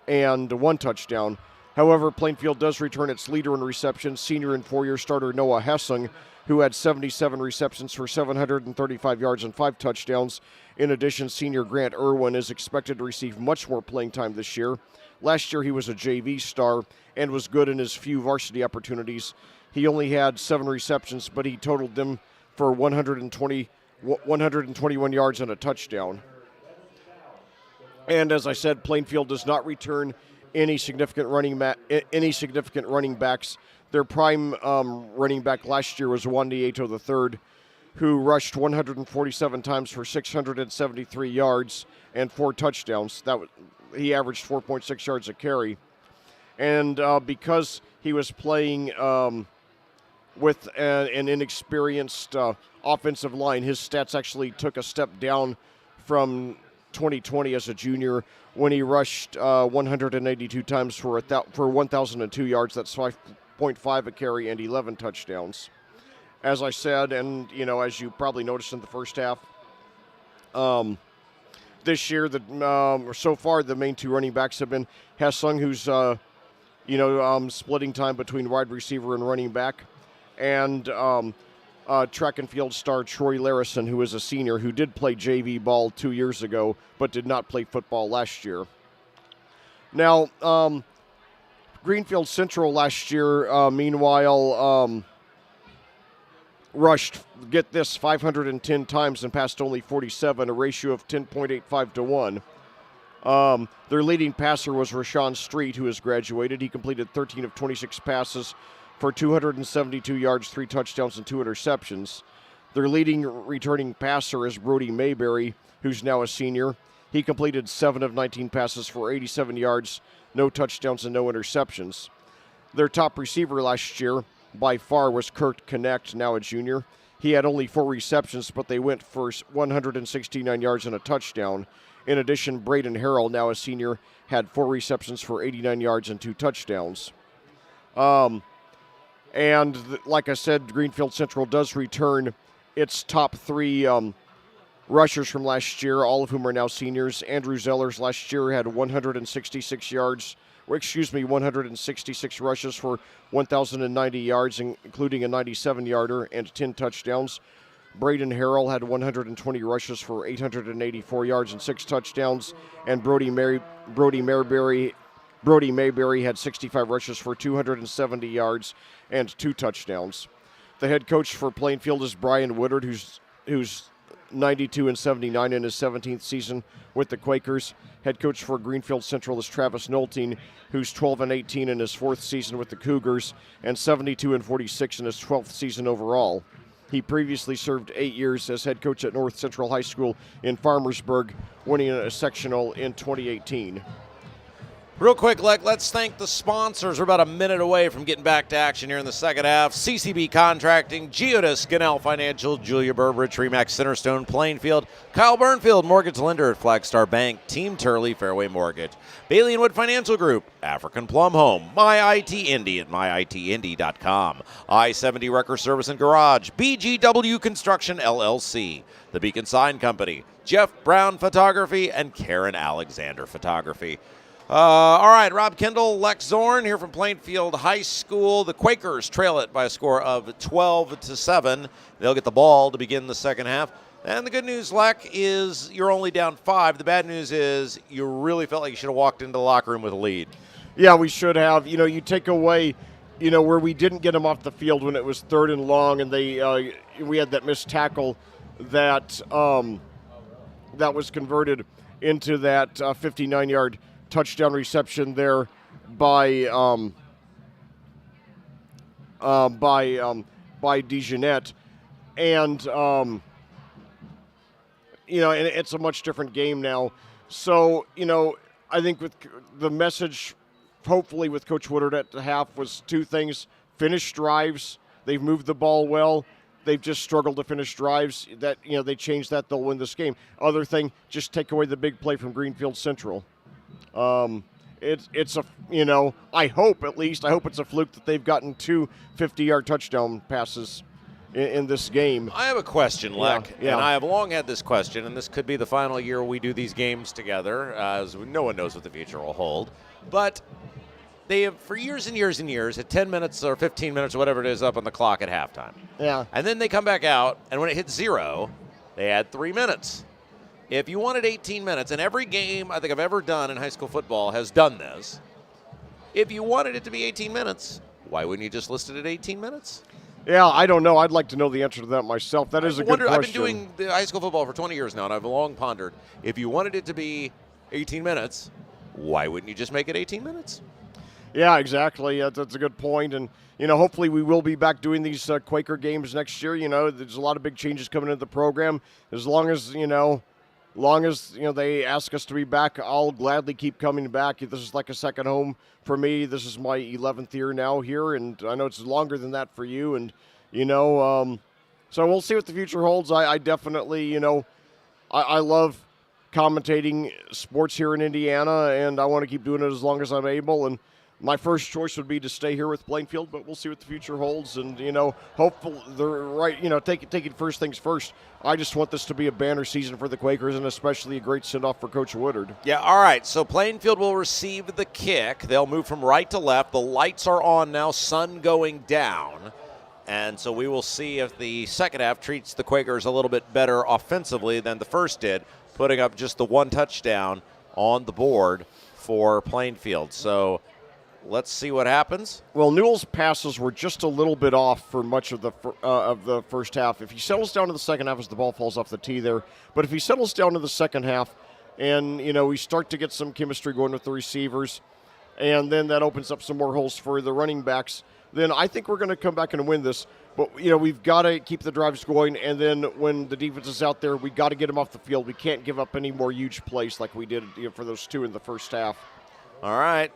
and 1 touchdown. However, Plainfield does return its leader in receptions, senior and 4-year starter Noah Hessung, who had 77 receptions for 735 yards and 5 touchdowns. In addition, senior Grant Irwin is expected to receive much more playing time this year. Last year, he was a JV star and was good in his few varsity opportunities. He only had 7 receptions, but he totaled them for 121 yards and a touchdown. And as I said, Plainfield does not return any significant running backs. Their prime running back last year was Juan Nieto III, who rushed 147 times for 673 yards and 4 touchdowns. He averaged 4.6 yards a carry. And because he was playing with an inexperienced offensive line, his stats actually took a step down from 2020 as a junior when he rushed 182 times for 1,002 yards. That's 5.5 a carry and 11 touchdowns. As I said, and as you probably noticed in the first half, this year, so far the main 2 running backs have been Hessung, who's splitting time between wide receiver and running back, and track and field star Troy Larison, who is a senior who did play JV ball 2 years ago but did not play football last year. Now, Greenfield Central last year, meanwhile, rushed, get this, 510 times and passed only 47, a ratio of 10.85 to 1. Their leading passer was Rashawn Street, who has graduated. He completed 13 of 26 passes for 272 yards, 3 touchdowns, and 2 interceptions. Their leading returning passer is Brody Mayberry, who's now a senior. He completed 7 of 19 passes for 87 yards, no touchdowns, and no interceptions. Their top receiver last year, by far, was Kurt Connect, now a junior. He had only 4 receptions, but they went for 169 yards and a touchdown. In addition, Braden Harrell, now a senior, had 4 receptions for 89 yards and 2 touchdowns. Like I said, Greenfield Central does return its top 3 rushers from last year, all of whom are now seniors. Andrew Zellers last year had 166 yards 166 rushes for 1,090 yards, including a 97-yarder and 10 touchdowns. Braden Harrell had 120 rushes for 884 yards and 6 touchdowns, and Brody Mayberry had 65 rushes for 270 yards and 2 touchdowns. The head coach for Plainfield is Brian Woodard, who's 92-79 in his 17th season with the Quakers. Head coach for Greenfield Central is Travis Nolting, who's 12-18 in his 4th season with the Cougars and 72-46 in his 12th season overall. He previously served 8 years as head coach at North Central High School in Farmersburg, winning a sectional in 2018. Real quick, let's thank the sponsors. We're about a minute away from getting back to action here in the second half. CCB Contracting, Geodis, Canal Financial, Julia Burbridge, Remax Centerstone, Plainfield, Kyle Burnfield, Mortgage Lender at Flagstar Bank, Team Turley, Fairway Mortgage, Bailey & Wood Financial Group, African Plum Home, My IT Indy at myitindy.com, I-70 Wrecker Service and Garage, BGW Construction LLC, The Beacon Sign Company, Jeff Brown Photography, and Karen Alexander Photography. All right, Rob Kendall, Lex Zorn here from Plainfield High School. The Quakers trail it by a score of 12-7. They'll get the ball to begin the second half. And the good news, Lex, is you're only down 5. The bad news is you really felt like you should have walked into the locker room with a lead. Yeah, we should have. You know, you take away, where we didn't get them off the field when it was 3rd and long, and we had that missed tackle that was converted into that 59-yard touchdown reception there by DeJeanette, and and it's a much different game now. So I think with the message, hopefully with Coach Woodard at the half, was 2 things: finish drives. They've moved the ball well. They've just struggled to finish drives. That they change that, they'll win this game. Other thing, just take away the big play from Greenfield Central. It's a, I hope it's a fluke that they've gotten 2 50-yard touchdown passes in this game. I have a question, Leck, yeah. and I have long had this question, and this could be the final year we do these games together, as no one knows what the future will hold. But they have, for years and years and years, had 10 minutes or 15 minutes or whatever it is up on the clock at halftime. Yeah. And then they come back out, and when it hits 0, they add 3 minutes. If you wanted 18 minutes, and every game I think I've ever done in high school football has done this, if you wanted it to be 18 minutes, why wouldn't you just list it at 18 minutes? Yeah, I don't know. I'd like to know the answer to that myself. That is a good question. I've been doing the high school football for 20 years now, and I've long pondered, if you wanted it to be 18 minutes, why wouldn't you just make it 18 minutes? Yeah, exactly. That's a good point. And, hopefully we will be back doing these Quaker games next year. There's a lot of big changes coming into the program. As long as they ask us to be back, I'll gladly keep coming back. This is like a second home for me. This is my 11th year now here, and I know it's longer than that for you. And, so we'll see what the future holds. I definitely, I love commentating sports here in Indiana, and I want to keep doing it as long as I'm able. And my first choice would be to stay here with Plainfield, but we'll see what the future holds. And, hopefully they're right, take it first things first. I just want this to be a banner season for the Quakers, and especially a great send-off for Coach Woodard. Yeah, all right. So Plainfield will receive the kick. They'll move from right to left. The lights are on now, sun going down. And so we will see if the second half treats the Quakers a little bit better offensively than the first did, putting up just the 1 touchdown on the board for Plainfield. So let's see what happens. Well, Newell's passes were just a little bit off for much of the first half. If he settles down to the second half as the ball falls off the tee there, but if he settles down to the second half and, we start to get some chemistry going with the receivers, and then that opens up some more holes for the running backs, then I think we're going to come back and win this. But, we've got to keep the drives going, and then when the defense is out there, we got to get them off the field. We can't give up any more huge plays like we did for those 2 in the first half. All right.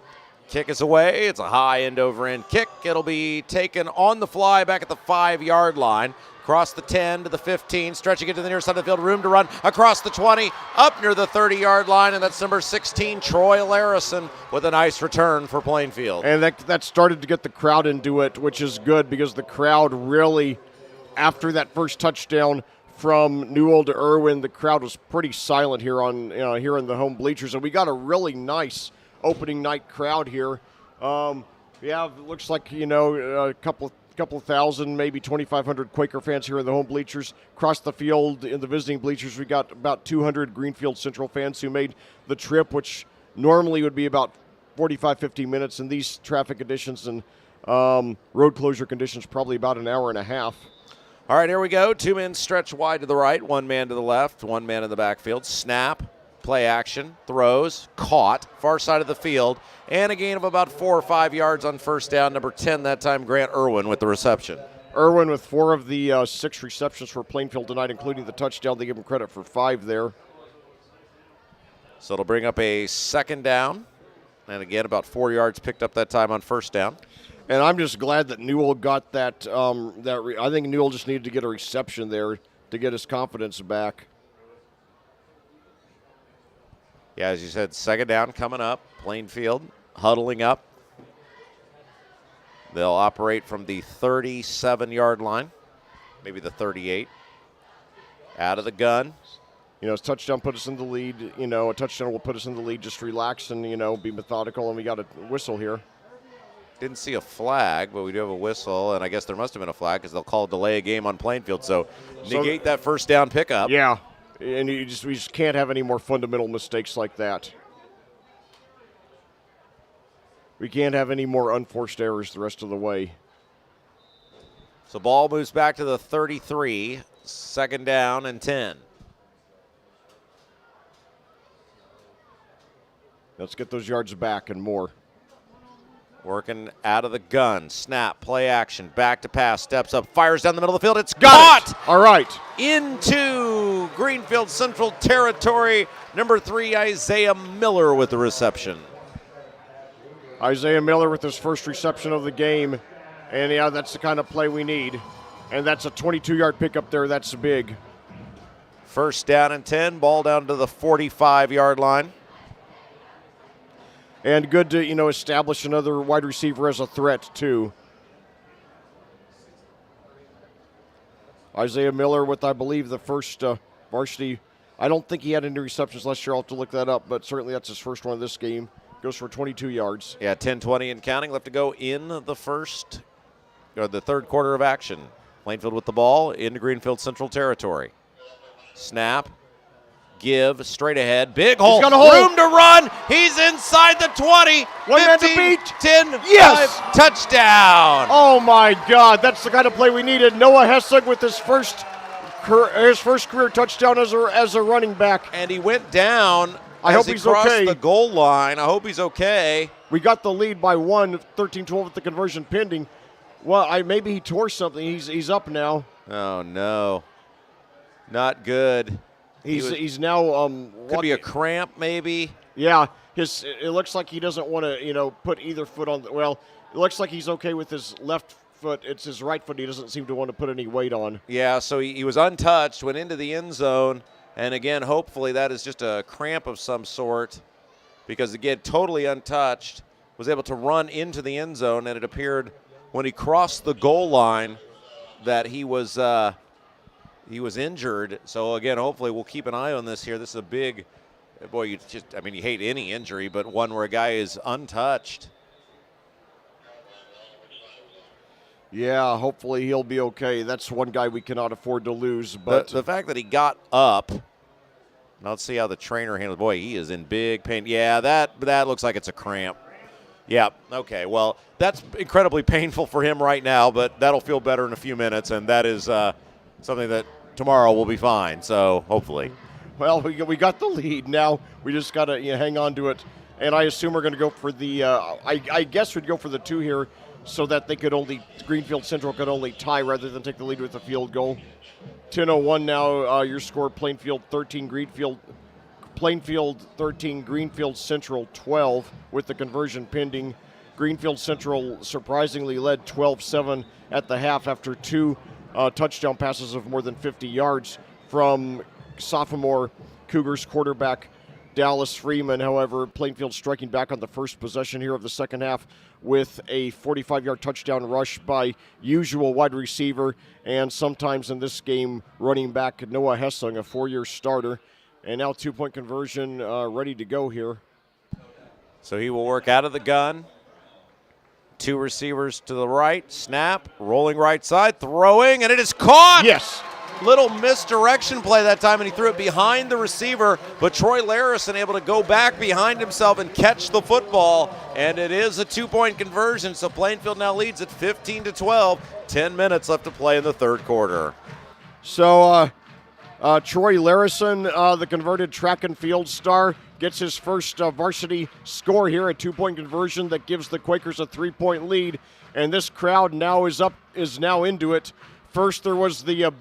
Kick is away. It's a high end-over-end kick. It'll be taken on the fly back at the 5-yard line. Across the 10 to the 15, stretching it to the near side of the field. Room to run across the 20, up near the 30-yard line, and that's number 16, Troy Larison, with a nice return for Plainfield. And that started to get the crowd into it, which is good because the crowd really, after that first touchdown from Newell to Irwin, the crowd was pretty silent here on here in the home bleachers, and we got a really nice opening night crowd here. Yeah, it looks like, a couple thousand, maybe 2,500 Quaker fans here in the home bleachers. Across the field in the visiting bleachers, we got about 200 Greenfield Central fans who made the trip, which normally would be about 45, 50 minutes. In these traffic conditions and road closure conditions, probably about an hour and a half. All right, here we go. 2 men stretch wide to the right, 1 man to the left, 1 man in the backfield. Snap, play action, throws, caught, far side of the field, and a gain of about 4 or 5 yards on first down. Number 10 that time, Grant Irwin with the reception. Irwin with 4 of the 6 receptions for Plainfield tonight, including the touchdown. They give him credit for 5 there. So it'll bring up a second down. And again, about 4 yards picked up that time on first down. And I'm just glad that Newell got that. I think Newell just needed to get a reception there to get his confidence back. Yeah, as you said, second down coming up. Plainfield huddling up. They'll operate from the 37-yard line, maybe the 38. Out of the gun. A touchdown put us in the lead. A touchdown will put us in the lead. Just relax and, be methodical. And we got a whistle here. Didn't see a flag, but we do have a whistle, and I guess there must have been a flag because they'll call delay a game on Plainfield. So negate that first down pickup. Yeah, and we just can't have any more fundamental mistakes like that. We can't have any more unforced errors the rest of the way. So ball moves back to the 33, second down and 10. Let's get those yards back and more. Working out of the gun. Snap, play action, back to pass, steps up, fires down the middle of the field. It's caught! All right. Into Greenfield Central territory. Number 3, Isaiah Miller with the reception. Isaiah Miller with his first reception of the game. And, yeah, that's the kind of play we need. And that's a 22-yard pickup there. That's big. First down and 10. Ball down to the 45-yard line. And good to, establish another wide receiver as a threat, too. Isaiah Miller with, I believe, the first varsity. I don't think he had any receptions last year. I'll have to look that up, but certainly that's his first one of this game. Goes for 22 yards. Yeah, 10-20 and counting. Left to go in the third quarter of action. Plainfield with the ball into Greenfield Central territory. Snap. Give, straight ahead, big hole, room to run, he's inside the 20, 15, 10, yes! 5, touchdown. Oh my God, that's the kind of play we needed. Noah Hessig with his first career touchdown as a running back. And he went down. I hope he's crossed okay. The goal line. I hope he's okay. We got the lead by 1, 13-12 with the conversion pending. Well, maybe he tore something. He's up now. Oh no, not good. He's now could be a cramp maybe. Yeah, it looks like he doesn't want to put either foot on. It looks like he's okay with his left foot. It's his right foot he doesn't seem to want to put any weight on. Yeah, so he was untouched, went into the end zone, and again, hopefully that is just a cramp of some sort, because again, totally untouched, was able to run into the end zone, and it appeared when he crossed the goal line that he was injured. So again, hopefully we'll keep an eye on this here. This is a big, boy, you hate any injury, but one where a guy is untouched. Yeah, hopefully he'll be okay. That's one guy we cannot afford to lose. But the fact that he got up, now let's see how the trainer handles. Boy, he is in big pain. Yeah, that looks like it's a cramp. Yeah, okay. Well, that's incredibly painful for him right now, but that'll feel better in a few minutes, and that is something that tomorrow will be fine, so hopefully. Well, we got the lead. Now we just got to hang on to it. And I assume we're going to go for the I guess we'd go for the 2 here so that Greenfield Central could only tie rather than take the lead with a field goal. 10:01 now, your score, Plainfield 13, Plainfield 13, Greenfield Central 12 with the conversion pending. Greenfield Central surprisingly led 12-7 at the half after 2 touchdown passes of more than 50 yards from sophomore Cougars quarterback Dallas Freeman. However, Plainfield striking back on the first possession here of the second half with a 45-yard touchdown rush by usual wide receiver and sometimes in this game running back Noah Hessung, a 4-year starter. And now 2-point conversion ready to go here. So he will work out of the gun. 2 receivers to the right. Snap. Rolling right side. Throwing. And it is caught. Yes. Little misdirection play that time, and he threw it behind the receiver. But Troy Larison able to go back behind himself and catch the football. And it is a 2-point conversion. So Plainfield now leads at 15-12. 10 minutes left to play in the third quarter. So Troy Larison, the converted track and field star, gets his first varsity score here, a 2-point conversion that gives the Quakers a 3-point lead. And this crowd now is now into it. First, there was the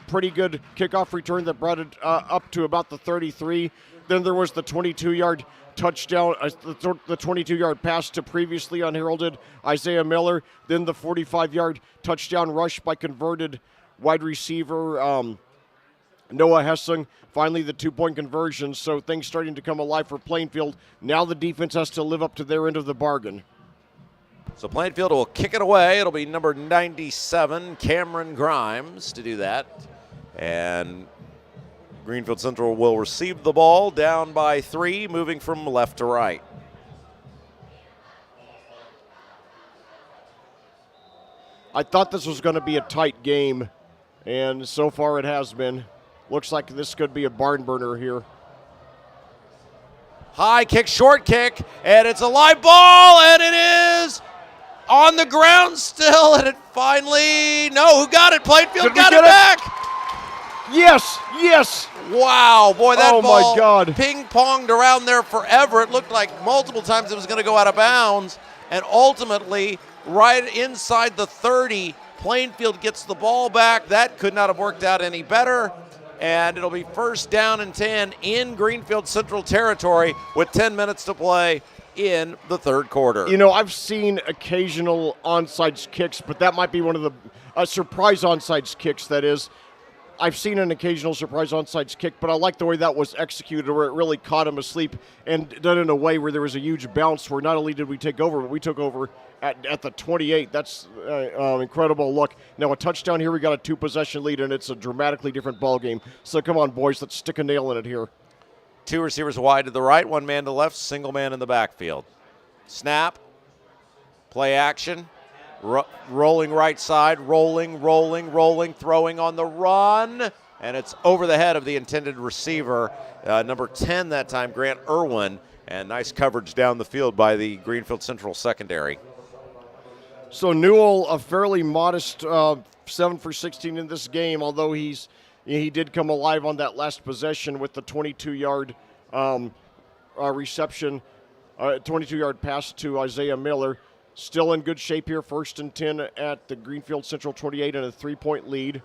pretty good kickoff return that brought it up to about the 33. Then there was the 22-yard touchdown, the 22-yard pass to previously unheralded Isaiah Miller. Then the 45-yard touchdown rush by converted wide receiver Noah Hessing. Finally, the 2-point conversion. So things starting to come alive for Plainfield. Now the defense has to live up to their end of the bargain. So Plainfield will kick it away. It'll be number 97, Cameron Grimes, to do that. And Greenfield Central will receive the ball down by 3, moving from left to right. I thought this was going to be a tight game, and so far it has been. Looks like this could be a barn burner here. High kick, short kick, and it's a live ball, and it is on the ground still, and it finally, no, who got it? Plainfield got it back. Yes, yes. Wow, boy, that oh ball my God. ping-ponged around there forever. It looked like multiple times it was going to go out of bounds, and ultimately, right inside the 30, Plainfield gets the ball back. That could not have worked out any better, and it'll be first down and 10 in Greenfield Central territory with 10 minutes to play in the third quarter. You know, I've seen occasional onside kicks, but that might be one of the surprise onside kicks, that is. I've seen an occasional surprise onside kick, but I like the way that was executed, where it really caught him asleep and done in a way where there was a huge bounce where not only did we take over, but we took over at the 28. That's incredible look. Now a touchdown here, we got a 2-possession lead, and it's a dramatically different ball game. So come on, boys, let's stick a nail in it here. 2 receivers wide to the right, 1 man to the left, single man in the backfield. Snap, play action, rolling right side, rolling, throwing on the run, and it's over the head of the intended receiver, number 10 that time, Grant Irwin, and nice coverage down the field by the Greenfield Central secondary. So Newell, a fairly modest 7 for 16 in this game, although he did come alive on that last possession with the 22-yard reception, 22-yard pass to Isaiah Miller. Still in good shape here, 1st and 10 at the Greenfield Central 28 and a 3-point lead.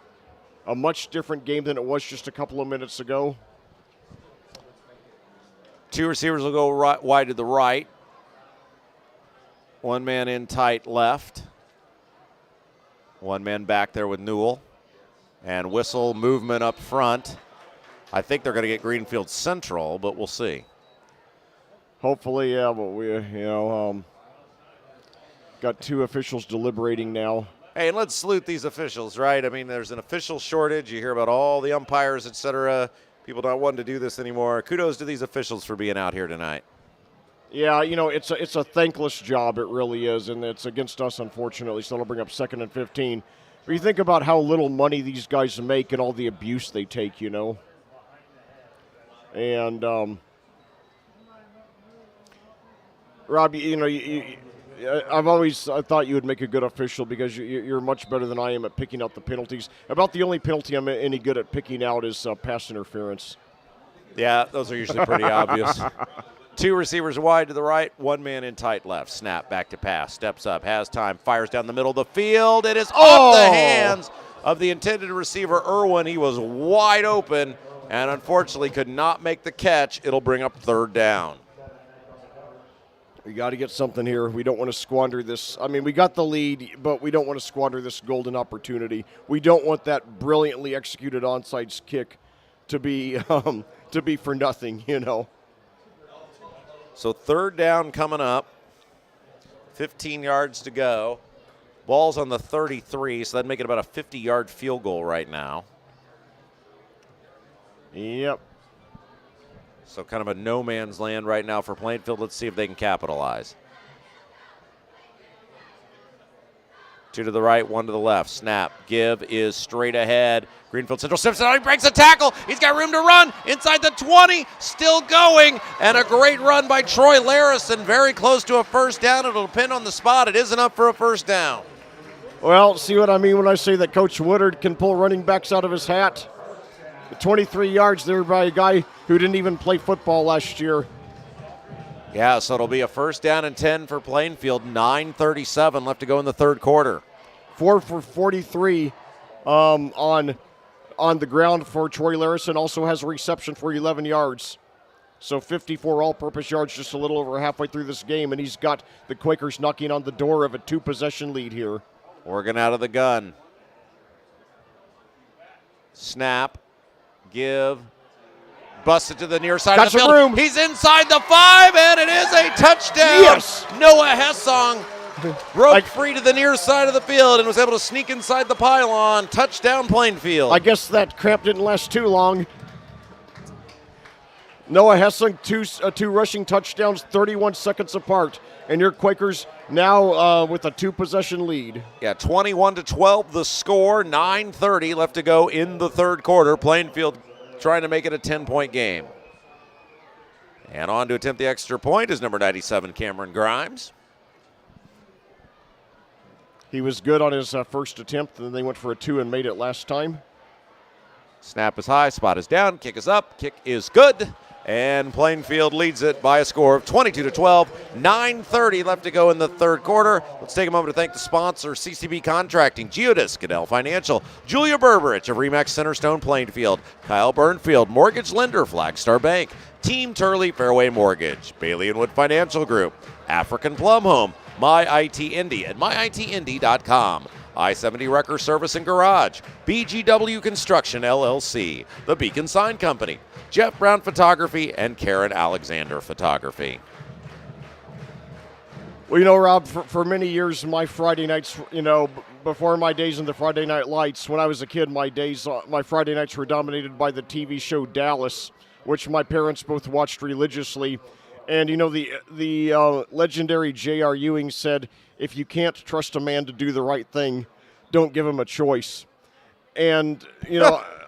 A much different game than it was just a couple of minutes ago. 2 receivers will go wide to the right. 1 man in tight left. 1 man back there with Newell. And whistle movement up front. I think they're going to get Greenfield Central, but we'll see. Hopefully, yeah, but we, got 2 officials deliberating now. Hey, and let's salute these officials, right? I mean, there's an official shortage. You hear about all the umpires, et cetera. People don't want to do this anymore. Kudos to these officials for being out here tonight. Yeah, it's a thankless job. It really is, and it's against us, unfortunately, so it'll bring up 2nd and 15. But you think about how little money these guys make and all the abuse they take, And, Rob, I've always thought you would make a good official because you're much better than I am at picking out the penalties. About the only penalty I'm any good at picking out is pass interference. Yeah, those are usually pretty obvious. 2 receivers wide to the right, 1 man in tight left. Snap, back to pass, steps up, has time, fires down the middle of the field. It is off the hands of the intended receiver, Irwin. He was wide open and unfortunately could not make the catch. It'll bring up 3rd down. We got to get something here. We don't want to squander this. I mean, we got the lead, but we don't want to squander this golden opportunity. We don't want that brilliantly executed onside kick to be for nothing, So 3rd down coming up. 15 yards to go. Ball's on the 33, so that'd make it about a 50-yard field goal right now. Yep. So kind of a no man's land right now for Plainfield. Let's see if they can capitalize. 2 to the right, 1 to the left. Snap. Give is straight ahead. Greenfield Central steps out. He breaks a tackle. He's got room to run. Inside the 20. Still going. And a great run by Troy Larison. Very close to a first down. It'll depend on the spot. It isn't up for a first down. Well, see what I mean when I say that Coach Woodard can pull running backs out of his hat? 23 yards there by a guy who didn't even play football last year. Yeah, so it'll be a first down and 10 for Plainfield. 9:37 left to go in the third quarter. 4 for 43 on the ground for Troy Larison. Also has a reception for 11 yards. So 54 all-purpose yards just a little over halfway through this game, and he's got the Quakers knocking on the door of a 2-possession lead here. Oregon out of the gun. Snap. Give. Busted to the near side Got of the some field. room. He's inside the 5, and it is a touchdown. Yes. Noah Hessong broke I- free to the near side of the field and was able to sneak inside the pylon. Touchdown Plainfield. I guess that cramp didn't last too long. Noah Hessling, two rushing touchdowns, 31 seconds apart. And your Quakers now with a 2-possession lead. Yeah, 21-12 the score. 9:30 left to go in the third quarter. Plainfield trying to make it a 10-point game. And on to attempt the extra point is number 97, Cameron Grimes. He was good on his first attempt, and then they went for a 2 and made it last time. Snap is high, spot is down, kick is up, kick is good. And Plainfield leads it by a score of 22-12. 9:30 left to go in the third quarter. Let's take a moment to thank the sponsor, CCB Contracting, Geodis, Goodell Financial, Julia Berberich of Remax Centerstone Plainfield, Kyle Burnfield, Mortgage Lender, Flagstar Bank, Team Turley Fairway Mortgage, Bailey & Wood Financial Group, African Plum Home, My IT Indy at myitindy.com. I-70 Wrecker Service and Garage, BGW Construction LLC, The Beacon Sign Company, Jeff Brown Photography, and Karen Alexander Photography. Well, you know, Rob, for many years, my Friday nights, before my days in the Friday Night Lights, when I was a kid, my Friday nights were dominated by the TV show Dallas, which my parents both watched religiously. And, the legendary J.R. Ewing said, if you can't trust a man to do the right thing, don't give him a choice. And,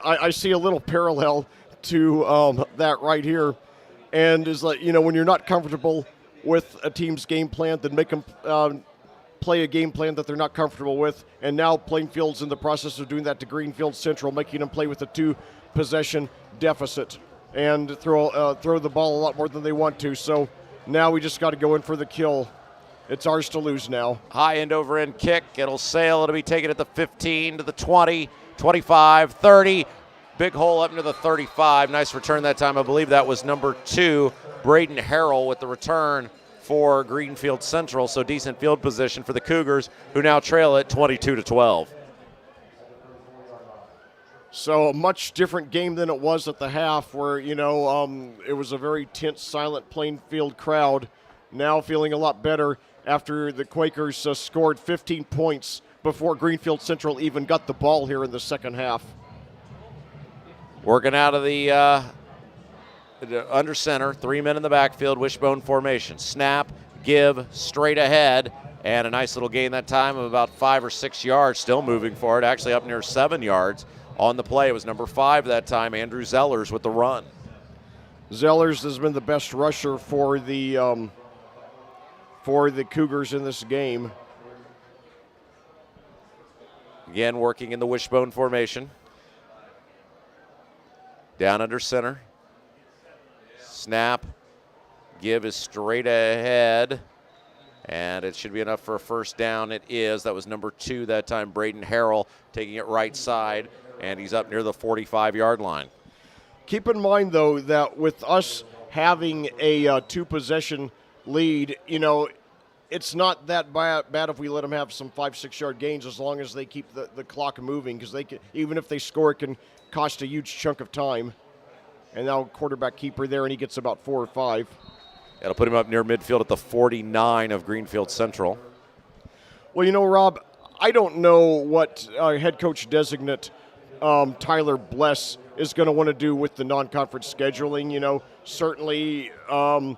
I see a little parallel to that right here. And is like, when you're not comfortable with a team's game plan, then make them play a game plan that they're not comfortable with. And now Plainfield's in the process of doing that to Greenfield Central, making them play with a 2-possession deficit and throw the ball a lot more than they want to. So now we just got to go in for the kill. It's ours to lose now. High end over end kick. It'll sail. It'll be taken at the 15 to the 20, 25, 30. Big hole up into the 35. Nice return that time. I believe that was number 2, Braden Harrell, with the return for Greenfield Central. So decent field position for the Cougars, who now trail it 22-12. So a much different game than it was at the half, where it was a very tense, silent Plainfield crowd. Now feeling a lot better after the Quakers scored 15 points before Greenfield Central even got the ball here in the second half. Working out of the under center, 3 men in the backfield, wishbone formation. Snap, give, straight ahead, and a nice little gain that time of about 5 or 6 yards. Still moving forward, actually up near 7 yards on the play. It was number 5 that time, Andrew Zellers with the run. Zellers has been the best rusher for the Cougars in this game. Again, working in the wishbone formation. Down under center. Snap. Give is straight ahead. And it should be enough for a first down. It is. That was number 2 that time, Braden Harrell, taking it right side. And he's up near the 45-yard line. Keep in mind, though, that with us having a 2-possession lead, it's not that bad if we let them have some 5-6 yard gains, as long as they keep the clock moving, because even if they score, it can cost a huge chunk of time. And now quarterback keeper there, and he gets about 4 or 5. That'll put him up near midfield at the 49 of Greenfield Central. Well, Rob, I don't know what head coach designate Tyler Bless is going to want to do with the non-conference scheduling. You know, certainly I'm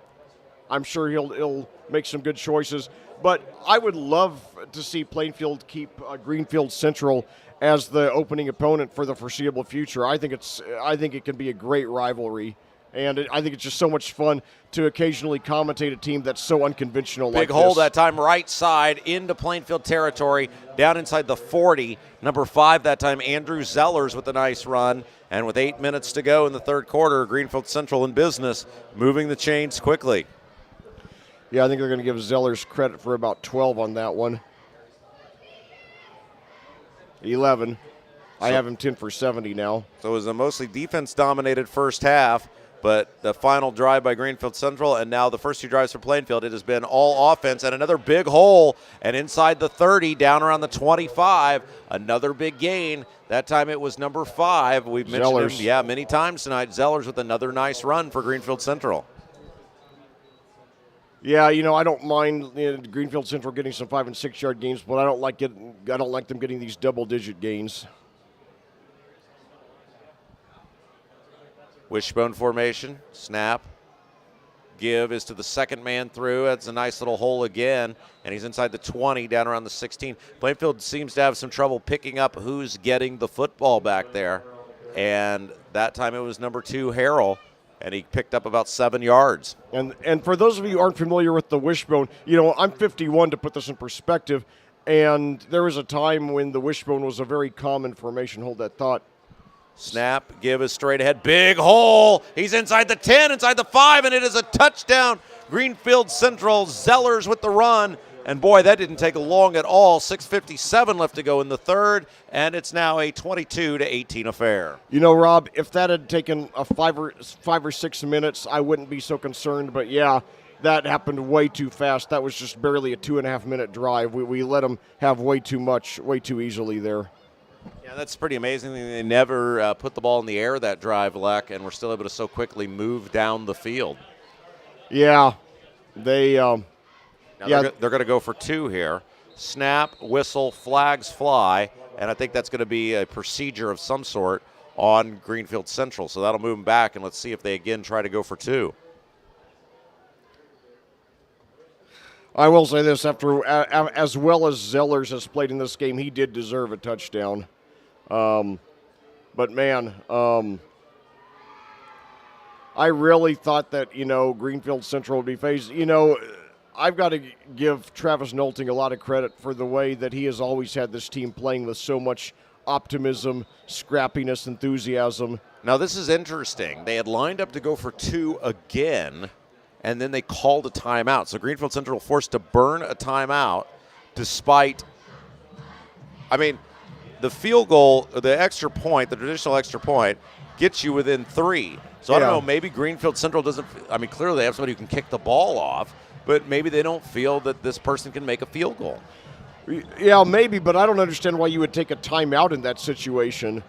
sure he'll make some good choices. But I would love to see Plainfield keep Greenfield Central as the opening opponent for the foreseeable future. I think it can be a great rivalry. And I think it's just so much fun to occasionally commentate a team that's so unconventional like this. Big hole that time, right side into Plainfield territory, down inside the 40. Number 5 that time, Andrew Zellers with a nice run. And with 8 minutes to go in the third quarter, Greenfield Central in business, moving the chains quickly. Yeah, I think they're going to give Zellers credit for about 12 on that one. 11. I have him 10 for 70 now. So it was a mostly defense-dominated first half. But the final drive by Greenfield Central, and now the first 2 drives for Plainfield, it has been all offense. And another big hole, and inside the 30, down around the 25, another big gain. That time it was number 5. We've mentioned him, many times tonight. Zellers with another nice run for Greenfield Central. Yeah, you know, I don't mind Greenfield Central getting some 5- and 6-yard gains, but I don't like them getting these double-digit gains. Wishbone formation, snap, give is to the second man through. That's a nice little hole again, and he's inside the 20, down around the 16. Plainfield seems to have some trouble picking up who's getting the football back there, and that time it was number 2, Harrell, and he picked up about 7 yards. And for those of you who aren't familiar with the wishbone, you know, I'm 51 to put this in perspective, and there was a time when the wishbone was a very common formation. Hold that thought. Snap, give is straight ahead. Big hole. He's inside the 10, inside the 5, and it is a touchdown. Greenfield Central, Zellers with the run. And boy, that didn't take long at all. 6:57 left to go in the third, and it's now a 22-18 affair. You know, Rob, if that had taken a 5 or 6 minutes, I wouldn't be so concerned. But yeah, that happened way too fast. That was just barely a 2.5-minute drive. We let them have way too much, way too easily there. Yeah, that's pretty amazing. They never put the ball in the air that drive, Leck, and we're still able to so quickly move down the field. Yeah, they're going to go for 2 here. Snap, whistle, flags fly, and I think that's going to be a procedure of some sort on Greenfield Central. So that'll move them back, and let's see if they again try to go for 2. I will say this, after as well as Zellers has played in this game, he did deserve a touchdown. But man, I really thought that, you know, Greenfield Central would be phased. You know, I've got to give Travis Nolting a lot of credit for the way that he has always had this team playing with so much optimism, scrappiness, enthusiasm. Now this is interesting. They had lined up to go for 2 again, and then they called a timeout. So Greenfield Central forced to burn a timeout despite, I mean, the field goal, the extra point, the traditional extra point, gets you within 3. So I don't know, maybe Greenfield Central doesn't, I mean, clearly they have somebody who can kick the ball off, but maybe they don't feel that this person can make a field goal. Yeah, maybe, but I don't understand why you would take a timeout in that situation.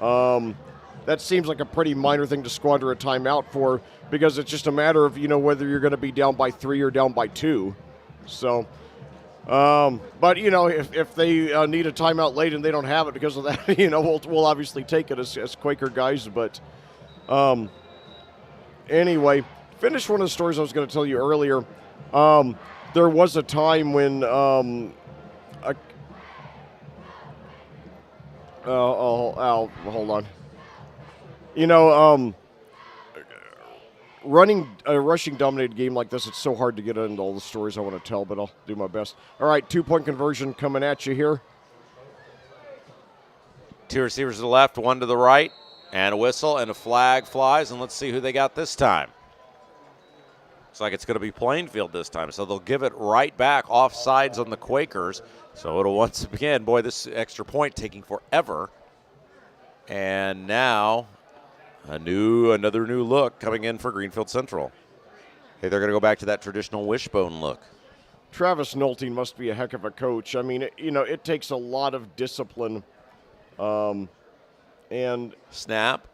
That seems like a pretty minor thing to squander a timeout for, because it's just a matter of, you know, whether you're going to be down by 3 or down by 2. So, but, you know, if they need a timeout late and they don't have it because of that, you know, we'll obviously take it as Quaker guys. But anyway, finish one of the stories I was going to tell you earlier. There was a time when hold on. You know, running a rushing dominated game like this, it's so hard to get into all the stories I want to tell, but I'll do my best. All right, 2-point conversion coming at you here. 2 receivers to the left, 1 to the right, and a whistle and a flag flies, and let's see who they got this time. Looks like it's going to be Plainfield this time, so they'll give it right back off sides on the Quakers. So it'll once again, boy, this extra point taking forever. And now another new look coming in for Greenfield Central. Hey, they're going to go back to that traditional wishbone look. Travis Nolting must be a heck of a coach. I mean, it takes a lot of discipline. And snap.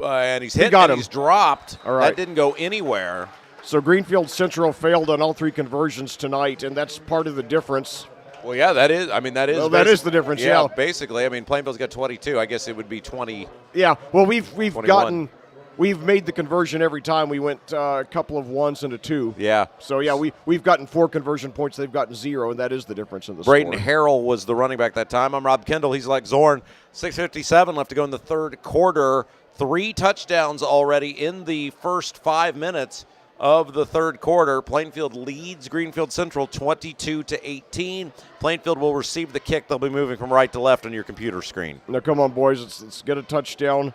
And he's hit and he's dropped. All right. That didn't go anywhere. So Greenfield Central failed on all 3 conversions tonight, and that's part of the difference. Well, yeah, that is. I mean, that is. Well, that is the difference. Yeah. Basically. I mean, Plainfield's got 22. I guess it would be 20. Yeah. Well, we've 21. we've made the conversion every time. We went a couple of ones and a two. Yeah. So yeah, we've gotten 4 conversion points. They've gotten 0, and that is the difference in the Brayton score. Harrell was the running back that time. I'm Rob Kendall. He's Lex Zorn. 6:57 left to go in the third quarter. 3 touchdowns already in the first 5 minutes of the third quarter. Plainfield leads Greenfield Central 22-18. Plainfield will receive the kick. They'll be moving from right to left on your computer screen. Now, come on, boys. Let's get a touchdown.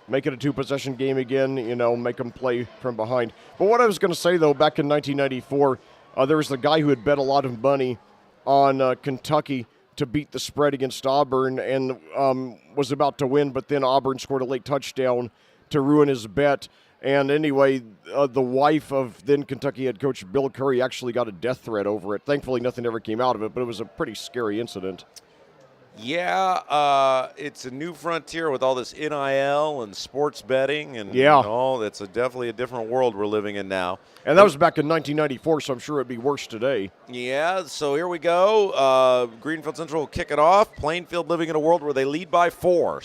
Make it a 2-possession game again. Make them play from behind. But what I was going to say, though, back in 1994, there was the guy who had bet a lot of money on Kentucky to beat the spread against Auburn and was about to win, but then Auburn scored a late touchdown to ruin his bet. And anyway, the wife of then Kentucky head coach Bill Curry actually got a death threat over it. Thankfully, nothing ever came out of it, but it was a pretty scary incident. Yeah, it's a new frontier with all this NIL and sports betting and Yeah. all. It's definitely a different world we're living in now. And that was back in 1994, so I'm sure it'd be worse today. Yeah, so here we go. Greenfield Central will kick it off. Plainfield living in a world where they lead by 4.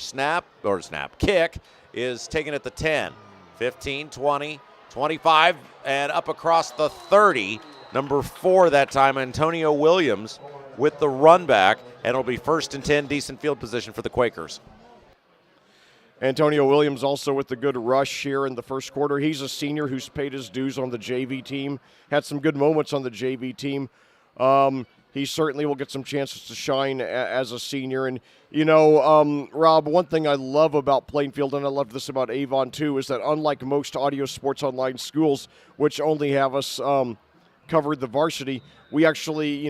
Kick is taken at the 10, 15, 20, 25, and up across the 30. Number 4 that time, Antonio Williams with the run back, and it'll be 1st and 10, decent field position for the Quakers. Antonio Williams also with the good rush here in the first quarter. He's a senior who's paid his dues on the JV team, had some good moments on the JV team. He certainly will get some chances to shine as a senior. And, Rob, one thing I love about Plainfield, and I love this about Avon too, is that unlike most audio sports online schools, which only have us covered the varsity, we actually,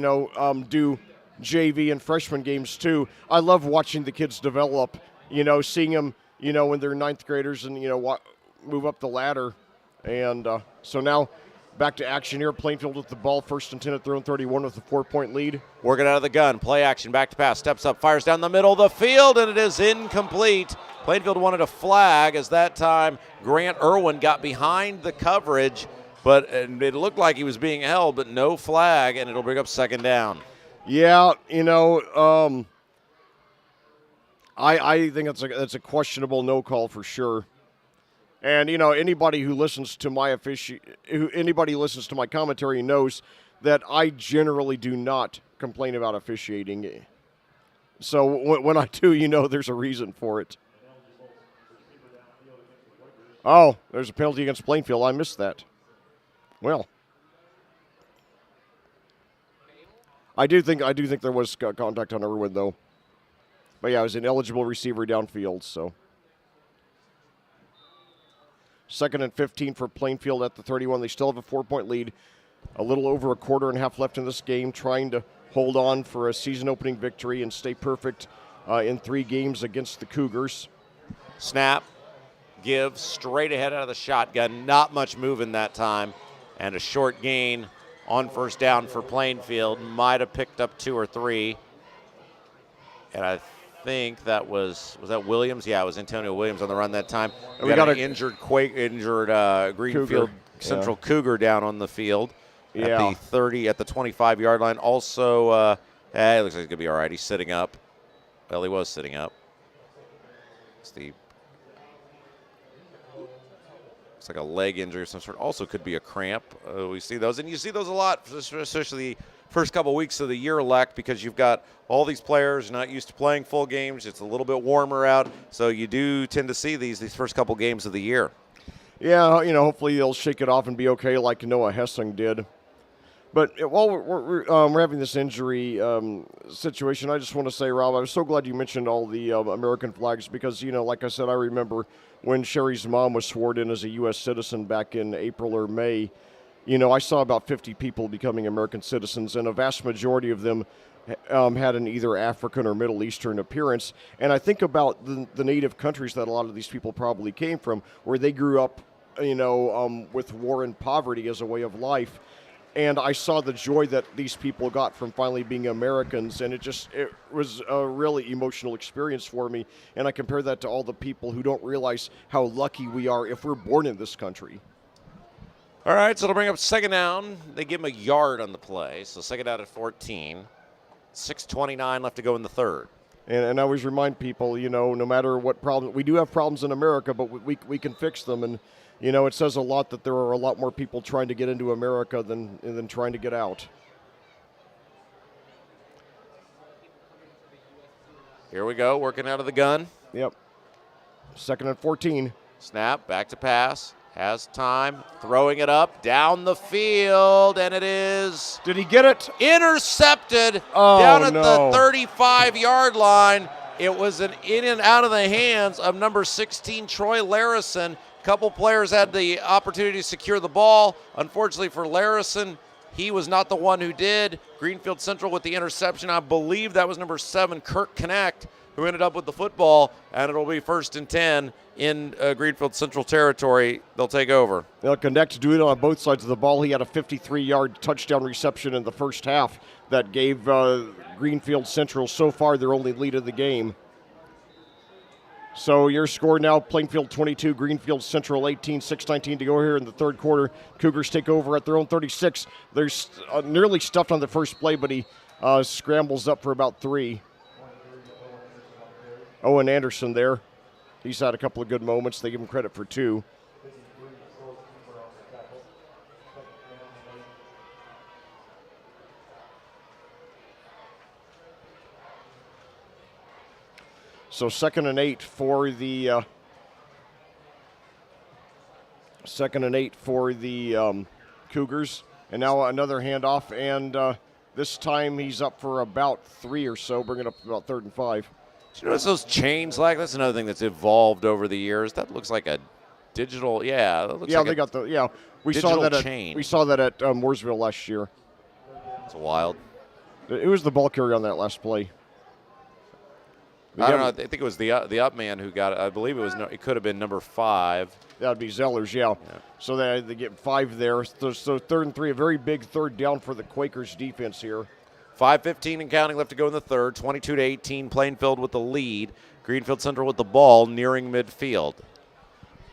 do JV and freshman games too. I love watching the kids develop, seeing them, when they're 9th graders and, move up the ladder. And so now back to action here. Plainfield with the ball, 1st and 10 at their own 31 with a 4-point lead. Working out of the gun, play action, back to pass, steps up, fires down the middle of the field, and it is incomplete. Plainfield wanted a flag as that time Grant Irwin got behind the coverage, but it looked like he was being held, but no flag, and it'll bring up 2nd down. Yeah, I think that's a questionable no call for sure. And anybody who listens to my anybody who listens to my commentary knows that I generally do not complain about officiating. So when I do, there's a reason for it. Oh, there's a penalty against Plainfield. I missed that. Well, I do think there was contact on Irwin though. But yeah, it was an eligible receiver downfield. So 2nd and 15 for Plainfield at the 31. They still have a 4-point lead. A little over a quarter and a half left in this game, trying to hold on for a season-opening victory and stay perfect in 3 games against the Cougars. Snap, give, straight ahead out of the shotgun. Not much moving that time. And a short gain on 1st down for Plainfield. Might have picked up 2 or 3. And I think that was that Williams? Yeah, it was Antonio Williams on the run that time. We got an injured Greenfield Central Cougar down on the field at the 30, at the 25-yard line. Also, it looks like he's going to be all right. He's sitting up. Well, he was sitting up. It's like a leg injury of some sort. Also could be a cramp. We see those. And you see those a lot, especially the first couple weeks of the year, Leck, because you've got all these players not used to playing full games. It's a little bit warmer out. So you do tend to see these first couple games of the year. Yeah, hopefully they'll shake it off and be okay like Noah Hessing did. But while we're having this injury situation, I just want to say, Rob, I was so glad you mentioned all the American flags because, like I said, I remember when Sherry's mom was sworn in as a U.S. citizen back in April or May. I saw about 50 people becoming American citizens, and a vast majority of them had an either African or Middle Eastern appearance. And I think about the native countries that a lot of these people probably came from, where they grew up, with war and poverty as a way of life. And I saw the joy that these people got from finally being Americans, and it was a really emotional experience for me. And I compare that to all the people who don't realize how lucky we are if we're born in this country. All right, so it'll bring up 2nd down. They give him a yard on the play, so 2nd down at 14. 6:29 left to go in the third. And I always remind people, no matter what problem, we do have problems in America, but we can fix them. And, it says a lot that there are a lot more people trying to get into America than trying to get out. Here we go, working out of the gun. Yep. 2nd and 14. Snap, back to pass. Has time, throwing it up, down the field, and it is Did he get it? intercepted Oh, down at no. the 35-yard line. It was an in and out of the hands of number 16, Troy Larison. A couple players had the opportunity to secure the ball. Unfortunately for Larison, he was not the one who did. Greenfield Central with the interception. I believe that was number 7, Kirk Connect, who ended up with the football, and it'll be 1st and 10 in Greenfield Central territory. They'll take over. Connect doing it on both sides of the ball. He had a 53-yard touchdown reception in the first half that gave Greenfield Central so far their only lead of the game. So your score now, Plainfield 22, Greenfield Central 18, 6:19 to go here in the third quarter. Cougars take over at their own 36. They're nearly stuffed on the first play, but he scrambles up for about 3. Owen Anderson there. He's had a couple of good moments. They give him credit for 2. So 2nd and 8 for the Cougars, and now another handoff, and this time he's up for about 3 or so, bringing up about 3rd and 5. Do you notice those chains like that's another thing that's evolved over the years? That looks like a digital, that looks like they got the we saw digital that chain. we saw that at Mooresville last year. It's wild. It was the ball carrier on that last play. I don't know. I think it was the up man who got it. I believe it could have been number 5. That'd be Zellers, yeah. So they get 5 there. So 3rd and 3, a very big third down for the Quakers defense here. 5:15 and counting left to go in the third. 22-18, Plainfield with the lead. Greenfield Central with the ball nearing midfield.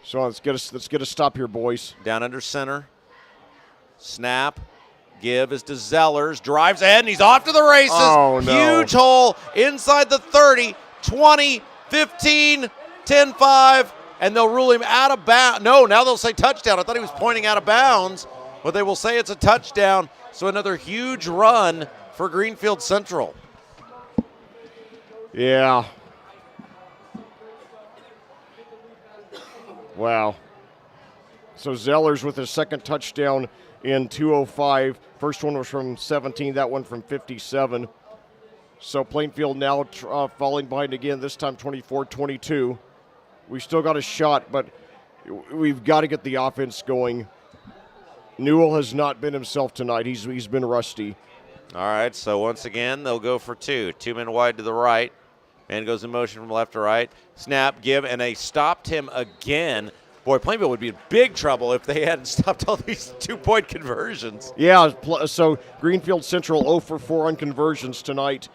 So let's get a stop here, boys. Down under center. Snap. Give is to Zellers. Drives ahead, and he's off to the races. Oh, no. Huge hole inside the 30, 20, 15, 10-5, and they'll rule him out of bounds. No, now they'll say touchdown. I thought he was pointing out of bounds, but they will say it's a touchdown. So another huge run for Greenfield Central. Yeah. Wow. So Zellers with his second touchdown in 2:05. First one was from 17, that one from 57. So Plainfield now falling behind again, this time 24-22. We still got a shot, but we've got to get the offense going. Newell has not been himself tonight. He's been rusty. All right, so once again, they'll go for 2. 2 men wide to the right. Man goes in motion from left to right. Snap, give, and they stopped him again. Boy, Plainfield would be in big trouble if they hadn't stopped all these 2-point conversions. Yeah, so Greenfield Central 0 for 4 on conversions tonight.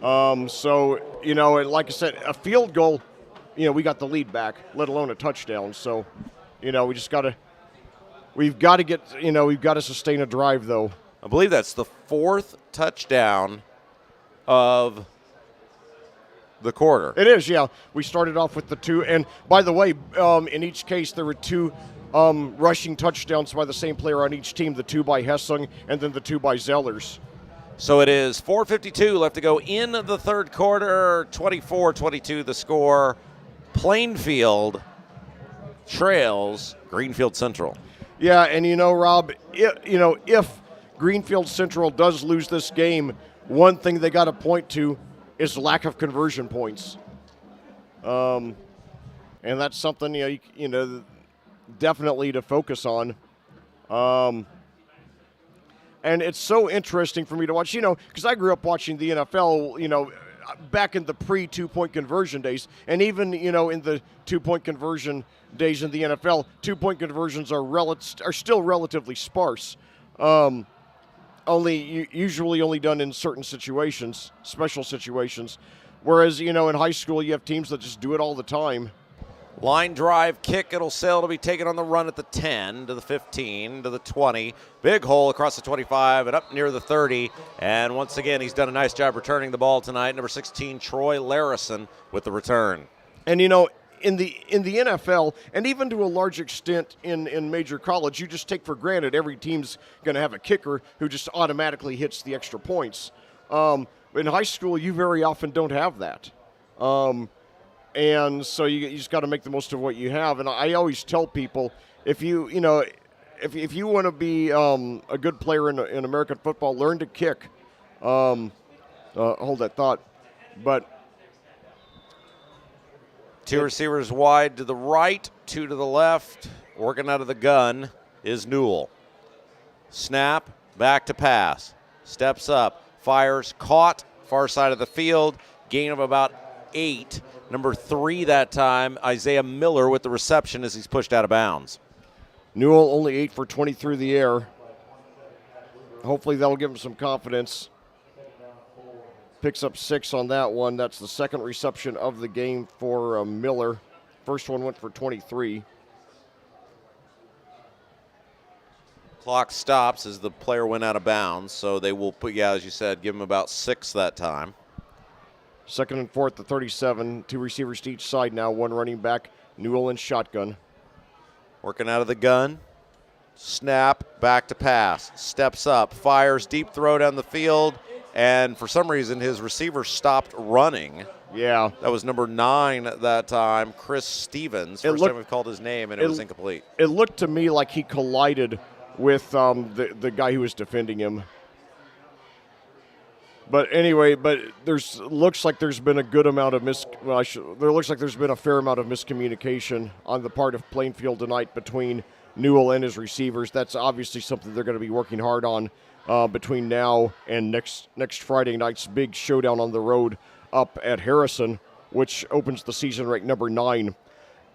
So, like I said, a field goal, we got the lead back, let alone a touchdown. So, we've got to sustain a drive, though. I believe that's the 4th touchdown of the quarter. It is, yeah. We started off with the 2. And, by the way, in each case, there were 2 rushing touchdowns by the same player on each team, the 2 by Hessung and then the 2 by Zellers. So it is 4:52 left to go in the third quarter. 24-22 the score. Plainfield trails Greenfield Central. Yeah, and Rob, if Greenfield Central does lose this game, one thing they got to point to is lack of conversion points. And that's something definitely to focus on. And it's so interesting for me to watch, because I grew up watching the NFL, back in the pre-2-point conversion days, and even, in the 2-point conversion days in the NFL, 2-point conversions are still relatively sparse. Usually only done in certain situations, special situations. Whereas, in high school, you have teams that just do it all the time. Line drive kick, it'll sail to be taken on the run at the 10, to the 15, to the 20. Big hole across the 25 and up near the 30. And once again, he's done a nice job returning the ball tonight. Number 16, Troy Larison with the return. And, you know, in the NFL, and even to a large extent in major college, you just take for granted every team's going to have a kicker who just automatically hits the extra points. In high school, you very often don't have that. And so you just got to make the most of what you have. And I always tell people, if you want to be a good player in American football, learn to kick. Hold that thought. But 2 receivers wide to the right, 2 to the left. Working out of the gun is Newell. Snap, back to pass. Steps up, fires, caught, far side of the field. Gain of about 8. Number 3 that time, Isaiah Miller with the reception as he's pushed out of bounds. Newell only 8 for 20 through the air. Hopefully that'll give him some confidence. Picks up 6 on that one. That's the second reception of the game for Miller. First one went for 23. Clock stops as the player went out of bounds, so they will put, as you said, give him about 6 that time. Second and 4 at the 37. 2 receivers to each side now. 1 running back. Newell in shotgun. Working out of the gun. Snap, back to pass. Steps up, fires, deep throw down the field. And for some reason, his receiver stopped running. Yeah. That was number 9 at that time, Chris Stevens. First time we've called his name, and it was incomplete. It looked to me like he collided with the guy who was defending him. But anyway, looks like there's been a good amount of there looks like there's been a fair amount of miscommunication on the part of Plainfield tonight between Newell and his receivers. That's obviously something they're going to be working hard on between now and next Friday night's big showdown on the road up at Harrison, which opens the season ranked number 9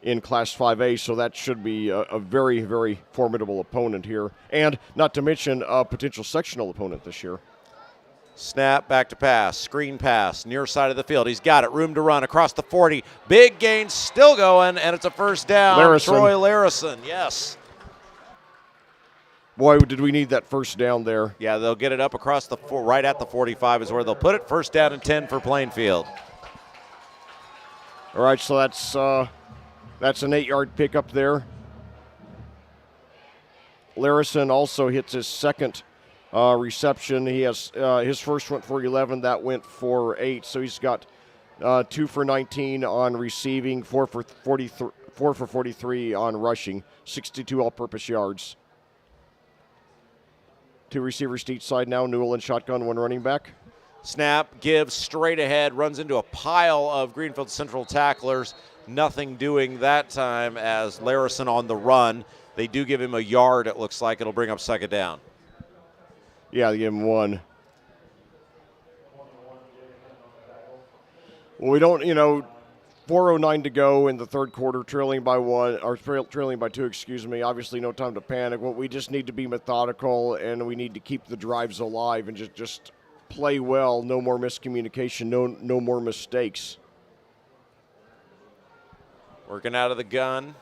in Class 5A. So that should be a very, very formidable opponent here, and not to mention a potential sectional opponent this year. Snap, back to pass, screen pass, near side of the field. He's got it, room to run across the 40. Big gain, still going, and it's a first down. Larison. Troy Larison, yes. Boy, did we need that first down there. Yeah, they'll get it up across the right at the 45 is where they'll put it. First down and 10 for Plainfield. All right, so that's an 8-yard pickup there. Larison also hits his second reception. He has his first went for 11, that went for 8. So he's got 2 for 19 on receiving, 4 for 43 on rushing, 62 all-purpose yards. 2 receivers to each side now. Newell in shotgun, 1 running back. Snap, gives straight ahead, runs into a pile of Greenfield Central tacklers. Nothing doing that time as Larison on the run. They do give him a yard, it looks like. It'll bring up second down. Yeah, they give him 1. Well, we don't, 4:09 to go in the third quarter, trailing by 2, excuse me. Obviously, no time to panic. Well, we just need to be methodical, and we need to keep the drives alive and just play well. No more miscommunication, no more mistakes. Working out of the gun.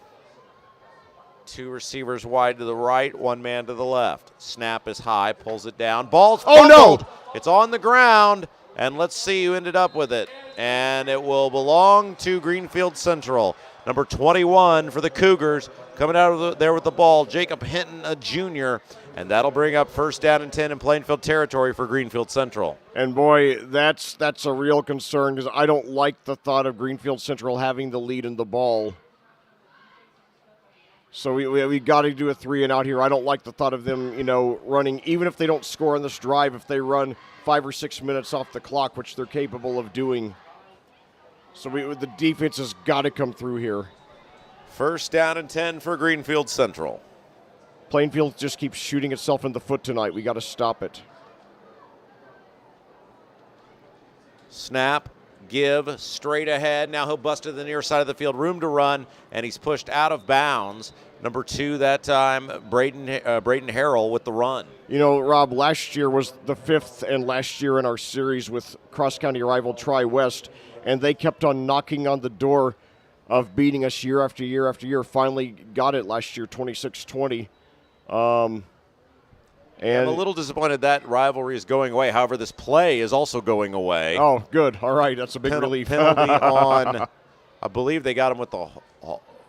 2 receivers wide to the right, 1 man to the left. Snap is high, pulls it down. Ball's fumbled. No! It's on the ground, and let's see who ended up with it. And it will belong to Greenfield Central. Number 21 for the Cougars, coming out of there with the ball, Jacob Hinton, a junior. And that'll bring up first down and 10 in Plainfield territory for Greenfield Central. And boy, that's a real concern because I don't like the thought of Greenfield Central having the lead in the ball. So we got to do a 3 and out here. I don't like the thought of them, running, even if they don't score on this drive, if they run 5 or 6 minutes off the clock, which they're capable of doing. So the defense has got to come through here. First down and 10 for Greenfield Central. Plainfield just keeps shooting itself in the foot tonight. We got to stop it. Snap, give, straight ahead. Now he'll bust to the near side of the field, room to run, and he's pushed out of bounds. Number 2 that time, Braden Harrell with the run. Rob, last year was the 5th and last year in our series with cross-county rival Tri-West, and they kept on knocking on the door of beating us year after year after year. Finally got it last year, 26-20. I'm a little disappointed that rivalry is going away. However, this play is also going away. Oh, good. All right, that's a big relief. Penalty on, I believe they got him with a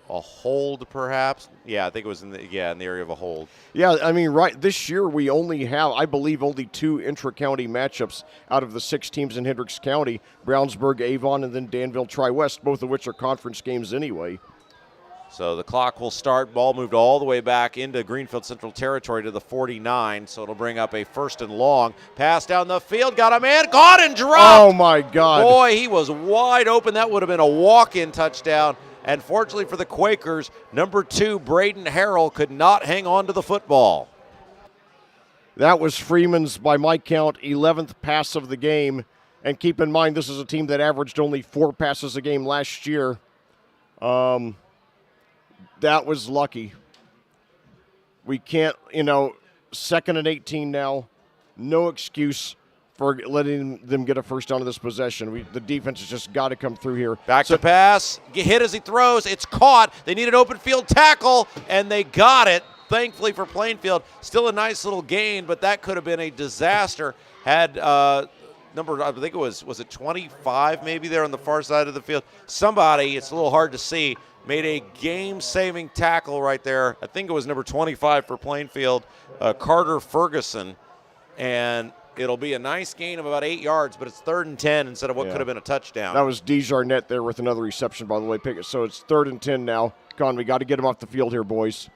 hold, perhaps. Yeah, I think it was in the area of a hold. Yeah, I mean, right. This year we only have, I believe, only 2 intra-county matchups out of the 6 teams in Hendricks County: Brownsburg, Avon, and then Danville Tri-West, both of which are conference games anyway. So the clock will start. Ball moved all the way back into Greenfield Central territory to the 49. So it'll bring up a 1st and long. Pass down the field. Got a man. Caught and dropped. Oh, my God. Boy, he was wide open. That would have been a walk-in touchdown. And fortunately for the Quakers, number 2, Braden Harrell, could not hang on to the football. That was Freeman's, by my count, 11th pass of the game. And keep in mind, this is a team that averaged only 4 passes a game last year. That was lucky. We can't, 2nd and 18 now. No excuse for letting them get a first down of this possession. The defense has just got to come through here. Back to pass. Get hit as he throws. It's caught. They need an open field tackle, and they got it. Thankfully for Plainfield. Still a nice little gain, but that could have been a disaster had number, I think it was it 25 maybe there on the far side of the field. Somebody, it's a little hard to see, made a game-saving tackle right there. I think it was number 25 for Plainfield, Carter Ferguson, and it'll be a nice gain of about 8 yards, but it's 3rd and 10 instead of what could have been a touchdown. That was Desjardins there with another reception, by the way. So it's 3rd and 10 now. Come on, we got to get him off the field here, boys.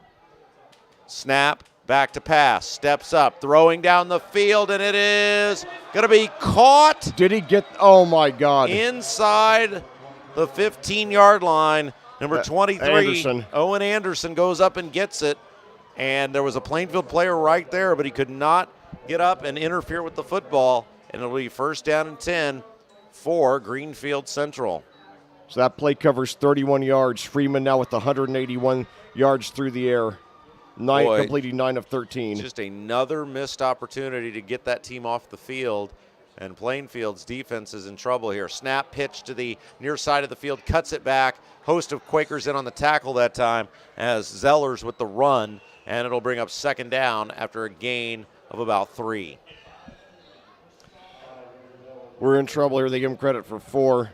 Snap, back to pass, steps up, throwing down the field, and it is going to be caught. Did he get, oh my God. Inside the 15-yard line. Number 23, Anderson. Owen Anderson, goes up and gets it. And there was a Plainfield player right there, but he could not get up and interfere with the football. And it'll be 1st down and 10 for Greenfield Central. So that play covers 31 yards. Freeman now with 181 yards through the air. Completing 9 of 13. Just another missed opportunity to get that team off the field. And Plainfield's defense is in trouble here. Snap, pitch to the near side of the field, cuts it back. Host of Quakers in on the tackle that time as Zellers with the run, and it'll bring up 2nd down after a gain of about 3. We're in trouble here. They give him credit for 4.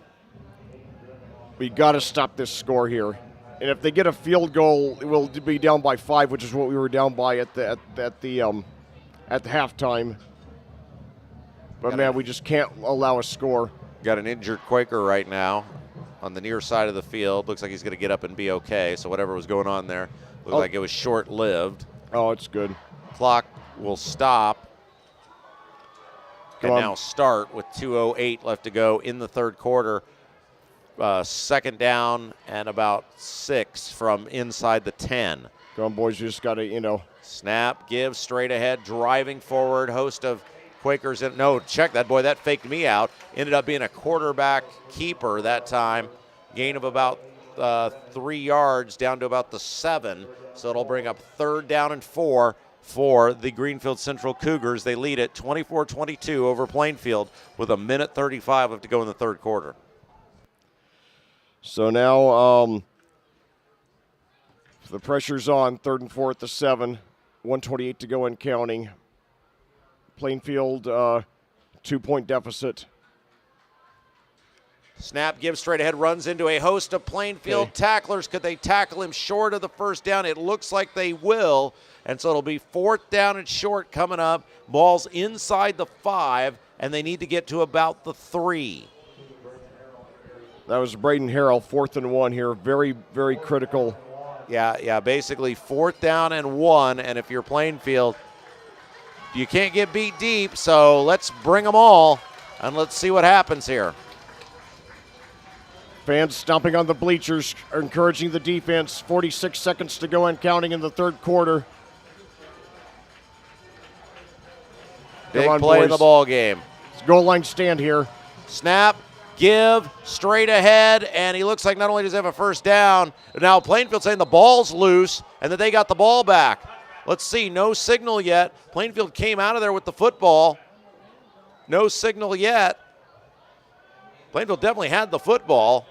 We got to stop this score here. And if they get a field goal, we'll be down by 5, which is what we were down by at the halftime. But, man, we just can't allow a score. Got an injured Quaker right now on the near side of the field. Looks like he's going to get up and be okay. So whatever was going on there, looked like it was short-lived. Oh, it's good. Clock will stop. Come and on. now start with 2:08 left to go in the 3rd quarter. 2nd down and about 6 from inside the 10. Come on, boys. You just got to, Snap, give, straight ahead, driving forward. Host of Quakers. No, check that, boy. That faked me out. Ended up being a quarterback keeper that time. Gain of about 3 yards down to about the 7. So it'll bring up 3rd down and 4 for the Greenfield Central Cougars. They lead it 24-22 over Plainfield with 1:35 left to go in the 3rd quarter. So now the pressure's on. 3rd and 4 at the 7. 1:28 to go and counting. Plainfield 2-point deficit. Snap, give straight ahead, runs into a host of Plainfield tacklers. Could they tackle him short of the 1st down? It looks like they will. And so it'll be 4th down and short coming up. Ball's inside the 5, and they need to get to about the 3. That was Braden Harrell, 4th and 1 here. Very, very critical. Yeah, basically 4th down and 1. And if you're Plainfield, you can't get beat deep, so let's bring them all, and let's see what happens here. Fans stomping on the bleachers, encouraging the defense. 46 seconds to go and counting in the 3rd quarter. Big on, play in boys. the ball game. It's goal line stand here. Snap, give, straight ahead, and he looks like not only does he have a 1st down, now Plainfield saying the ball's loose and that they got the ball back. Let's see, no signal yet. Plainfield came out of there with the football. No signal yet. Plainfield definitely had the football.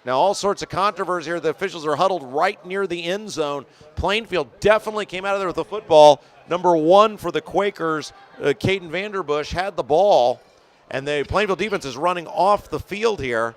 Now, all sorts of controversy here. The officials are huddled right near the end zone. Plainfield definitely came out of there with the football. Number 1 for the Quakers, Caden Vanderbush, had the ball, and the Plainfield defense is running off the field here.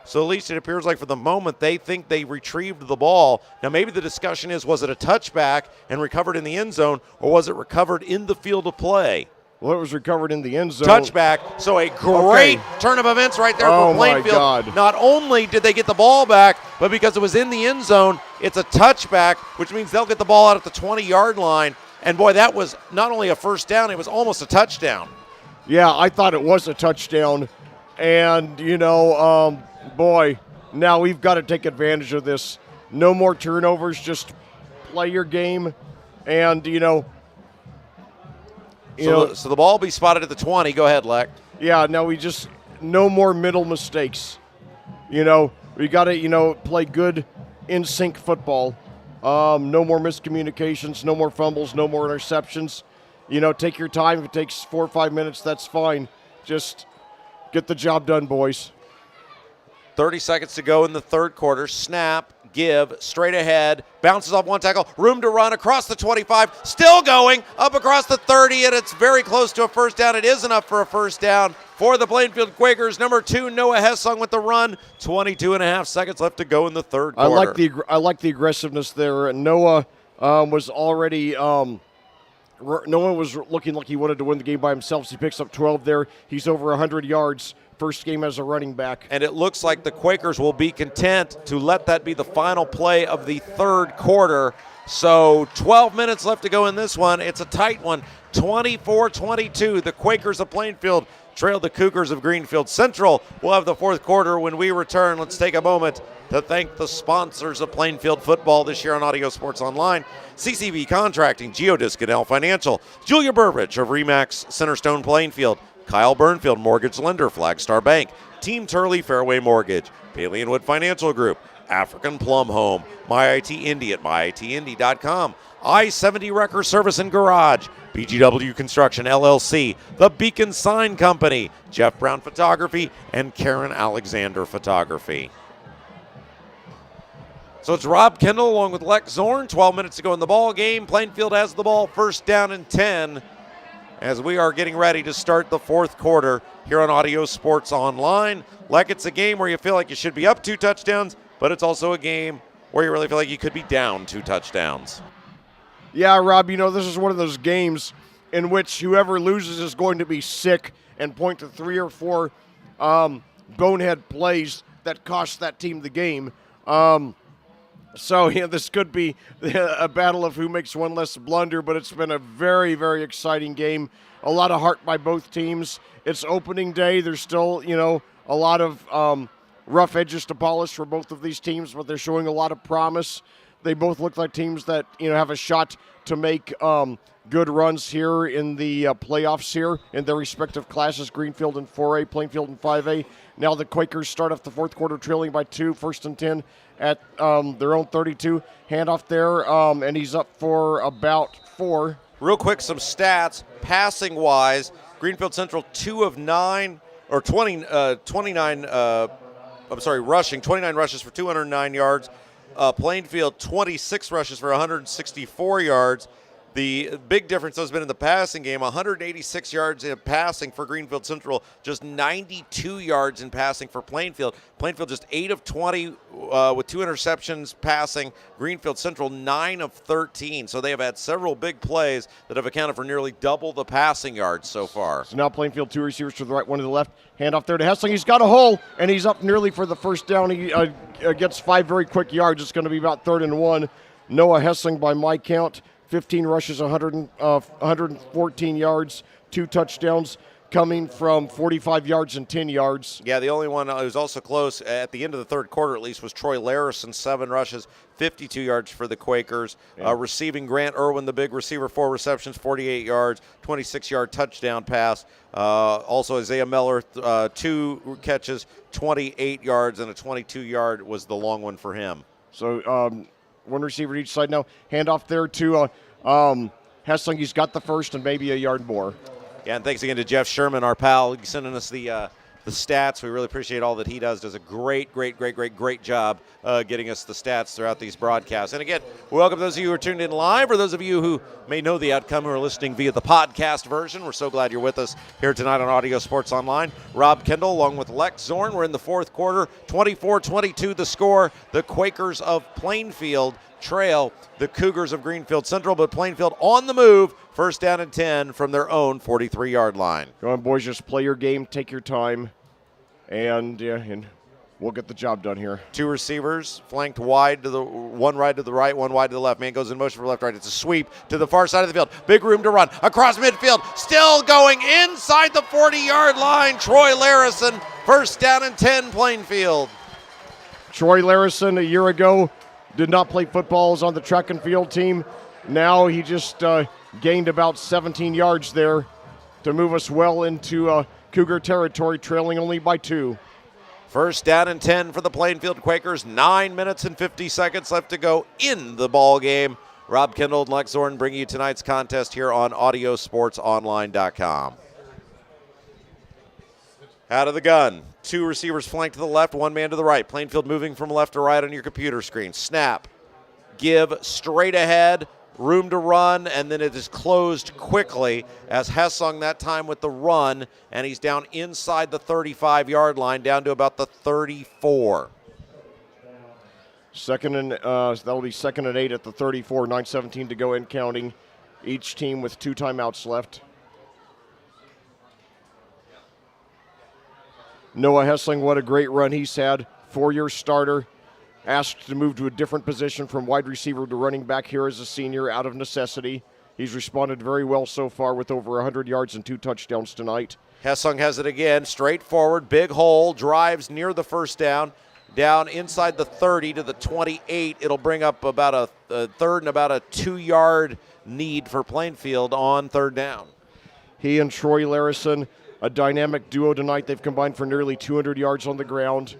So at least it appears like for the moment they think they retrieved the ball. Now maybe the discussion is, was it a touchback and recovered in the end zone, or was it recovered in the field of play? Well, it was recovered in the end zone. Touchback. So a great turn of events right there for Plainfield. My God. Not only did they get the ball back, but because it was in the end zone, it's a touchback, which means they'll get the ball out at the 20-yard line. And boy, that was not only a first down, it was almost a touchdown. Yeah, I thought it was a touchdown. And, boy, now we've got to take advantage of this. No more turnovers, just play your game. And, So the ball will be spotted at the 20. Go ahead, Leck. Yeah, now no more middle mistakes. We got to, play good in sync football. No more miscommunications, no more fumbles, no more interceptions. Take your time. If it takes 4 or 5 minutes, that's fine. Just get the job done, boys. 30 seconds to go in the third quarter. Snap, give, straight ahead, bounces off one tackle, room to run across the 25, still going, up across the 30, and it's very close to a first down. It is enough for a first down for the Plainfield Quakers. Number 2, Noah Hessong with the run. 22 and a half seconds left to go in the third quarter. I like the aggressiveness there. Noah was already Noah was looking like he wanted to win the game by himself. So he picks up 12 there. He's over 100 yards. First game as a running back. And it looks like the Quakers will be content to let that be the final play of the third quarter. So 12 minutes left to go in this one. It's a tight one, 24-22. The Quakers of Plainfield trail the Cougars of Greenfield Central. We'll have the fourth quarter when we return. Let's take a moment to thank the sponsors of Plainfield football this year on Audio Sports Online. CCB Contracting, Geodisc and L Financial, Julia Burbridge of Remax Centerstone Plainfield, Kyle Burnfield, mortgage lender, Flagstar Bank, Team Turley, Fairway Mortgage, Bailey and Wood Financial Group, African Plum Home, MyIT Indy at myitindy.com, I-70 Wrecker Service and Garage, BGW Construction LLC, The Beacon Sign Company, Jeff Brown Photography, and Karen Alexander Photography. So it's Rob Kendall along with Lex Zorn. 12 minutes to go in the ball game. Plainfield has the ball, first down and 10. As we are getting ready to start the fourth quarter here on Audio Sports Online. Like, it's a game where you feel like you should be up 2 touchdowns, but it's also a game where you really feel like you could be down 2 touchdowns. Yeah, Rob, this is one of those games in which whoever loses is going to be sick and point to 3 or 4 bonehead plays that cost that team the game. So, this could be a battle of who makes one less blunder, but it's been a very, very exciting game. A lot of heart by both teams. It's opening day. There's still, a lot of rough edges to polish for both of these teams, but they're showing a lot of promise. They both look like teams that, have a shot to make good runs here in the playoffs here in their respective classes, Greenfield in 4A, Plainfield in 5A. Now the Quakers start off the fourth quarter trailing by 2, first and 10 at their own 32. Handoff there, and he's up for about 4. Real quick, some stats, passing-wise. Greenfield Central 2 of 9, or 29, rushing, 29 rushes for 209 yards. Plainfield 26 rushes for 164 yards. The big difference has been in the passing game, 186 yards in passing for Greenfield Central, just 92 yards in passing for Plainfield. Plainfield just 8 of 20 with 2 interceptions passing. Greenfield Central 9 of 13. So they have had several big plays that have accounted for nearly double the passing yards so far. So now Plainfield 2 receivers to the right, 1 to the left. Handoff there to Hessling. He's got a hole, and he's up nearly for the first down. He gets 5 very quick yards. It's going to be about 3rd and 1. Noah Hessling, by my count, 15 rushes, 114 yards, 2 touchdowns coming from 45 yards and 10 yards. Yeah, the only one who was also close at the end of the third quarter, at least, was Troy Larison, 7 rushes, 52 yards for the Quakers. Yeah. Receiving Grant Irwin, the big receiver, 4 receptions, 48 yards, 26-yard touchdown pass. Also Isaiah Miller, 2 catches, 28 yards, and a 22-yard was the long one for him. So, 1 receiver each side now. Handoff there to Hessling. He's got the first and maybe a yard more. Yeah, and thanks again to Jeff Sherman, our pal, sending us the the stats. We really appreciate all that he does. Does a great job getting us the stats throughout these broadcasts. And again, welcome those of you who are tuned in live, or those of you who may know the outcome who are listening via the podcast version. We're so glad you're with us here tonight on Audio Sports Online. Rob Kendall along with Lex Zorn. We're in the fourth quarter. 24-22 the score. The Quakers of Plainfield trail the Cougars of Greenfield Central, but Plainfield on the move. First down and 10 from their own 43-yard line. Go on, boys. Just play your game. Take your time. And we'll get the job done here. Two receivers flanked wide to the one right to the right, one wide to the left. Man goes in motion for left, right. It's a sweep to the far side of the field. Big room to run across midfield. Still going inside the 40-yard line. Troy Larison. First down and 10 Plainfield. Troy Larison a year ago did not play football. Was on the track and field team. Now he just gained about 17 yards there to move us well into Cougar territory, trailing only by 2. First down and 10 for the Plainfield Quakers. 9 minutes and 50 seconds left to go in the ball game. Rob Kendall and Lex Zorn bringing you tonight's contest here on AudioSportsOnline.com. Out of the gun. Two receivers flanked to the left, one man to the right. Plainfield moving from left to right on your computer screen. Snap. Give straight ahead. Room to run, and then it is closed quickly as Hessong that time with the run, and he's down inside the 35-yard line, down to about the 34. That'll be 2nd and 8 at the 34. 9:17 to go and counting. Each team with 2 timeouts left. Noah Hessling, what a great run he's had. 4-year starter. Asked to move to a different position from wide receiver to running back here as a senior out of necessity. He's responded very well so far with over 100 yards and 2 touchdowns tonight. Hessong has it again, straight forward, big hole, drives near the first down, down inside the 30 to the 28. It'll bring up about a third and about a 2-yard need for Plainfield on third down. He and Troy Larison, a dynamic duo tonight. They've combined for nearly 200 yards on the ground.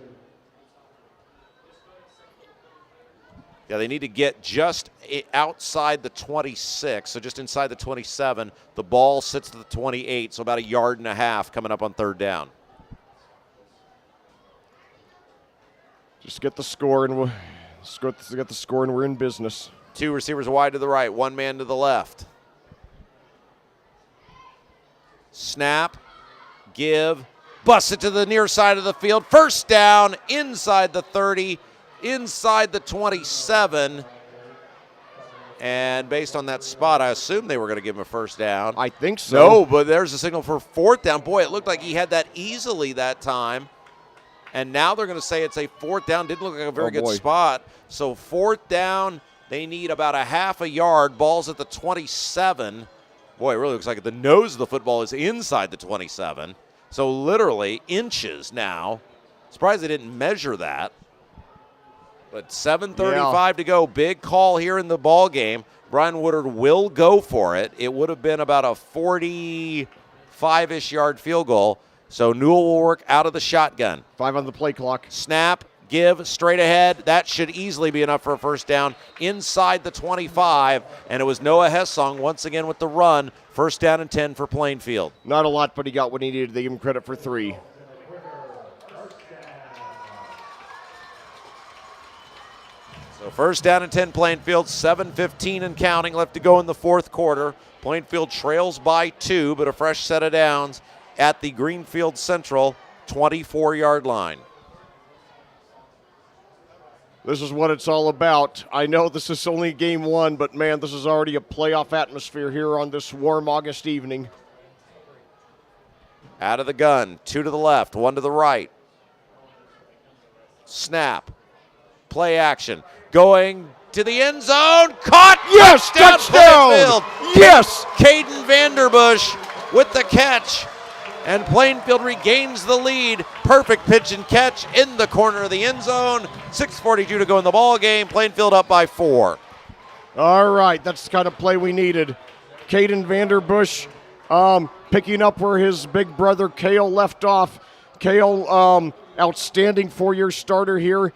Yeah, they need to get just outside the 26, so just inside the 27. The ball sits to the 28, so about a yard and a half coming up on third down. Just get the score, and we're in business. Two receivers wide to the right, one man to the left. Snap, give, bust it to the near side of the field. First down, inside the 30. Inside the 27, and based on that spot, I assume they were going to give him a first down. I think so. No, but there's a signal for fourth down. Boy, it looked like he had that easily that time, and now they're going to say it's a fourth down. Didn't look like a very good spot. So fourth down, they need about a half a yard. Ball's at the 27. Boy, it really looks like the nose of the football is inside the 27. So literally inches now. Surprised they didn't measure that. But 7:35 to go. Big call here in the ball game. Brian Woodard will go for it. It would have been about a 45-ish yard field goal. So Newell will work out of the shotgun. 5 on the play clock. Snap, give, straight ahead. That should easily be enough for a first down inside the 25. And it was Noah Hessong once again with the run. First down and 10 for Plainfield. Not a lot, but he got what he needed. They give him credit for 3. So first down and 10 Plainfield, 7:15 and counting left to go in the fourth quarter. Plainfield trails by 2, but a fresh set of downs at the Greenfield Central 24-yard line. This is what it's all about. I know this is only game 1, but man, this is already a playoff atmosphere here on this warm August evening. Out of the gun, 2 to the left, 1 to the right. Snap, play action. Going to the end zone, caught! Yes, touchdown! Yes! Caden Vanderbush with the catch, and Plainfield regains the lead. Perfect pitch and catch in the corner of the end zone. 6:42 to go in the ball game. Plainfield up by 4. All right, that's the kind of play we needed. Caden Vanderbush picking up where his big brother Kale left off. Kale, outstanding 4-year starter here.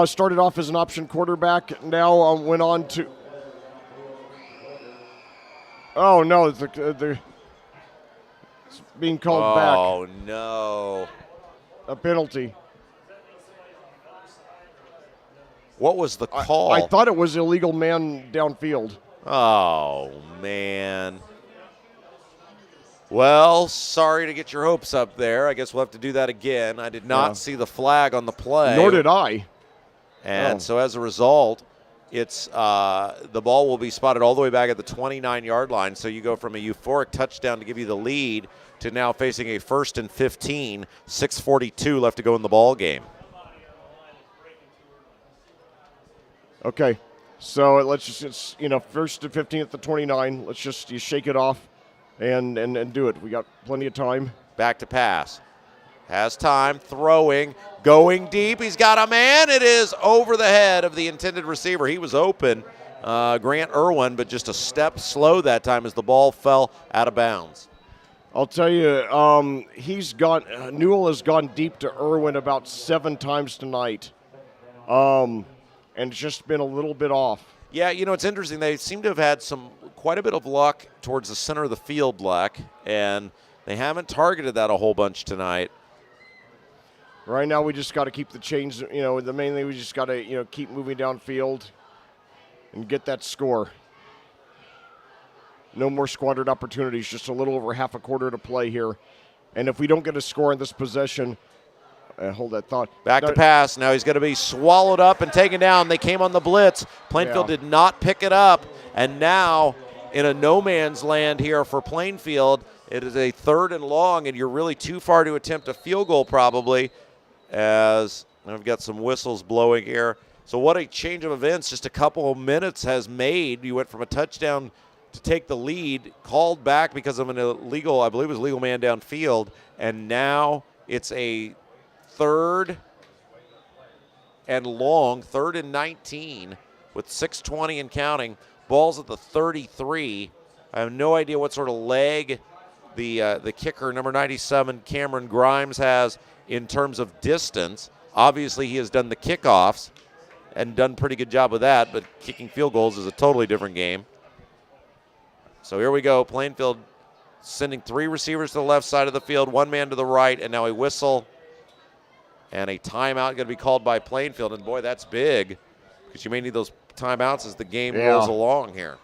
Started off as an option quarterback, now went on to. Oh no, it's being called back. Oh no! A penalty. What was the call? I thought it was illegal man downfield. Oh, man. Well, sorry to get your hopes up there. I guess we'll have to do that again. I did not see the flag on the play. Nor did I. And so as a result, it's the ball will be spotted all the way back at the 29-yard line. So you go from a euphoric touchdown to give you the lead to now facing a 1st and 15, 6:42 left to go in the ball game. Okay, so let's just, it's, 1st and 15 at the 29. Let's just you shake it off and do it. We got plenty of time. Back to pass. Has time, throwing, going deep. He's got a man. It is over the head of the intended receiver. He was open, Grant Irwin, but just a step slow that time as the ball fell out of bounds. I'll tell you, Newell has gone deep to Irwin about 7 times tonight. And it's just been a little bit off. Yeah, it's interesting. They seem to have had quite a bit of luck towards the center of the field, Black, and they haven't targeted that a whole bunch tonight. Right now, we just got to keep the chains. The main thing we just got to keep moving downfield and get that score. No more squandered opportunities. Just a little over half a quarter to play here, and if we don't get a score in this possession. Hold that thought. Back to pass. Now he's going to be swallowed up and taken down. They came on the blitz. Plainfield did not pick it up. And now in a no man's land here for Plainfield, it is a 3rd and long, and you're really too far to attempt a field goal probably, as I've got some whistles blowing here. So what a change of events just a couple of minutes has made. You went from a touchdown to take the lead, called back because of an illegal, I believe it was legal man downfield, and now it's a 3rd and long, 3rd and 19 with 6:20 and counting. Ball's at the 33. I have no idea what sort of leg the kicker, number 97, Cameron Grimes, has in terms of distance. Obviously, he has done the kickoffs and done a pretty good job with that, but kicking field goals is a totally different game. So here we go. Plainfield sending 3 receivers to the left side of the field, 1 man to the right, and now a whistle. And a timeout going to be called by Plainfield. And, boy, that's big because you may need those timeouts as the game rolls along here.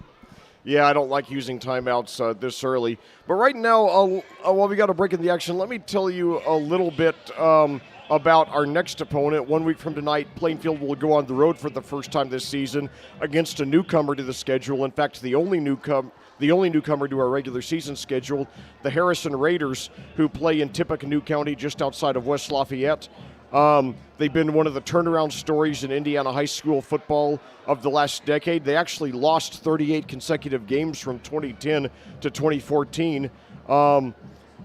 Yeah, I don't like using timeouts this early. But right now, while we got a break in the action, let me tell you a little bit about our next opponent. 1 week from tonight, Plainfield will go on the road for the first time this season against a newcomer to the schedule. In fact, the only newcomer to our regular season schedule, the Harrison Raiders, who play in Tippecanoe County just outside of West Lafayette. They've been one of the turnaround stories in Indiana high school football of the last decade. They actually lost 38 consecutive games from 2010 to 2014,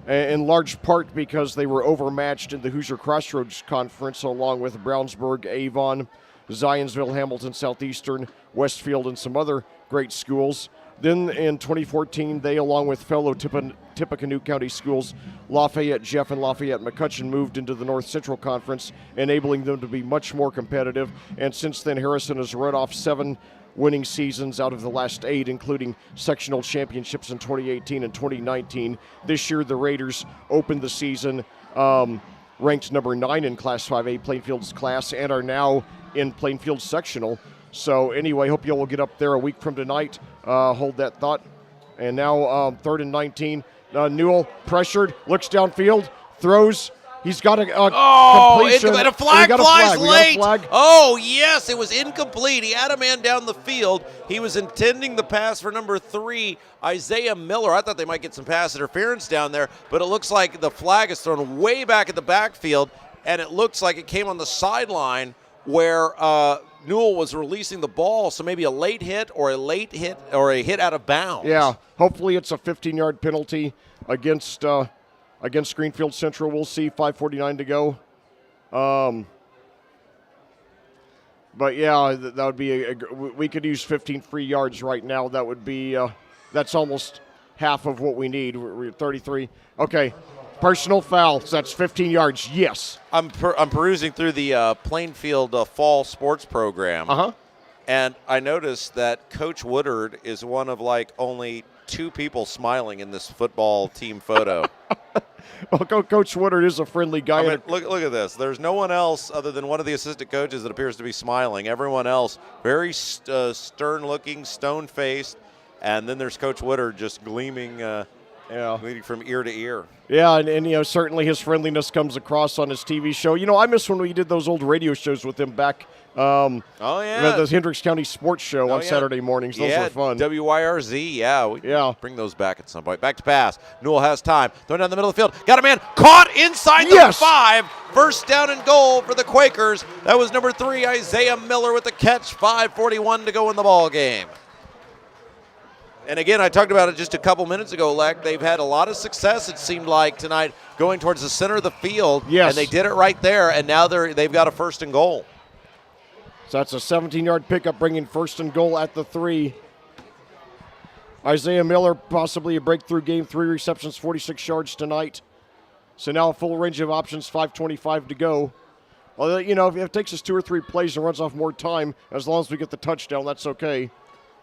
in large part because they were overmatched in the Hoosier Crossroads Conference, along with Brownsburg, Avon, Zionsville, Hamilton Southeastern, Westfield, and some other great schools. Then in 2014, they, along with fellow Tippecanoe County schools, Lafayette, Jeff, and Lafayette McCutcheon, moved into the North Central Conference, enabling them to be much more competitive. And since then, Harrison has run off 7 winning seasons out of the last 8, including sectional championships in 2018 and 2019. This year, the Raiders opened the season ranked number 9 in Class 5A, Plainfield's class, and are now in Plainfield's sectional. So anyway, hope you all will get up there a week from tonight. Hold that thought. And now 3rd and 19. Newell pressured, looks downfield, throws. He's got a completion. And a flag flies late. Flag. Oh, yes, it was incomplete. He had a man down the field. He was intending the pass for number 3, Isaiah Miller. I thought they might get some pass interference down there, but it looks like the flag is thrown way back at the backfield, and it looks like it came on the sideline where Newell was releasing the ball, so maybe a late hit or a hit out of bounds. Yeah, hopefully it's a 15-yard penalty against Greenfield Central. We'll see. 5:49 to go. But yeah, that would be we could use 15 free yards right now. That would be that's almost half of what we need. We're 33. Okay. Personal foul, so that's 15 yards, yes. I'm perusing through the Plainfield fall sports program, Uh-huh. and I noticed that Coach Woodard is one of like only 2 people smiling in this football team photo. Well, Coach Woodard is a friendly guy. I mean, look at this. There's no one else other than one of the assistant coaches that appears to be smiling. Everyone else very stern-looking, stone-faced, and then there's Coach Woodard just gleaming, gleaming from ear to ear. Yeah, and certainly his friendliness comes across on his TV show. I miss when we did those old radio shows with him back. The Hendricks County Sports Show on Saturday mornings. Those were fun. WYRZ, we bring those back at some point. Back to pass. Newell has time. Throwing down the middle of the field. Got a man caught inside the 5. First down and goal for the Quakers. That was number 3, Isaiah Miller with the catch. 5:41 to go in the ball game. And again, I talked about it just a couple minutes ago, Leck. They've had a lot of success, it seemed like, tonight going towards the center of the field. Yes. And they did it right there, and now they've got a first and goal. So that's a 17-yard pickup, bringing first and goal at the 3. Isaiah Miller, possibly a breakthrough game, 3 receptions, 46 yards tonight. So now a full range of options, 5:25 to go. Well, if it takes us 2 or 3 plays and runs off more time, as long as we get the touchdown, that's okay.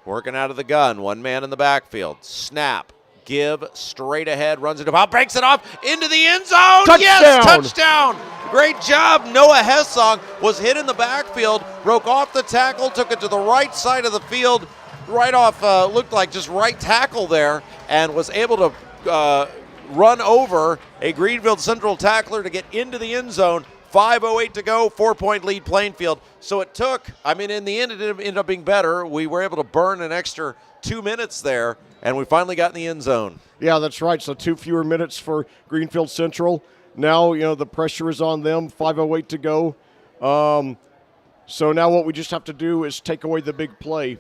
Working out of the gun, 1 man in the backfield. Snap, give, straight ahead, runs it up, breaks it off, into the end zone. Touchdown! Yes, touchdown! Great job. Noah Hessong was hit in the backfield, broke off the tackle, took it to the right side of the field, right off, looked like just right tackle there, and was able to run over a Greenfield Central tackler to get into the end zone. 5:08 to go, 4-point lead Plainfield. So it took, in the end, it ended up being better. We were able to burn an extra 2 minutes there, and we finally got in the end zone. Yeah, that's right. So 2 fewer minutes for Greenfield Central. Now, the pressure is on them, 5:08 to go. So now what we just have to do is take away the big play.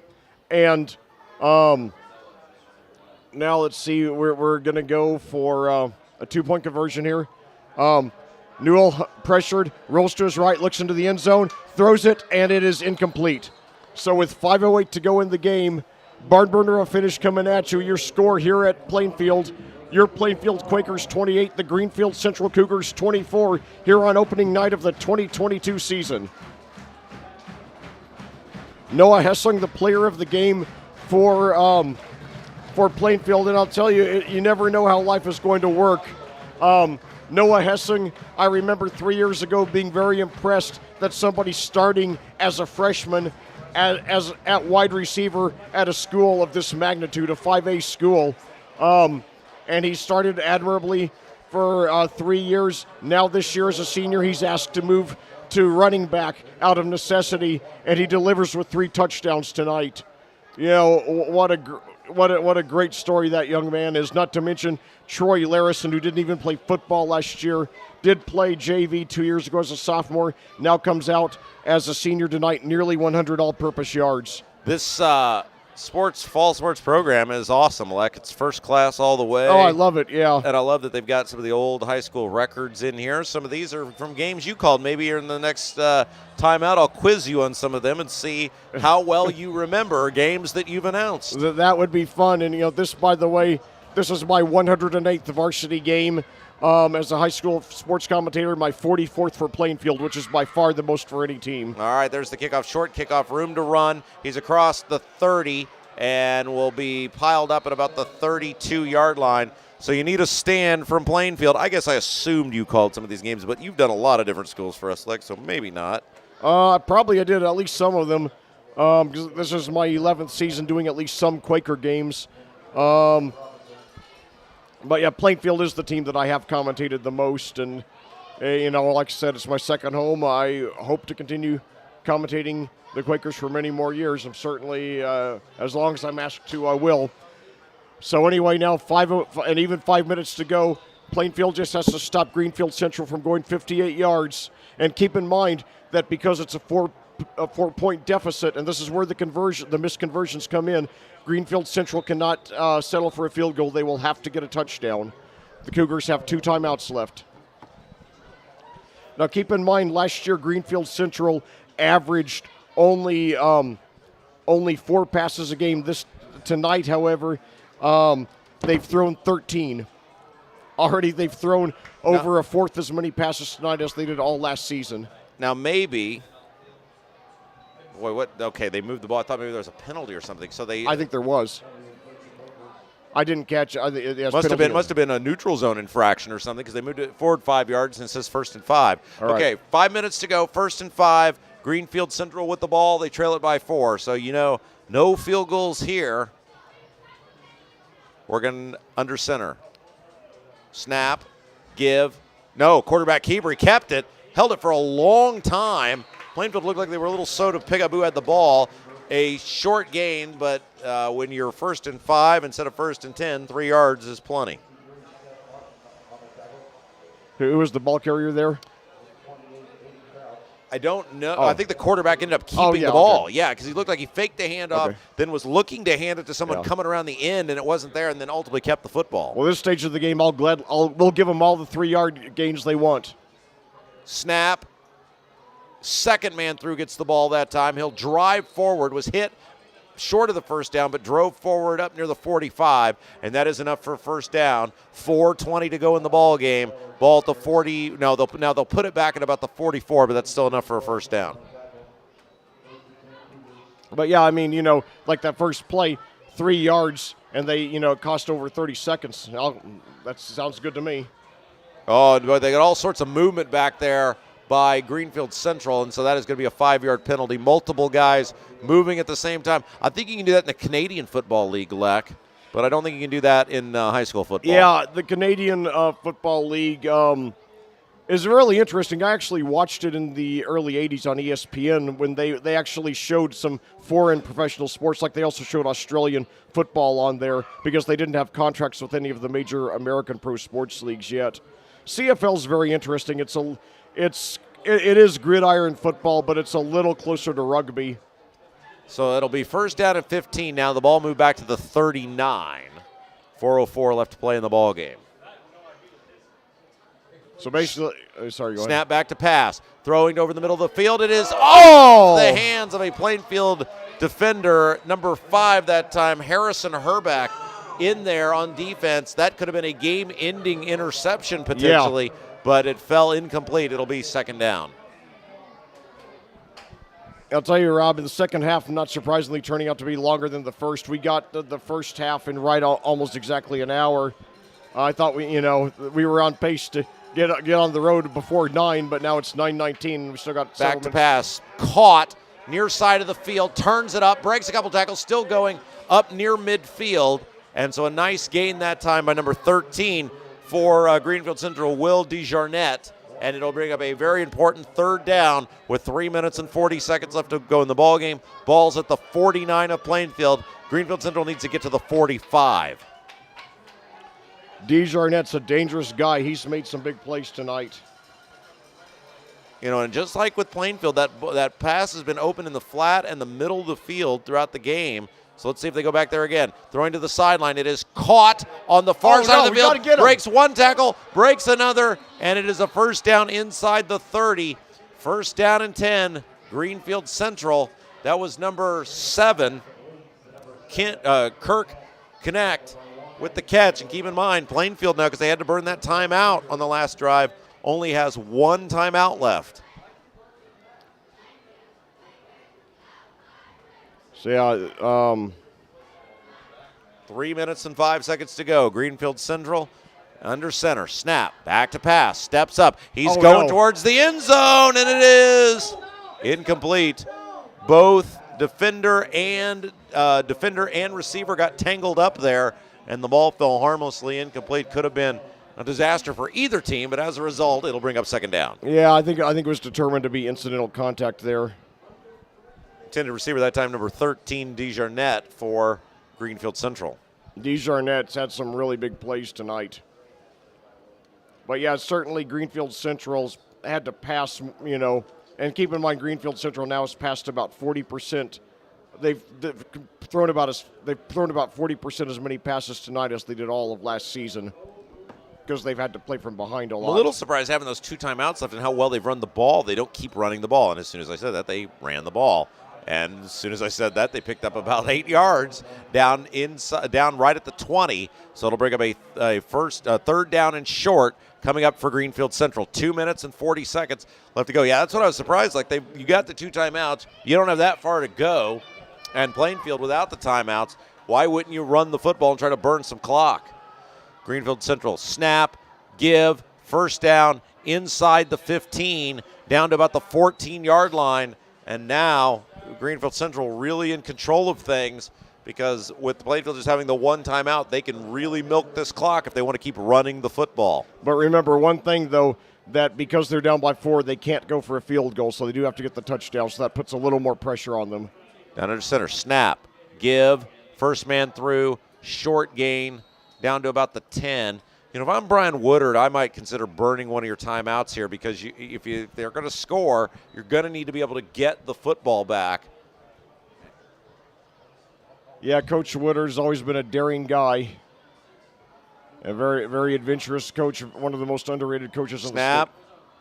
And now let's see, we're going to go for a 2-point conversion here. Newell pressured, rolls to his right, looks into the end zone, throws it, and it is incomplete. So with 5:08 to go in the game, barn burner of finish coming at you. Your score here at Plainfield, your Plainfield Quakers 28, the Greenfield Central Cougars 24, here on opening night of the 2022 season. Noah Hessling, the player of the game for Plainfield, and I'll tell you, you never know how life is going to work. Noah Hessing, I remember 3 years ago being very impressed that somebody starting as a freshman at wide receiver at a school of this magnitude, a 5A school. And he started admirably for 3 years. Now this year as a senior, he's asked to move to running back out of necessity, and he delivers with 3 touchdowns tonight. What a great story that young man is. Not to mention Troy Larison, who didn't even play football last year, did play JV 2 years ago as a sophomore, now comes out as a senior tonight, nearly 100 all-purpose yards. This fall sports program is awesome, Leck. It's first class all the way. Oh, I love it, yeah. And I love that they've got some of the old high school records in here. Some of these are from games you called. Maybe in the next timeout, I'll quiz you on some of them and see how well you remember games that you've announced. That would be fun. And, this, by the way, this is my 108th varsity game as a high school sports commentator, my 44th for Plainfield, which is by far the most for any team. All right, there's the kickoff, short kickoff, room to run. He's across the 30 and will be piled up at about the 32-yard line. So you need a stand from Plainfield. I guess I assumed you called some of these games, but you've done a lot of different schools for us, Lex, so maybe not. Probably I did at least some of them, because this is my 11th season doing at least some Quaker games. But yeah, Plainfield is the team that I have commentated the most, and like I said, it's my second home. I hope to continue commentating the Quakers for many more years. I'm certainly, as long as I'm asked to, I will. So anyway, now 5 minutes to go. Plainfield just has to stop Greenfield Central from going 58 yards. And keep in mind that because it's a 4-point deficit, and this is where the misconversions come in, Greenfield Central cannot settle for a field goal. They will have to get a touchdown. The Cougars have 2 timeouts left. Now keep in mind, last year Greenfield Central averaged only 4 passes a game. Tonight, however, they've thrown 13. Already they've thrown over a fourth as many passes tonight as they did all last season. Now maybe, boy, what? Okay, they moved the ball. I thought maybe there was a penalty or something. So I think there was. I didn't catch. Must have been a neutral zone infraction or something because they moved it forward 5 yards and it says 1st and 5. All right. Okay, 5 minutes to go. 1st and 5. Greenfield Central with the ball. They trail it by 4. So no field goals here. We're going under center. Snap, give. No, quarterback keeper. He kept it. Held it for a long time. Plainfield looked like they were a little slow to pick up who had the ball. A short gain, but when you're 1st and 5 instead of 1st and 10, 3 yards is plenty. Who was the ball carrier there? I don't know. Oh. I think the quarterback ended up keeping the ball. Yeah, because he looked like he faked the handoff, then was looking to hand it to someone coming around the end, and it wasn't there, and then ultimately kept the football. Well, this stage of the game, we'll give them all the 3-yard gains they want. Snap. Second man through gets the ball that time. He'll drive forward, was hit short of the first down, but drove forward up near the 45, and that is enough for a first down. 4:20 to go in the ball game. Ball at the 40. Now they'll put it back at about the 44, but that's still enough for a first down. But yeah, I mean, like that first play, 3 yards, and they, it cost over 30 seconds. That sounds good to me. Oh, but they got all sorts of movement back there by Greenfield Central, and so that is going to be a 5-yard penalty. Multiple guys moving at the same time. I think you can do that in the Canadian Football League, Leck, but I don't think you can do that in high school football. Yeah, the Canadian Football League is really interesting. I actually watched it in the early 80s on ESPN when they actually showed some foreign professional sports, like they also showed Australian football on there because they didn't have contracts with any of the major American pro sports leagues yet. CFL is very interesting. It is gridiron football, but it's a little closer to rugby. So it'll be first down at 15 now. The ball moved back to the 39. 4:04 left to play in the ball game. So basically, sorry, go ahead. Snap back to pass. Throwing over the middle of the field. It is off the hands of a Plainfield defender, number 5 that time, Harrison Herbeck, in there on defense. That could have been a game-ending interception potentially. Yeah. But it fell incomplete. It'll be second down. I'll tell you, Rob, in the second half, not surprisingly, turning out to be longer than the first. We got the first half in almost exactly an hour. I thought we were on pace to get on the road before 9, but now it's 9:19. We still got back to pass. Caught near side of the field, turns it up, breaks a couple tackles, still going up near midfield, and so a nice gain that time by number 13. For Greenfield Central, Will DeJarnette, and it'll bring up a very important third down with 3 minutes and 40 seconds left to go in the ball game. Ball's at the 49 of Plainfield. Greenfield Central needs to get to the 45. DeJarnette's a dangerous guy. He's made some big plays tonight. And just like with Plainfield, that pass has been open in the flat and the middle of the field throughout the game. So let's see if they go back there again. Throwing to the sideline. It is caught on the far side of the field. Breaks one tackle, breaks another, and it is a first down inside the 30. First down and 10, Greenfield Central. That was number 7, Kirk Connect with the catch. And keep in mind, Plainfield now, because they had to burn that timeout on the last drive, only has 1 timeout left. So, yeah, 3 minutes and 5 seconds to go. Greenfield Central under center. Snap. Back to pass. Steps up. He's going towards the end zone, and it is incomplete. Both defender and receiver got tangled up there, and the ball fell harmlessly incomplete. Could have been a disaster for either team, but as a result, it'll bring up second down. Yeah, I think it was determined to be incidental contact there. Intended receiver that time, number 13, DeJarnette for Greenfield Central. DeJarnette's had some really big plays tonight. But, yeah, certainly Greenfield Central's had to pass, and keep in mind Greenfield Central now has passed about 40%. They've thrown about 40% as many passes tonight as they did all of last season because they've had to play from behind a lot. I'm a little surprised having those 2 timeouts left and how well they've run the ball. They don't keep running the ball, and as soon as I said that, they ran the ball. And as soon as I said that, they picked up about 8 yards down right at the 20. So it'll bring up a third down and short coming up for Greenfield Central. 2 minutes and 40 seconds left to go. Yeah, that's what I was surprised. Like you got the 2 timeouts. You don't have that far to go. And Plainfield, without the timeouts, why wouldn't you run the football and try to burn some clock? Greenfield Central, snap, give, first down, inside the 15, down to about the 14-yard line. And now Greenfield Central really in control of things, because with Plainfield just having the one timeout, they can really milk this clock if they want to keep running the football. But remember one thing, though, that because they're down by 4, they can't go for a field goal, so they do have to get the touchdown, so that puts a little more pressure on them. Down under center, snap, give, first man through, short gain, down to about the 10. You know, if I'm Brian Woodard, I might consider burning one of your timeouts here, because if they're going to score, you're going to need to be able to get the football back. Yeah, Coach Woodard's always been a daring guy. A very, very adventurous coach, one of the most underrated coaches in the Snap,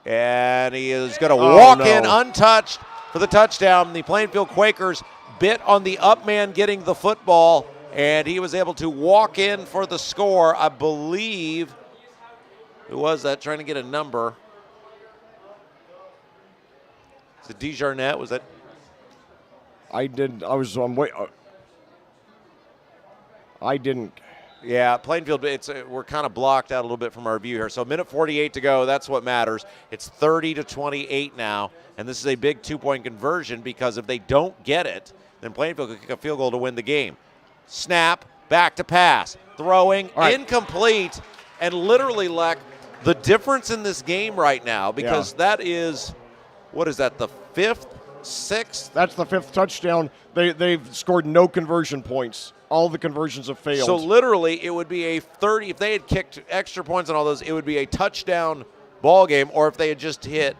state. and he is going to walk in untouched for the touchdown. The Plainfield Quakers bit on the up man getting the football, and he was able to walk in for the score. I believe, who was that? Trying to get a number. Is it DeJarnette? Was that? I didn't. I was on wait. I didn't. Yeah, Plainfield, we're kind of blocked out a little bit from our view here. So minute 48 to go, that's what matters. It's 30-28 now, and this is a big two-point conversion, because if they don't get it, then Plainfield can kick a field goal to win the game. Snap, back to pass, throwing, incomplete, and literally, Leck, the difference in this game right now, because that is, what is that, the 5th, 6th? That's the 5th touchdown. They've scored no conversion points. All the conversions have failed. So literally, it would be a 30. If they had kicked extra points on all those, it would be a touchdown ball game. Or if they had just hit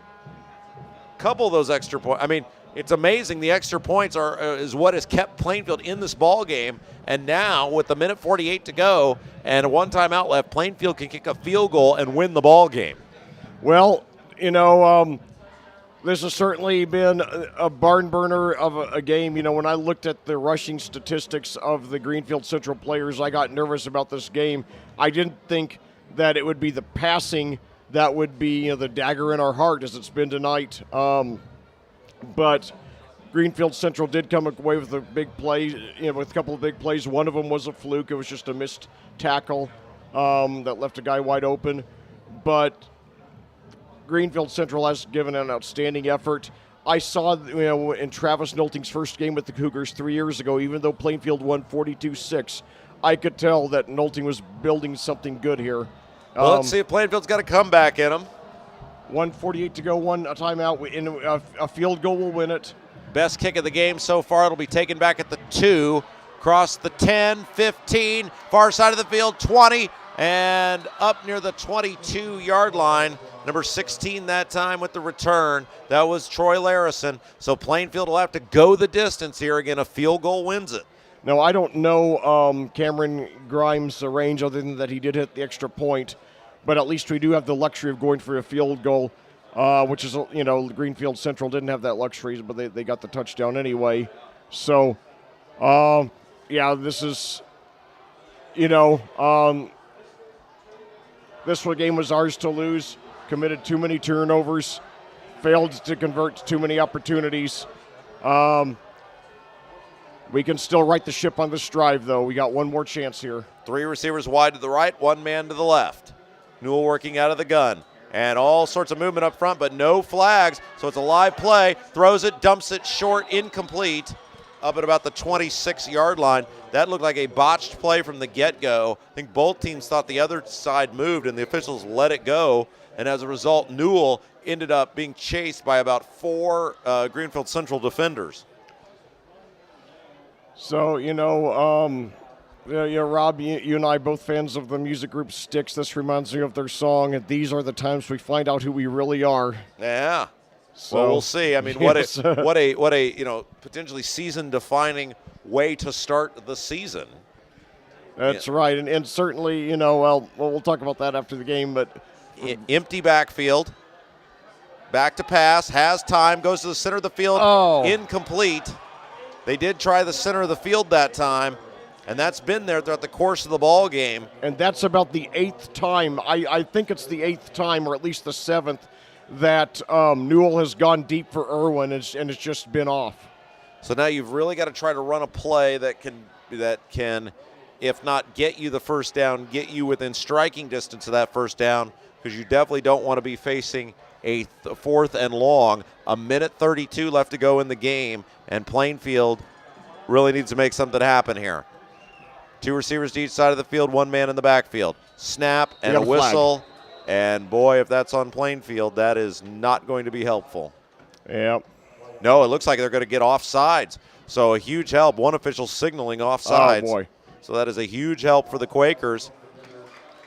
a couple of those extra points. I mean, it's amazing. The extra points is what has kept Plainfield in this ball game. And now, with the minute 48 to go and a one-timeout left, Plainfield can kick a field goal and win the ball game. Well, you know, this has certainly been a barn burner of a game. You know, when I looked at the rushing statistics of the Greenfield Central players, I got nervous about this game. I didn't think that it would be the passing that would be, you know, the dagger in our heart as it's been tonight. But Greenfield Central did come away with a big play, you know, with a couple of big plays. One of them was a fluke. It was just a missed tackle that left a guy wide open. But Greenfield Central has given an outstanding effort. I saw, you know, in Travis Nolting's first game with the Cougars 3 years ago, even though Plainfield won 42-6, I could tell that Nolting was building something good here. Well, let's see if Plainfield's got a comeback in them. 1:48 to go, a timeout. A field goal will win it. Best kick of the game so far. It'll be taken back at the 2, across the 10, 15, far side of the field, 20, and up near the 22-yard line. Number 16 that time with the return. That was Troy Larison. So Plainfield will have to go the distance here. Again, a field goal wins it. Now, I don't know Cameron Grimes' range other than that he did hit the extra point, but at least we do have the luxury of going for a field goal, which is, you know, Greenfield Central didn't have that luxury, but they got the touchdown anyway. So, yeah, this is, you know, this game was ours to lose. Committed too many turnovers, failed to convert too many opportunities. We can still right the ship on this drive, though. We got one more chance here. 3 receivers wide to the right, 1 man to the left. Newell working out of the gun. And all sorts of movement up front, but no flags. So it's a live play. Throws it, dumps it short, incomplete. Up at about the 26-yard line. That looked like a botched play from the get-go. I think both teams thought the other side moved, and the officials let it go. And as a result, Newell ended up being chased by about 4 Greenfield Central defenders. So, you know, Rob, you and I both fans of the music group Styx. This reminds me of their song, and these are the times we find out who we really are. Yeah. So, well, we'll see. I mean, what a you know, potentially season-defining way to start the season. That's right, and certainly, you know, well, we'll talk about that after the game, but empty backfield, back to pass, has time, goes to the center of the field, incomplete. They did try the center of the field that time, and that's been there throughout the course of the ball game. And that's about the 8th time. I think it's the 8th time, or at least the 7th, that Newell has gone deep for Irwin, and it's just been off. So now you've really got to try to run a play that can that can, if not get you the first down, get you within striking distance of that first down, because you definitely don't want to be facing a 4th and long. A minute 32 left to go in the game, and Plainfield really needs to make something happen here. 2 receivers to each side of the field, 1 man in the backfield. Snap and a whistle, and boy, if that's on Plainfield, that is not going to be helpful. Yep. No, it looks like they're going to get offsides. So a huge help. One official signaling offsides. Oh, boy. So that is a huge help for the Quakers.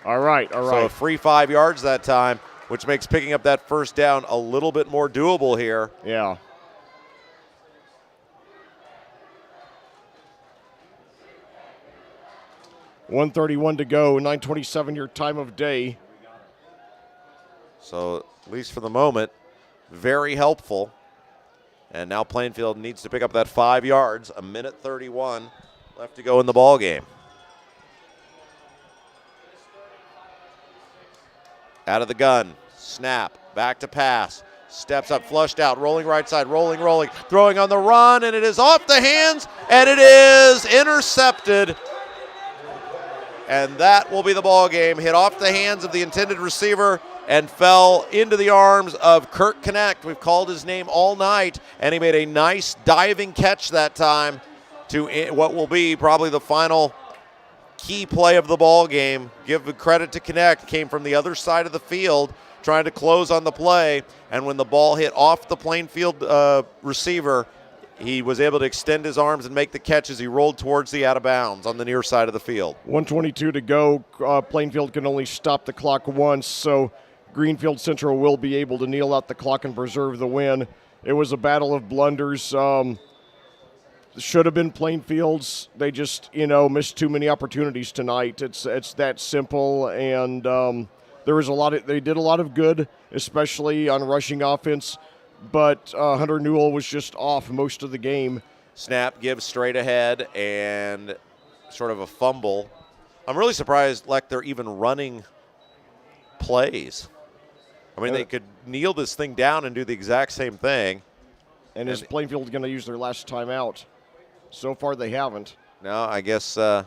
All right. So a free 5 yards that time, which makes picking up that first down a little bit more doable here. Yeah. .131 to go, 9:27 your time of day. So at least for the moment, very helpful. And now Plainfield needs to pick up that 5 yards. A minute 31 left to go in the ball game. Out of the gun, snap, back to pass, steps up, flushed out, rolling right side, rolling, throwing on the run, and it is off the hands, and it is intercepted. And that will be the ball game. Hit off the hands of the intended receiver and fell into the arms of Kirk Connect. We've called his name all night, and he made a nice diving catch that time to what will be probably the final key play of the ball game. Give credit to Connect. Came from the other side of the field trying to close on the play, and when the ball hit off the Plainfield receiver, he was able to extend his arms and make the catch as he rolled towards the out of bounds on the near side of the field. 1:22 to go. Plainfield can only stop the clock once, so Greenfield Central will be able to kneel out the clock and preserve the win. It was a battle of blunders. Should have been Plainfield's. They just, missed too many opportunities tonight. It's that simple, and they did a lot of good, especially on rushing offense. But Hunter Newell was just off most of the game. Snap, gives straight ahead, and sort of a fumble. I'm really surprised, they're even running plays. I mean, they could kneel this thing down and do the exact same thing. And is Plainfield going to use their last timeout? So far, they haven't. No, I guess. Isn't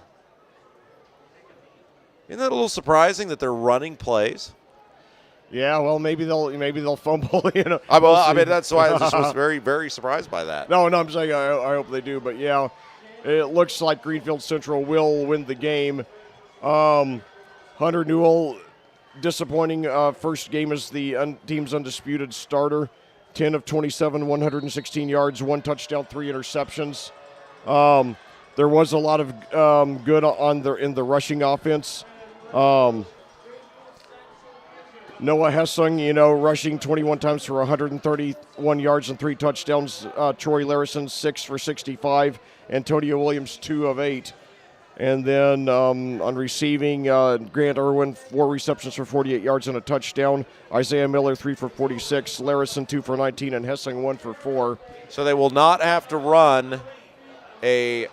that a little surprising that they're running plays? Yeah, well, maybe they'll fumble. That's why I just was very, very surprised by that. No, I'm saying I hope they do, but yeah, it looks like Greenfield Central will win the game. Hunter Newell, disappointing first game as the team's undisputed starter. 10 of 27, 116 yards, 1 touchdown, 3 interceptions. There was a lot of good in the rushing offense. Noah Hessung, rushing 21 times for 131 yards and 3 touchdowns. Troy Larison, 6 for 65. Antonio Williams, 2 of 8. And then on receiving, Grant Irwin, 4 receptions for 48 yards and a touchdown. Isaiah Miller, 3 for 46. Larison, 2 for 19. And Hessung, 1 for 4. So they will not have to run a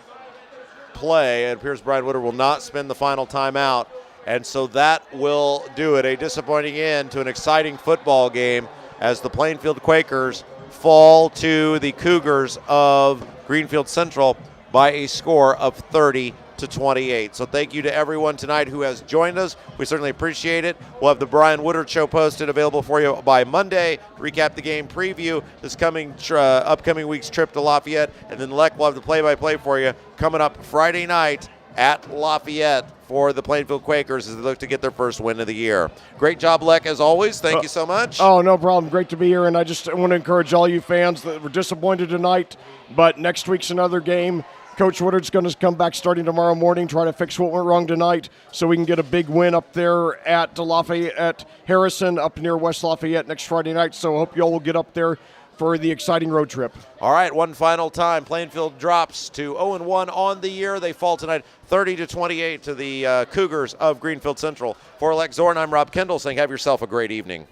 play. It appears Brian Woodard will not spend the final timeout. And so that will do it. A disappointing end to an exciting football game as the Plainfield Quakers fall to the Cougars of Greenfield Central by a score of 30-28. So thank you to everyone tonight who has joined us. We certainly appreciate it. We'll have the Brian Woodard Show posted, available for you by Monday. Recap the game, preview this upcoming week's trip to Lafayette, and then Leck will have the play-by-play for you coming up Friday night at Lafayette for the Plainfield Quakers as they look to get their first win of the year. Great job, Leck, as always. Thank you so much. Oh, no problem. Great to be here, and I just want to encourage all you fans that were disappointed tonight, but next week's another game. Coach Woodard's going to come back starting tomorrow morning, try to fix what went wrong tonight so we can get a big win up there at Lafayette, at Harrison, up near West Lafayette next Friday night. So I hope you all will get up there for the exciting road trip. All right, one final time. Plainfield drops to 0-1 on the year. They fall tonight 30-28 to the Cougars of Greenfield Central. For Lex Zorn, I'm Rob Kendall saying have yourself a great evening.